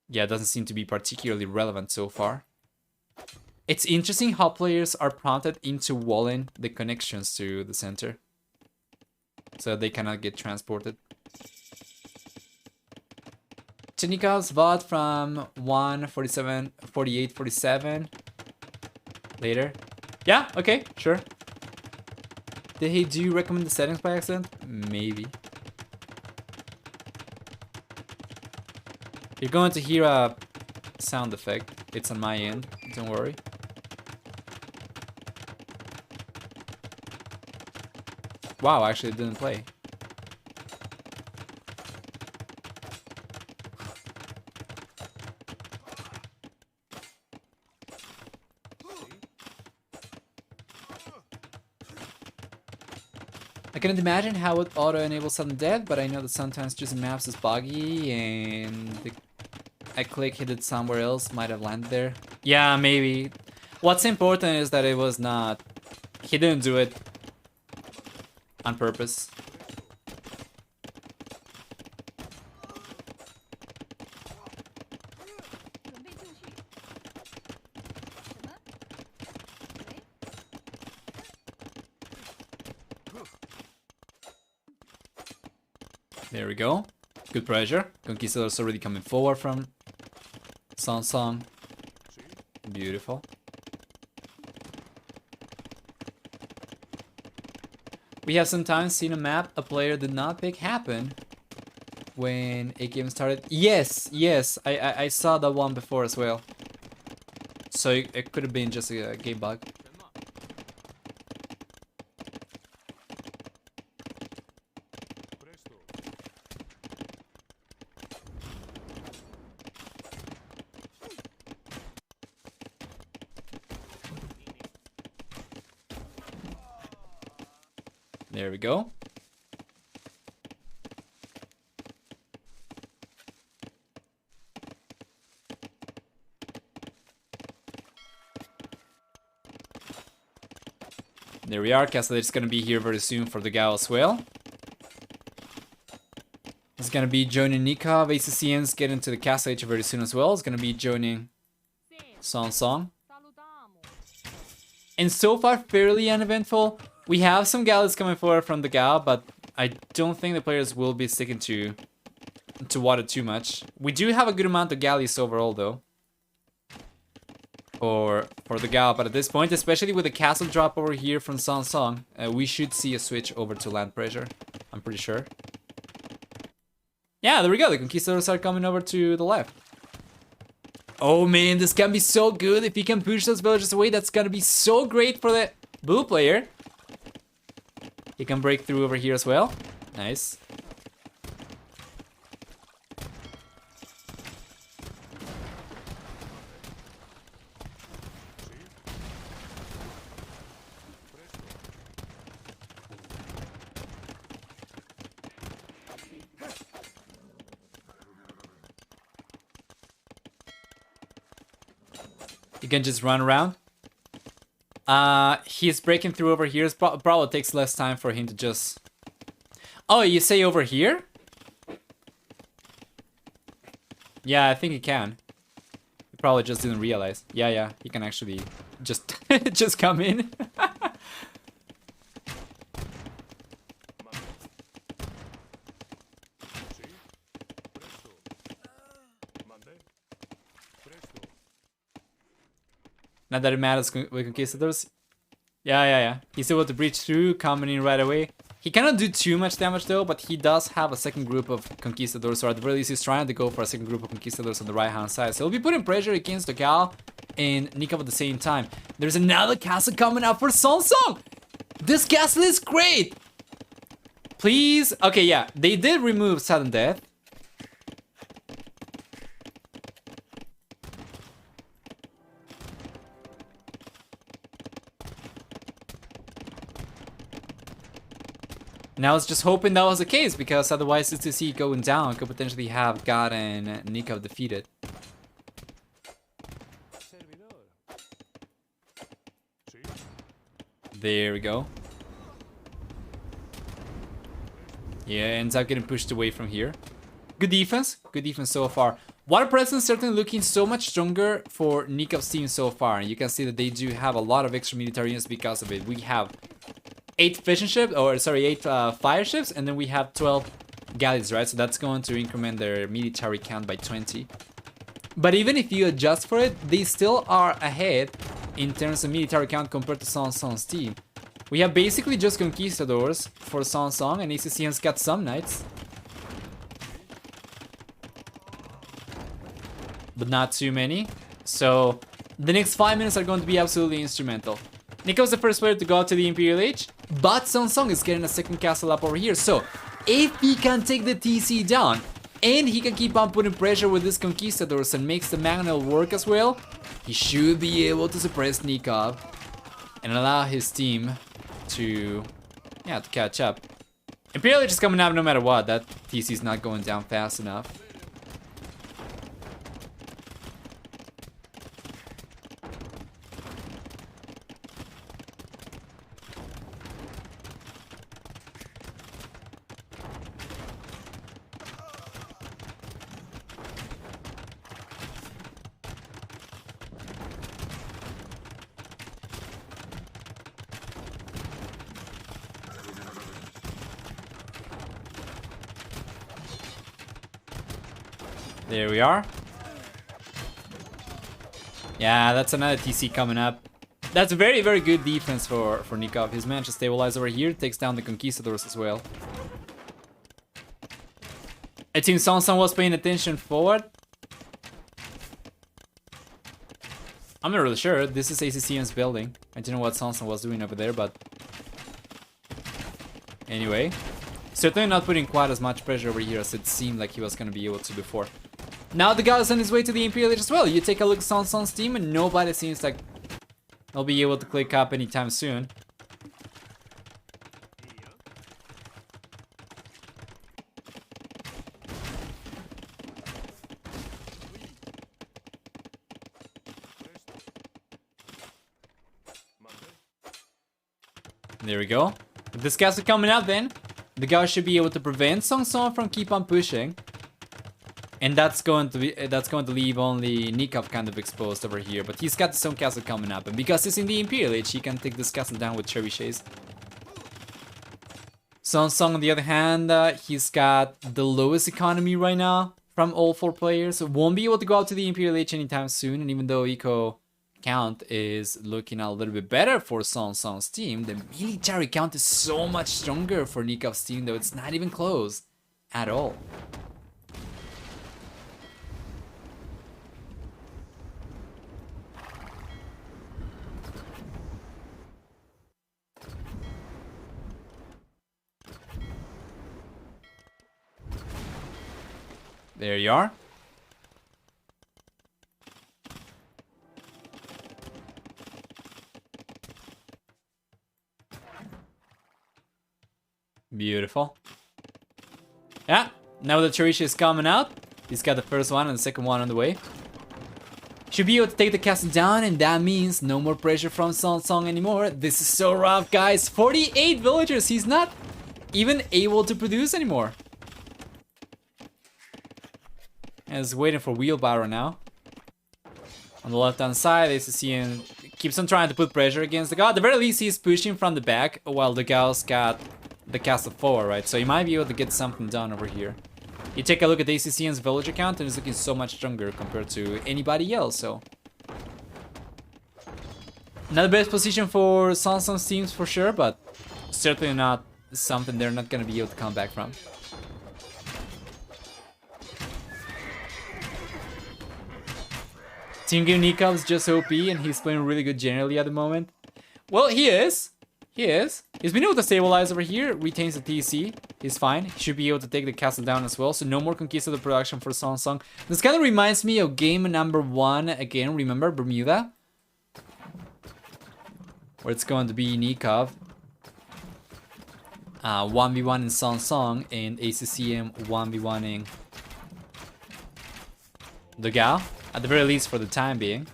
yeah, it doesn't seem to be particularly relevant so far. It's interesting how players are prompted into walling the connections to the center, so they cannot get transported. Nikov's VOD from 1:47 later. Yeah, okay, sure. Did he do recommend the settings by accident? Maybe. You're going to hear a sound effect. It's on my end, don't worry. Wow, actually it didn't play. I cannot imagine how it auto-enables sudden death, but I know that sometimes choosing maps is buggy and a click hit it somewhere else might have landed there. Yeah, maybe. What's important is that it was not... He didn't do it on purpose. There we go. Good pressure. Conquistadors already coming forward from SongSong. Beautiful. We have sometimes seen a map a player did not pick happen when a game started. Yes, yes, I saw that one before as well. So it could have been just a game bug. There we go. There we are. Castle is gonna be here very soon for the dogao as well. It's gonna be joining Nicov. ACCM's getting to the castle age very soon as well. It's gonna be joining SongSong. And so far, fairly uneventful. We have some galleys coming forward from the dogao, but I don't think the players will be sticking to water too much. We do have a good amount of galleys overall, though, for the dogao. But at this point, especially with the castle drop over here from SongSong, we should see a switch over to land pressure. I'm pretty sure. Yeah, there we go. The conquistadors are coming over to the left. Oh man, this can be so good. If he can push those villagers away, that's gonna be so great for the blue player. He can break through over here as well. Nice. You can just run around. He's breaking through over here. It probably takes less time for him to just... Oh, you say over here? Yeah, I think he can. He probably just didn't realize. Yeah, he can actually just just come in. Not that it matters with conquistadors. Yeah. He's able to breach through, coming in right away. He cannot do too much damage though, but he does have a second group of conquistadors, or at the very least he's trying to go for a second group of conquistadors on the right hand side. So he'll be putting pressure against the dogao and Nicov at the same time. There's another castle coming up for SongSong! This castle is great! Please? Okay, yeah, they did remove sudden death. And I was just hoping that was the case, because otherwise CCC going down could potentially have God and Nicov defeated. There we go. Yeah, ends up getting pushed away from here. Good defense so far. Water presence certainly looking so much stronger for Nicov's team so far. And you can see that they do have a lot of extra military units because of it. We have 8 fishing ships, or sorry, 8 fire ships, and then we have 12 galleys, right? So that's going to increment their military count by 20. But even if you adjust for it, they still are ahead in terms of military count compared to SongSong's team. We have basically just conquistadors for SongSong, and ACCM's got some knights. But not too many. So the next 5 minutes are going to be absolutely instrumental. Nicov's the first player to go out to the Imperial Age, but SongSong is getting a second castle up over here. So if he can take the TC down, and he can keep on putting pressure with his conquistadors and makes the Magnol work as well, he should be able to suppress Nicov and allow his team to catch up. Imperial Age is coming up no matter what. That TC is not going down fast enough. There we are. Yeah, that's another TC coming up. That's a very, very good defense for Nicov. He's managed to stabilize over here, takes down the Conquistadors as well. It seems SongSong was paying attention forward. I'm not really sure. This is ACCM's building. I don't know what SongSong was doing over there, but... Anyway. Certainly not putting quite as much pressure over here as it seemed like he was going to be able to before. Now the guy is on his way to the Imperial Age as well. You take a look at SongSong's team and nobody seems like they'll be able to click up anytime soon. There we go. If this castle coming out then, the guy should be able to prevent SongSong from keep on pushing. And that's going to leave only Nicov kind of exposed over here. But he's got his own castle coming up. And because he's in the Imperial Age, he can take this castle down with trebuchets. SongSong on the other hand, he's got the lowest economy right now from all 4 players. So won't be able to go out to the Imperial Age anytime soon. And even though eco count is looking a little bit better for SongSong's team, the military count is so much stronger for Nikov's team, though it's not even close at all. There you are. Beautiful. Yeah, now the Charisha is coming out. He's got the first one and the second one on the way. Should be able to take the castle down, and that means no more pressure from SongSong anymore. This is so rough, guys. 48 villagers. He's not even able to produce anymore. And is waiting for Wheelbarrow now. On the left-hand side, ACCM keeps on trying to put pressure against the god. At the very least, he's pushing from the back, while the gal's got the castle forward, right? So he might be able to get something done over here. You take a look at ACCM's villager count, and it's looking so much stronger compared to anybody else, so... Not the best position for SongSong's teams for sure, but certainly not something they're not gonna be able to come back from. Team Game Nicov's just OP, and he's playing really good generally at the moment. Well, he is. He's been able to stabilize over here, retains the TC. He's fine. He should be able to take the castle down as well, so no more Conquista of production for SongSong. This kind of reminds me of game number 1 again, remember, Bermuda? Where it's going to be Nicov. 1v1 in SongSong, and ACCM 1v1ing dogao, at the very least for the time being.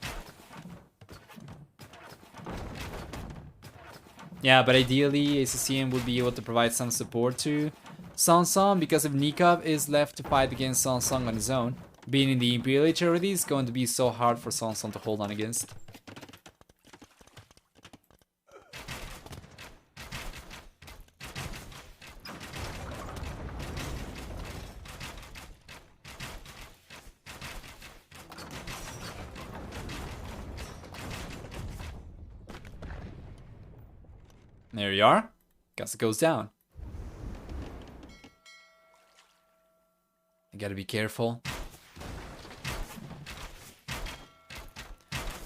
Yeah, but ideally ACCM would be able to provide some support to SongSong, because if Nicov is left to fight against SongSong on his own, being in the Imperial Age already is going to be so hard for SongSong to hold on against. There you are. Castle goes down. You gotta be careful.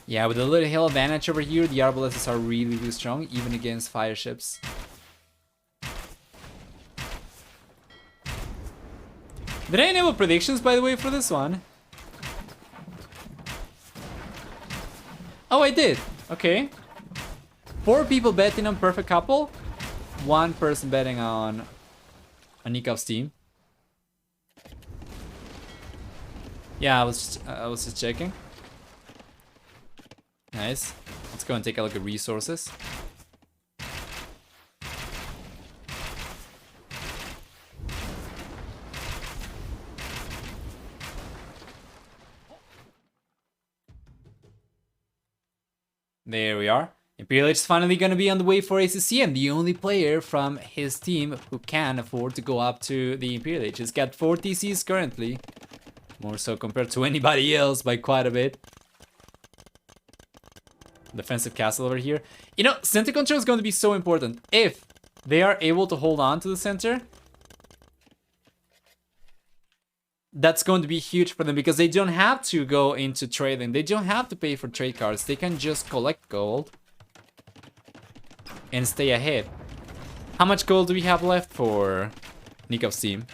Yeah, with a little hill advantage over here, the arbalests are really, really strong, even against fire ships. Did I enable predictions, by the way, for this one? Oh, I did. Okay. 4 people betting on perfect couple. 1 person betting on Nikov's team. Yeah, I was just checking. Nice. Let's go and take a look at resources. There we are. Imperial Age is finally going to be on the way for ACCM, the only player from his team who can afford to go up to the Imperial Age. He's got 4 TCs currently. More so compared to anybody else by quite a bit. Defensive castle over here. You know, center control is going to be so important. If they are able to hold on to the center, that's going to be huge for them because they don't have to go into trading. They don't have to pay for trade cards. They can just collect gold and stay ahead. How much gold do we have left for Nicov's team?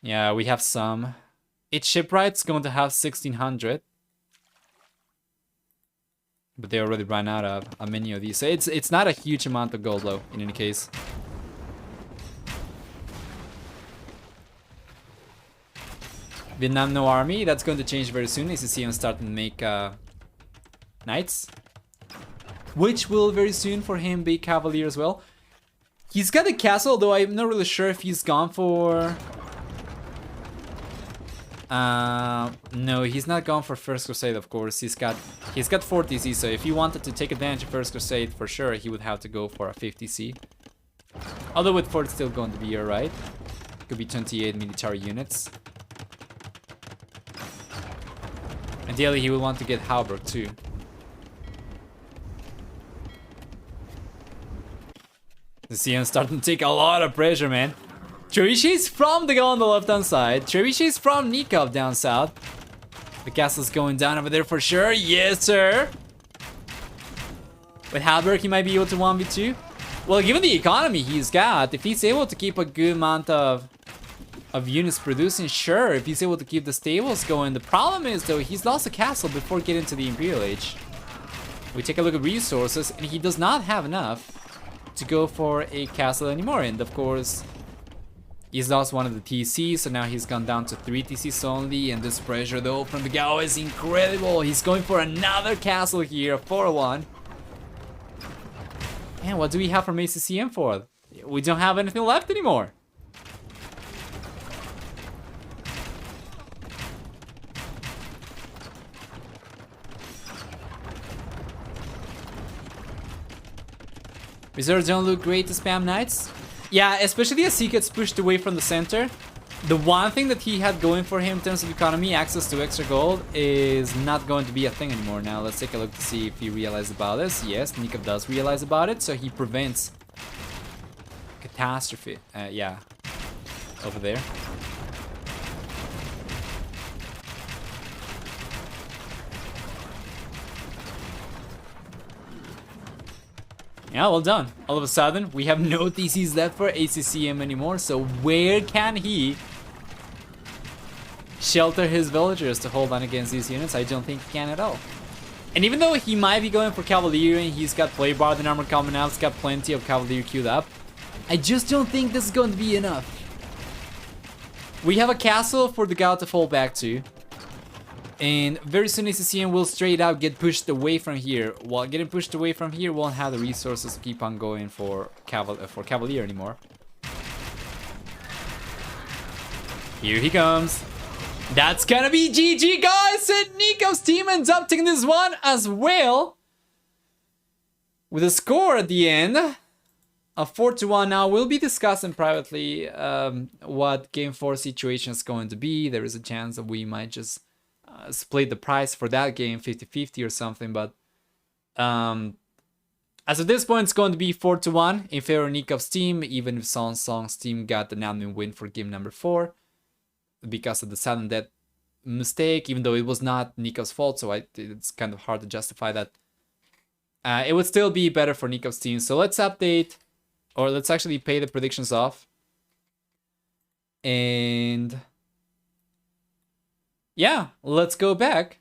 Yeah, we have some. Each shipwright's going to have 1600. But they already ran out of many of these. So it's not a huge amount of gold though, in any case. Vietnam no army, that's going to change very soon. ACCM starting to make knights. Which will very soon for him be cavalier as well. He's got a castle, though I'm not really sure if he's gone for... no, he's not gone for First Crusade, of course. He's got 40C, so if he wanted to take advantage of First Crusade, for sure, he would have to go for a 50C. Although with 4 it's still going to be alright. Could be 28 military units. Ideally, he would want to get Halberg too. The CM starting to take a lot of pressure, man. Trebuchet's from the guy on the left-hand side. Trebuchet's from Nicov down south. The castle's going down over there for sure. Yes, sir. With Halberg, he might be able to 1v2. Well, given the economy he's got, if he's able to keep a good amount of units producing, sure. If he's able to keep the stables going. The problem is, though, he's lost a castle before getting to the Imperial Age. We take a look at resources, and he does not have enough to go for a castle anymore. And, of course, he's lost one of the TCs, so now he's gone down to 3 TCs only. And this pressure, though, from the Gao is incredible. He's going for another castle here, a 4-1. Man, what do we have from ACCM for? We don't have anything left anymore. Reserves don't look great to spam knights. Yeah, especially as he gets pushed away from the center. The one thing that he had going for him in terms of economy, access to extra gold, is not going to be a thing anymore. Now let's take a look to see if he realized about this. Yes, Nicov does realize about it, so he prevents catastrophe. Yeah, over there. Yeah, well done. All of a sudden, we have no TCs left for ACCM anymore, so where can he shelter his villagers to hold on against these units? I don't think he can at all. And even though he might be going for Cavalier and he's got Play Bard and Armor coming out, he's got plenty of Cavalier queued up, I just don't think this is going to be enough. We have a castle for the Gao to fall back to. And very soon ACCM will straight out get pushed away from here. While getting pushed away from here, won't have the resources to keep on going for Cavalier anymore. Here he comes. That's gonna be GG, guys! And Nicov's team ends up taking this one as well. With a score at the end of 4-1. Now, we'll be discussing privately what Game 4 situation is going to be. There is a chance that we might just split the price for that game 50-50 or something, but as of this point it's going to be 4-1 in favor of Nicov's team, even if SongSong's team got an admin win for game number 4 because of the sudden death mistake, even though it was not Nicov's fault, so it's kind of hard to justify that. It would still be better for Nicov's team, so let's update, or let's actually pay the predictions off. And yeah, let's go back.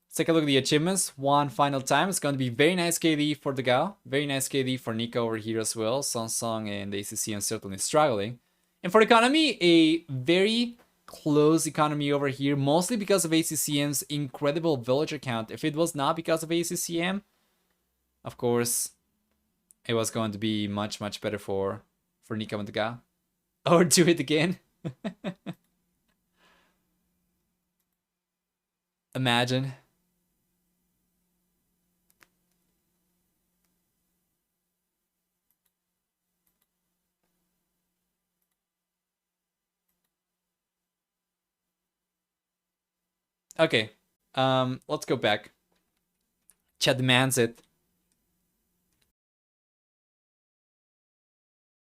Let's take a look at the achievements one final time. It's going to be very nice KD for the Gao. Very nice KD for Nicov over here as well. SongSong and ACCM certainly struggling. And for economy, a very close economy over here. Mostly because of ACCM's incredible villager count. If it was not because of ACCM, of course, it was going to be much, much better for Nicov and the Gao. Or do it again. Imagine. Okay. Let's go back. Chat demands it.